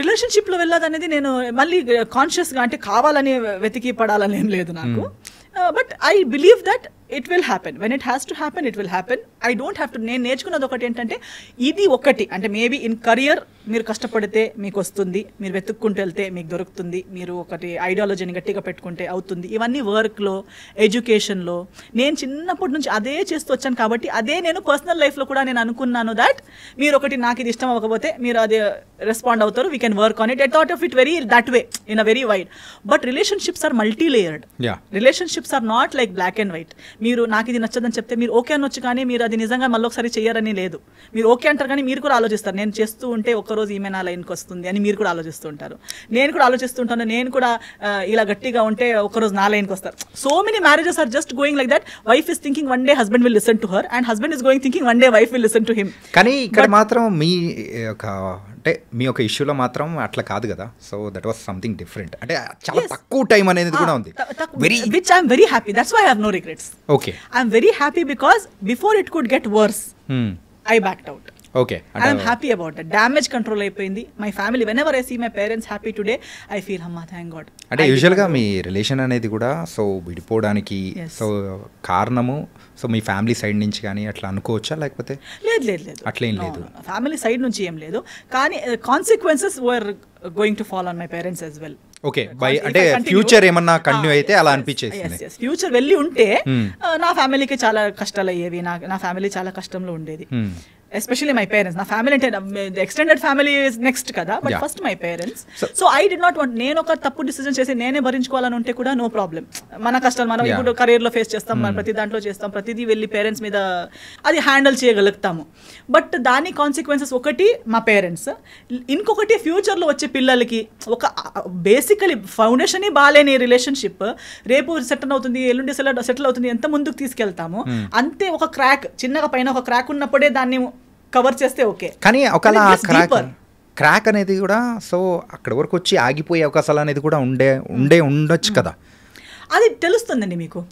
రిలేషన్షిప్లో వెళ్ళాలనేది నేను మళ్ళీ కాన్షియస్గా అంటే కావాలని వెతికి పడాలని ఏం లేదు నాకు. But I believe that it will happen. When it has to happen it will happen. I don't have to. నేను నేర్చుకున్నది ఒకటి ఏంటంటే ఇది ఒకటి అంటే మేబీ ఇన్ కరియర్ మీరు కష్టపడితే మీకు వస్తుంది, మీరు వెతుక్కుంటూ వెళ్తే మీకు దొరుకుతుంది, మీరు ఒకటి ఐడియాలజీని గట్టిగా పెట్టుకుంటే అవుతుంది. ఇవన్నీ వర్క్లో, ఎడ్యుకేషన్లో నేను చిన్నప్పటి నుంచి అదే చేస్తూ వచ్చాను కాబట్టి అదే నేను పర్సనల్ లైఫ్లో కూడా నేను అనుకున్నాను దట్ మీరు ఒకటి నాకు ఇది ఇష్టం అవ్వకపోతే మీరు అదే రెస్పాండ్ అవుతారు, we can work on it. I thought of it very that way in a very wide. But relationships are multi layered. Relationships are not like black and white. మీరు నాకు ఇది నచ్చదని చెప్తే మీరు ఓకే అనొచ్చు, కానీ మీరు అది నిజంగా మళ్ళీ ఒకసారి చేయరని లేదు. మీరు ఓకే అంటారు కానీ మీరు కూడా ఆలోచిస్తారు, నేను చేస్తూ ఉంటే ఒక్కరోజు ఈమె నా లైన్కి వస్తుంది అని మీరు కూడా ఆలోచిస్తూ ఉంటారు. నేను కూడా ఆలోచిస్తుంటాను, నేను కూడా ఇలా గట్టిగా ఉంటే ఒకరోజు నా లైన్కి వస్తారు. So many marriages are just going like that. Wife is thinking one day husband will listen to her and husband is going thinking one day wife will listen to him. కానీ ఇక్కడ మాత్రం మీ అంటే మీ ఒక ఇష్యూలో మాత్రం అట్లా కాదు కదా. So that was something different. అంటే చాలా తక్కువ టైం అనేది కూడా ఉంది. Which I am very happy. That's why I have no regrets. Okay. I am very happy because before it could get worse, I backed out. Okay. I am happy about that. Damage control అయిపోయింది. My family, whenever I see my parents happy today, I feel అమ్మా thank God. అంటే యూజువల్గా మీ relation అనేది కూడా so విడిపోవడానికి so కారణము so మీ family side నుంచి కానీ అట్లా అనుకోవచ్చా, లేకపోతే లేదు అట్లేం లేదు, ఫ్యామిలీ సైడ్ నుంచి ఏం లేదు, కానీ consequences were going to fall on my parents as well. Okay. By అంటే ఫ్యూచర్ ఏమన్నా కంటిన్యూ అయితే అలా అనిపించేసింది. ఫ్యూచర్ వెళ్ళి ఉంటే నా ఫ్యామిలీకి చాలా కష్టాలు అయ్యేవి, నా ఫ్యామిలీ చాలా కష్టంలో ఉండేది. Especially my parents. నా ఫ్యామిలీ అంటే ఎక్స్టెండెడ్ ఫ్యామిలీ నెక్స్ట్ కదా, but first my parents. So I did not want నేను ఒక తప్పు డిసిజన్ చేసి నేనే భరించుకోవాలని ఉంటే కూడా నో ప్రాబ్లం. మన కష్టాలు మనం ఇప్పుడు కెరీర్లో ఫేస్ చేస్తాం, ప్రతి దాంట్లో చేస్తాం, ప్రతిదీ వెళ్ళి పేరెంట్స్ మీద అది హ్యాండిల్ చేయగలుగుతాము. బట్ దాని కాన్సిక్వెన్సెస్ ఒకటి మా పేరెంట్స్, ఇంకొకటి ఫ్యూచర్లో వచ్చే పిల్లలకి ఒక బేసికలీ ఫౌండేషన్ బాగాలేని రిలేషన్షిప్ రేపు సెటిల్ అవుతుంది, ఎల్లుండి సెటిల్ అవుతుంది, ఎంత ముందుకు తీసుకెళ్తాము అంతే. ఒక క్రాక్ చిన్నగా పైన ఒక క్రాక్ ఉన్నప్పుడే దాన్ని కవర్ చేస్తే ఓకే, కానీ ఒకలా క్రాక్ అనేది కూడా సో అక్కడ వరకు వచ్చి ఆగిపోయే అవకాశాలు అనేది కూడా ఉండొచ్చు కదా. అది తెలుస్తుందండి మీకు.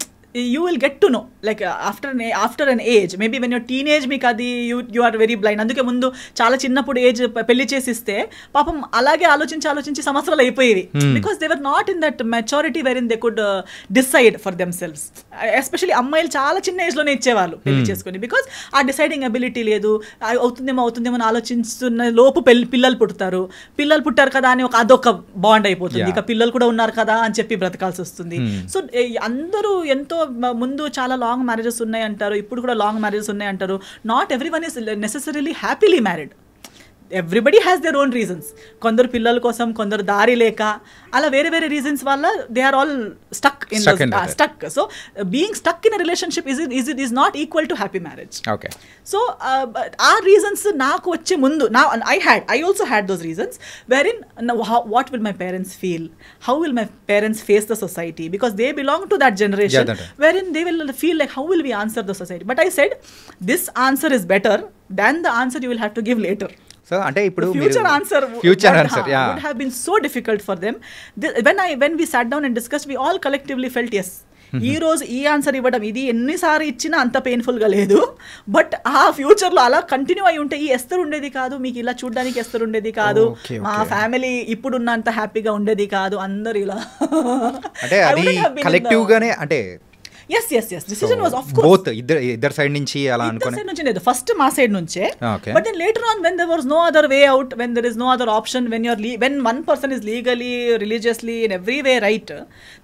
You will get to know like after an age, maybe when you're teenage మీకు అది you are very blind. అందుకే ముందు చాలా చిన్నప్పుడు ఏజ్ పెళ్లి చేసిస్తే పాపం అలాగే ఆలోచించి సంవత్సరాలు అయిపోయేవి. Because they were not in that maturity wherein they could decide for themselves. Especially అమ్మాయిలు చాలా చిన్న ఏజ్లోనే ఇచ్చేవాళ్ళు పెళ్లి చేసుకుని, బికాస్ ఆ డిసైడింగ్ అబిలిటీ లేదు. అవుతుందేమో అని ఆలోచిస్తున్న లోపు పిల్లలు పుట్టారు కదా అని అదొక బాండ్ అయిపోతుంది. ఇక పిల్లలు కూడా ఉన్నారు కదా అని చెప్పి బ్రతకాల్సి వస్తుంది. సో అందరూ ఎంతో ముందు చాలా లాంగ్ మ్యారేజెస్ ఉన్నాయి అంటారు, ఇప్పుడు కూడా లాంగ్ మ్యారేజెస్ ఉన్నాయి అంటారు. Not everyone is necessarily happily married. Everybody has their own reasons. కొందరు పిల్లల కోసం, కొందరు దారి లేక, అలా వేరే రీజన్స్ వల్ల they are all stuck. So being stuck in a relationship is not equal to happy marriage. So ఆ రీజన్స్ నాకు వచ్చే ముందు I also had those reasons wherein what will my parents feel, how will my parents face the society, because they belong to that generation wherein they will feel like how will we answer the society. But I said this answer is better than the answer you will have to give later. So అంటే ఇప్పుడు future answer would have been so difficult for them. When we sat down and discussed, we all collectively felt yes, ఈ రోజు ఈ answer ఇవ్వడం ఇది ఎన్నిసార్లు ఇచ్చినా అంత పెయిన్ఫుల్గా లేదు. బట్ ఆ ఫ్యూచర్లో అలా కంటిన్యూ అయి ఉంటే ఈ ఎస్తరు ఉండేది కాదు, మీకు ఇలా చూడడానికి ఎస్తరు ఉండేది కాదు, మా ఫ్యామిలీ ఇప్పుడున్నంత హ్యాపీగా ఉండేది కాదు, అందరు ఇలా అంటే అది కలెక్టివ్ గానే అంటే yes decision was of course both ఇద్దర్ సైడ్ నుంచి అలా అనుకోని సైడ్ నుంచి లేదు, ఫస్ట్ మా సైడ్ నుంచే. But then later on when there was no other way out, when there is no other option, when one person is legally, religiously, in every way right,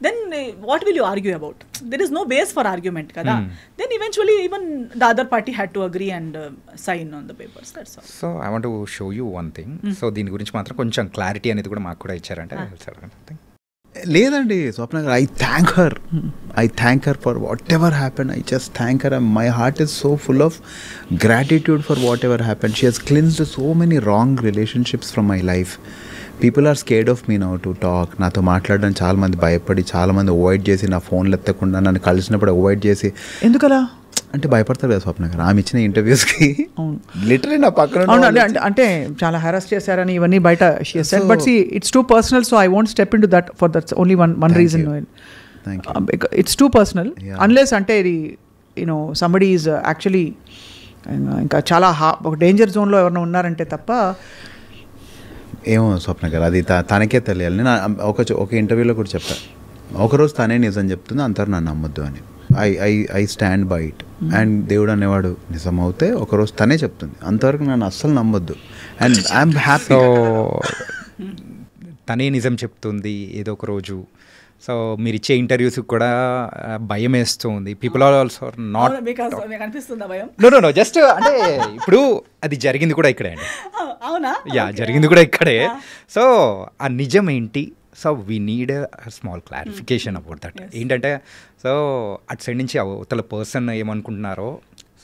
then what will you argue about? There is no base for argument kada. Then eventually even the other party had to agree and sign on the papers. That's all. So I want to show you one thing. So దీని గురించి మాత్రం కొంచెం clarity అనేది కూడా మాకు కూడా ఇచ్చారంటే లేదండి స్వప్న గారు, I thank her. I thank her for whatever happened. I just thank her, and my heart is so full of gratitude for whatever happened. She has cleansed so many wrong relationships from my life. People are scared of me now to talk. నాతో మాట్లాడడానికి చాలామంది భయపడి, చాలామంది avoid చేసి, నా ఫోన్లు ఎత్తకుండా నన్ను కలిసినప్పుడు అవాయిడ్ చేసి. ఎందుకలా అంటే భయపడతారు కదా స్వప్న గారు, ఆమె ఇచ్చిన ఇంటర్వ్యూస్కి లిటరలీ నా పక్కన అంటే చాలా హెరాస్ చేశారని ఇవన్నీ బయట but see it's too personal, so I won't step in to that for that's only one reason. It's too personal unless అంటే ఇది యూనో సంబడీ ఈజ్ యాక్చువల్లీ ఇంకా చాలా ఒక డేంజర్ జోన్లో ఎవరైనా ఉన్నారంటే తప్ప. ఏమో స్వప్న గారు, అది తనకే తెలియాలి. నేను ఒక ఇంటర్వ్యూలో కూడా చెప్పాను, ఒకరోజు తనే నిజం చెప్తుంది, అంతరు నన్ను నమ్మొద్దు అని. I stand by it. And దేవుడు అనేవాడు నిజం అవుతే ఒకరోజు తనే చెప్తుంది, అంతవరకు నన్ను అస్సలు నమ్మొద్దు. And I'm happy. తనే నిజం చెప్తుంది ఏదో ఒక రోజు. సో మీరు ఇచ్చే ఇంటర్వ్యూస్ కూడా భయం వేస్తుంది. పీపుల్ ఆర్ ఆల్సో నాట్ అనిపిస్తుందా భయం? నో జస్ట్ అంటే ఇప్పుడు అది జరిగింది కూడా ఇక్కడే అండి. అవునా? యా, జరిగింది కూడా ఇక్కడే. సో ఆ నిజం ఏంటి? So we need small clarification about that. ఏంటంటే సో అటు సైడ్ నుంచి అవతల పర్సన్ ఏమనుకుంటున్నారో,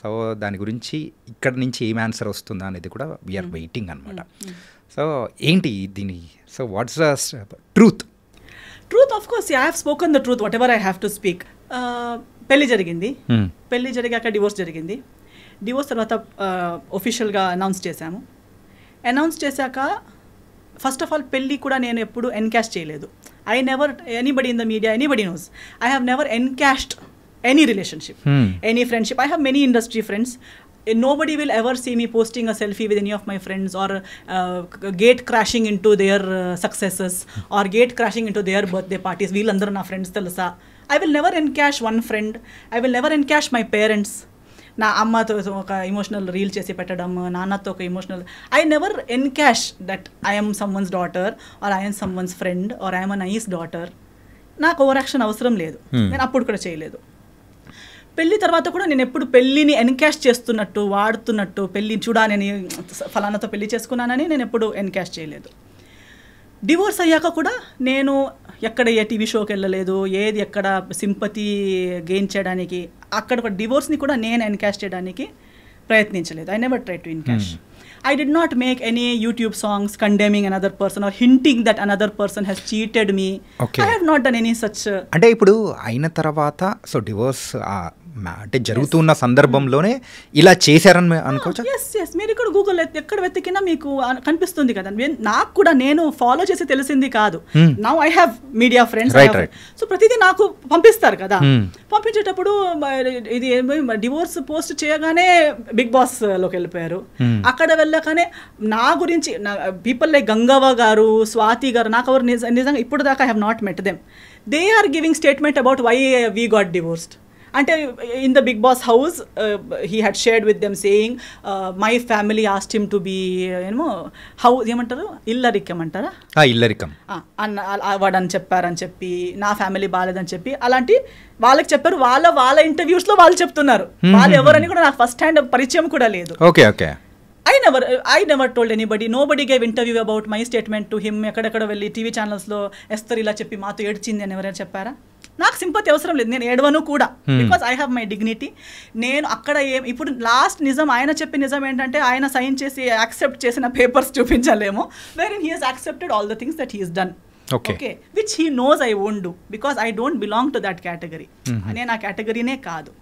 సో దాని గురించి ఇక్కడ నుంచి ఏం ఆన్సర్ వస్తుందా అనేది కూడా వీఆర్ వెయిటింగ్ అనమాట. సో ఏంటి దీని, so what's the truth? Truth of course I have spoken the truth what ever I have to speak. పెళ్లి జరిగింది, పెళ్లి జరిగాక డివోర్స్ జరిగింది. డివోర్స్ తర్వాత ఒఫిషియల్గా అనౌన్స్ చేశాము. అనౌన్స్ చేశాక ఫస్ట్ ఆఫ్ ఆల్ పెళ్ళి కూడా నేను ఎప్పుడు ఎన్కాష్ చేయలేదు. I never, anybody in the media, anybody knows, I have never encashed any relationship, any friendship. I have many industry friends. Nobody will ever see me posting a selfie with any of my friends or gate crashing into their successes or gate crashing into their birthday parties. Veelandaru na friends telusa. I will never encash one friend. I will never encash my parents. నా అమ్మతో ఒక emotional reel చేసి పెట్టడం, నాన్నతో ఒక emotional. I never encash that I M someone's daughter or I M someone's friend or I M a nice daughter. నాకు over action అవసరం లేదు, నేను అప్పుడు కూడా చేయలేదు. పెళ్లి తర్వాత కూడా నేను ఎప్పుడు పెళ్ళిని ఎన్కాష్ చేస్తున్నట్టు, వాడుతున్నట్టు, పెళ్ళి చూడా నేను ఫలానాతో పెళ్లి చేసుకున్నానని నేను ఎప్పుడు ఎన్కాష్ చేయలేదు. డివోర్స్ అయ్యాక కూడా నేను ఎక్కడ ఏ టీవీ షోకి వెళ్ళలేదు, ఏది ఎక్కడ సింపతి గెయిన్ చేయడానికి, అక్కడ ఒక డివోర్స్ని కూడా నేను ఎన్కాష్ చేయడానికి ప్రయత్నించలేదు. I never try to encash. I did not make any YouTube songs condemning another person or hinting that another person has cheated me. Okay. I have not done any such. అంటే ఇప్పుడు అయిన తర్వాత so divorce అంటే జరుగుతున్న సందర్భంలోనే ఇలా చేశారని అనుకోవచ్చు. ఎస్, మీరు ఇక్కడ గూగుల్ ఎక్కడ వెతికినా మీకు కనిపిస్తుంది కదా. నాకు కూడా నేను ఫాలో చేసి తెలిసింది కాదు. Now I have media friends, so ప్రతిదీ నాకు పంపిస్తారు కదా. పంపించేటప్పుడు ఇది డివోర్స్ పోస్ట్ చేయగానే బిగ్ బాస్ లోకి వెళ్ళిపోయారు. అక్కడ వెళ్ళగానే నా గురించి పీపుల్ లైక్ గంగవ్వ గారు, స్వాతి గారు, నాకు ఎవరు నిజంగా ఇప్పుడు దాకా I have not met them. They are giving statement about why we got divorced. అంటే in the Bigg Boss house he had shared with them saying my family asked him to be ఏమో house ఏమంటారు, ఇల్లరికం అంటారా, ఇల్లరికం అన్న వాడని చెప్పారని చెప్పి, నా ఫ్యామిలీ బాగాలేదని చెప్పి అలాంటి వాళ్ళకి చెప్పారు. వాళ్ళ ఇంటర్వ్యూస్లో వాళ్ళు చెప్తున్నారు. వాళ్ళు ఎవరని కూడా నాకు ఫస్ట్ హ్యాండ్ పరిచయం కూడా లేదు. Okay okay. I never told anybody. Nobody gave interview about my statement to him. ఎక్కడెక్కడ వెళ్ళి టీవీ ఛానల్స్లో ఎస్తర్ ఇలా చెప్పి మాతో ఏడ్చింది అని ఎవరైనా చెప్పారా? నాకు సింపతి అవసరం లేదు, నేను ఏడవను కూడా. Because I have my dignity. నేను అక్కడ ఇప్పుడు లాస్ట్ నిజం ఆయన చెప్పే నిజం ఏంటంటే ఆయన సైన్ చేసి యాక్సెప్ట్ చేసిన పేపర్స్ చూపించాలేమో, wherein he has accepted all the things that he has done. Okay, which he knows I won't do because I don't belong to that category. నేను ఆ కేటగిరీనే కాదు.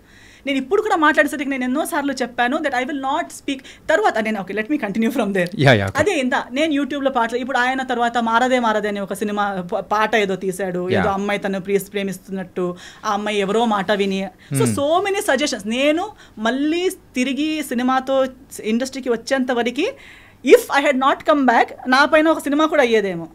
నేను ఇప్పుడు కూడా మాట్లాడేసరికి నేను ఎన్నోసార్లు చెప్పాను that I will not speak. తర్వాత నేను okay let me continue from there. అదే నేను యూట్యూబ్లో పాటలు ఇప్పుడు ఆయన తర్వాత మారదే మారదే అని ఒక సినిమా పాట ఏదో తీశాడు, ఏదో అమ్మాయి తను ప్రేమిస్తున్నట్టు, ఆ అమ్మాయి ఎవరో మాట విని, సో మెనీ సజెషన్స్. నేను మళ్ళీ తిరిగి సినిమాతో ఇండస్ట్రీకి వచ్చేంత వరకు if I had not come back నా పైన ఒక సినిమా కూడా అయ్యేదేమో.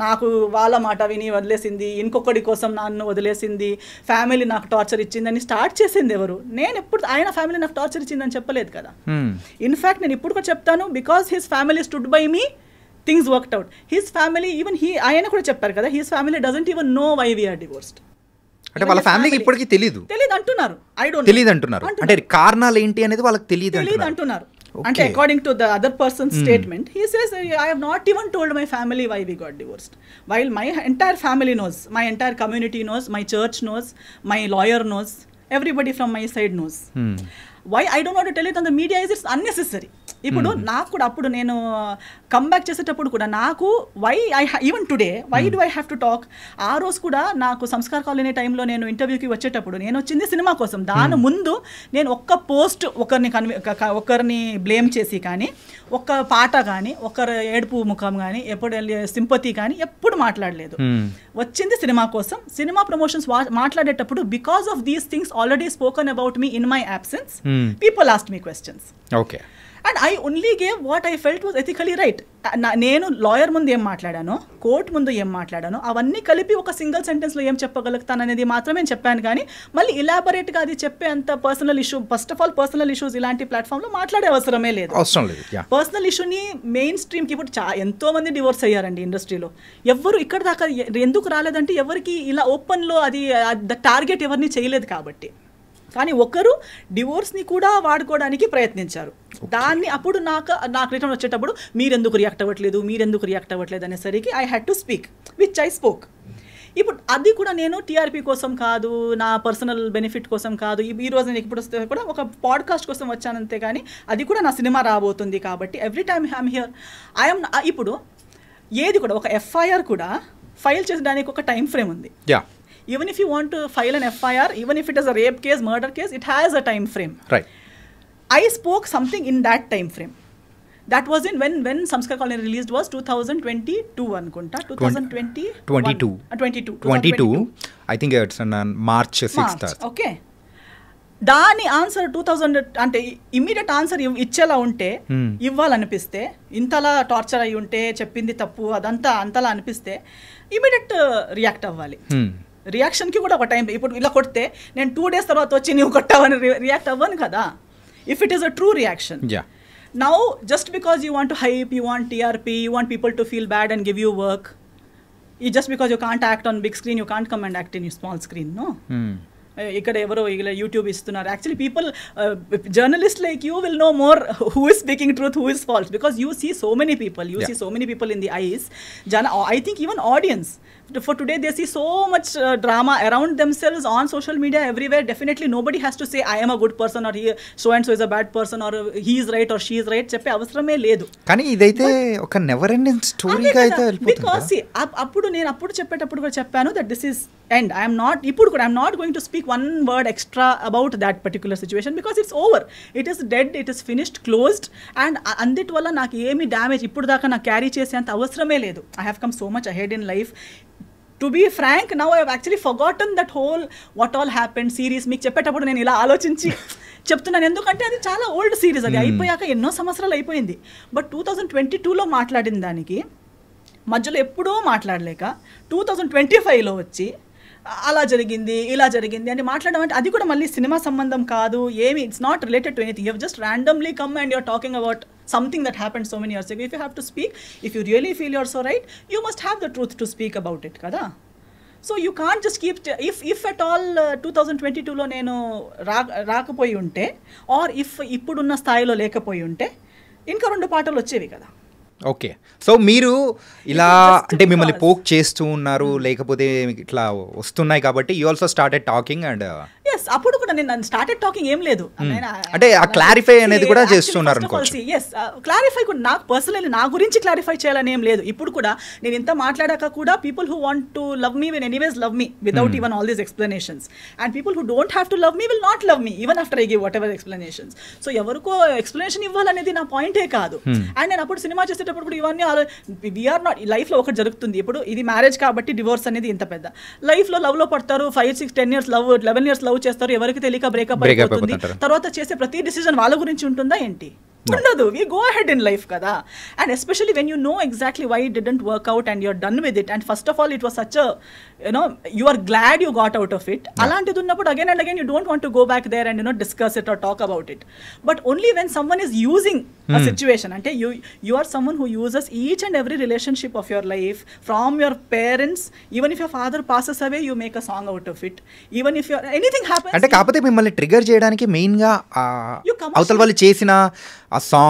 నాకు వాళ్ళ మాట విని వదిలేసింది, ఇంకొకటి కోసం నన్ను వదిలేసింది, ఫ్యామిలీ నాకు టార్చర్ ఇచ్చిందని స్టార్ట్ చేసింది ఎవరు? నేను ఎప్పుడు ఆయన ఫ్యామిలీ నాకు టార్చర్ ఇచ్చిందని చెప్పలేదు కదా. ఇన్ఫ్యాక్ట్ నేను ఇప్పుడు కూడా చెప్తాను, because his family stood by me, things worked out. His family even ఆయన కూడా చెప్పారు కదా, his family doesn't even know why we are divorced. అంటే వాళ్ళ ఫ్యామిలీకి ఇప్పటికీ తెలియదు అంటున్నారు. తెలియదు అంటున్నారు. అంటే కారణాలు ఏంటి అనేది వాళ్ళకి తెలియదు అంటున్నారు. అంటే according to the other person statement he says I have not even told my family why we got divorced while my entire family knows, my entire community knows, my church knows, my lawyer knows, everybody from my side knows. Why I don't want to tell it on the media is it's unnecessary. ఇప్పుడు నాకు కూడా అప్పుడు నేను comeback చేసేటప్పుడు కూడా నాకు why even today why do I have to talk. ఆ రోజు కూడా నాకు సంస్కార్ కాలనీ టైంలో నేను ఇంటర్వ్యూకి వచ్చేటప్పుడు నేను వచ్చింది సినిమా కోసం. దాని ముందు నేను ఒక్క పోస్ట్ ఒకరిని బ్లేమ్ చేసి కానీ, ఒక్క పాట కానీ, ఒకరు ఏడుపు ముఖం కానీ, ఎప్పుడు సింపతి కానీ ఎప్పుడు మాట్లాడలేదు. వచ్చింది సినిమా కోసం. సినిమా ప్రమోషన్స్ మాట్లాడేటప్పుడు because of these things already spoken about me in my absence, people asked me questions. Okay. And I only gave what I felt was ethically right. నేను లాయర్ ముందు ఏం మాట్లాడానో, court ముందు ఏం మాట్లాడానో అవన్నీ కలిపి ఒక సింగిల్ సెంటెన్స్లో ఏం చెప్పగలుగుతాననేది మాత్రమే చెప్పాను. కానీ మళ్ళీ ఇలాబొరేట్గా అది చెప్పే అంత personal issue, first of all personal issues ఇలాంటి ప్లాట్ఫామ్లో మాట్లాడే అవసరమే లేదు. పర్సనల్ ఇష్యూని మెయిన్ స్ట్రీమ్కి ఇప్పుడు ఎంతో మంది డివోర్స్ అయ్యారండి ఇండస్ట్రీలో. ఎవరు ఇక్కడ దాకా ఎందుకు రాలేదంటే ఎవరికి ఇలా ఓపెన్లో అది ద టార్గెట్ ఎవరిని చేయలేదు కాబట్టి. కానీ ఒకరు డివోర్స్ని కూడా వాడుకోవడానికి ప్రయత్నించారు. దాన్ని అప్పుడు నాకు రిటర్న్ వచ్చేటప్పుడు మీరెందుకు రియాక్ట్ అవ్వట్లేదు అనేసరికి I had to speak which I spoke. ఇప్పుడు అది కూడా నేను టీఆర్పీ కోసం కాదు, నా పర్సనల్ బెనిఫిట్ కోసం కాదు. ఈ రోజు నేను ఇప్పుడు వస్తే కూడా ఒక పాడ్కాస్ట్ కోసం వచ్చానంతే. కానీ అది కూడా నా సినిమా రాబోతుంది కాబట్టి ఎవ్రీ టైమ్ ఐఎమ్ హియర్. ఇప్పుడు ఏది కూడా ఒక ఎఫ్ఐఆర్ కూడా ఫైల్ చేసడానికి ఒక టైం ఫ్రేమ్ ఉంది. Even if you want to file an FIR, even if it is a rape case, murder case, it has a time frame. Right. I spoke something in that time frame. That was in when Samskar Colony released was 2022 anukunta. 2022. I think it's on March 6th. Okay. దాని answer 2000 అంటే immediate answer ఇచ్చేలా ఉంటే, ఇవ్వాలనిపిస్తే, ఇంతలా torture అయి ఉంటే, చెప్పింది తప్పు అదంతా అంతలా అనిపిస్తే ఇమ్మీడియట్ రియాక్ట్ అవ్వాలి. రియాక్షన్కి కూడా ఒక టైం. ఇప్పుడు ఇలా కొడితే నేను 2 days తర్వాత వచ్చి నువ్వు కొట్టావని రియాక్ట్ అవ్వను కదా. If it is a true reaction. Now just because you want to hype, you want TRP, you want people to feel bad and give you work, just because you can't act on big screen, you can't come and act in your small screen, no? ఇక్కడ ఎవరో ఇలా YouTube ఇస్తున్నారు. Actually people, journalist like you will know more who is speaking truth, who is false, because you see so many people, you see so many people in the eyes. I think even audience for today they see so much drama around themselves on social media everywhere. Definitely nobody has to say I am a good person or he so and so is a bad person or he is right or she is right చెప్పే అవసరమే లేదు. కానీ ఇదైతే ఒక never ending స్టోరీగా అయితే వెళ్ళిపోతుంది. Because అప్పుడు నేను చెప్పేటప్పుడు కూడా చెప్పాను that this is end. I am not going to speak one word extra about that particular situation because it's over. It is dead, it is finished, closed, and andit valla నాకు ఏమి damage ఇప్పుడు దాకా నాకు carry చేసేంత అవసరమే లేదు. I have come so much ahead in life. To be frank, now I have actually forgotten that whole what all happened series. మీకు చెప్పేటప్పుడు నేను ఇలా ఆలోచించి చెప్తున్నాను, ఎందుకంటే అది చాలా ఓల్డ్ సిరీస్. అది అయిపోయాక ఎన్నో సంవత్సరాలు అయిపోయింది. బట్ 2022లో మాట్లాడిన దానికి మధ్యలో ఎప్పుడో మాట్లాడలేక 2025లో వచ్చి అలా జరిగింది ఇలా జరిగింది అని మాట్లాడడం అంటే అది కూడా మళ్ళీ సినిమా సంబంధం కాదు ఏమి. It's not related to anything. You have just randomly come and you're talking about something that happened so many years ago. If you have to speak, if you really feel you're so right, you must have the truth to speak about it kada. So you can't just keep if at all 2022లో నేను రాకపోయి ఉంటే or if ఇప్పుడున్న స్థాయిలో లేకపోయి ఉంటే ఇంకా 2 పాటలు వచ్చేవి కదా. ఓకే, సో మీరు ఇలా అంటే మిమ్మల్ని పోక్ చేస్తూ ఉన్నారు, లేకపోతే ఇట్లా వస్తున్నాయి కాబట్టి you also started talking and yes అప్పుడు కూడా నేను స్టార్టెడ్ టాకింగ్ ఏం లేదు. అంటే ఆ క్లారిఫై అనేది కూడా చేస్తున్నారు అనుకోవచ్చు. ఎస్ క్లారిఫై కూడా నాకు పర్సనల్లీ నా గురించి క్లారిఫై చేయాలని ఏం లేదు. ఇప్పుడు కూడా నేను ఇంత మాట్లాడాక కూడా people who want to love me will anyways love me without even all these explanations, and people who don't have to love me will not love me even after I give what ever explanations. So ఎవరికో explanation ఇవ్వాలనేది నా పాయింటే కాదు. And నేను అప్పుడు cinema చేసేటప్పుడు కూడా ఇవన్నీ వీఆర్ నాట్ లైఫ్లో ఒకటి జరుగుతుంది. ఇప్పుడు ఇది మ్యారేజ్ కాబట్టి డివోర్స్ అనేది ఇంత పెద్ద లైఫ్లో లవ్లో పడతారు, 5, 6, 10 years లవ్, 11 years లవ్ చేస్తారు, ఎవరికి తెలియక బ్రేకప్ అయిపోతుంది. తర్వాత చేసే ప్రతి డిసిజన్ వాళ్ళ గురించి ఉంటుందా ఏంటి? ఉండదు. We go ahead in life కదా. And especially when you know exactly why it didn't work out and you're done with it, and first of all it was such you are glad you got out of it. అలాంటిది ఉన్నప్పుడు again and again you don't want to go back there and discuss it or talk about it. But only when someone is using a situation, అంటే you are someone who uses each and every relationship of your life from your parents. Even if your father passes away, you make a song out of it. Even if anything happens, అంటే కాకపోతే మిమ్మల్ని trigger చేయడానికి main గా అవతల వాళ్ళు చేసిన ఆ song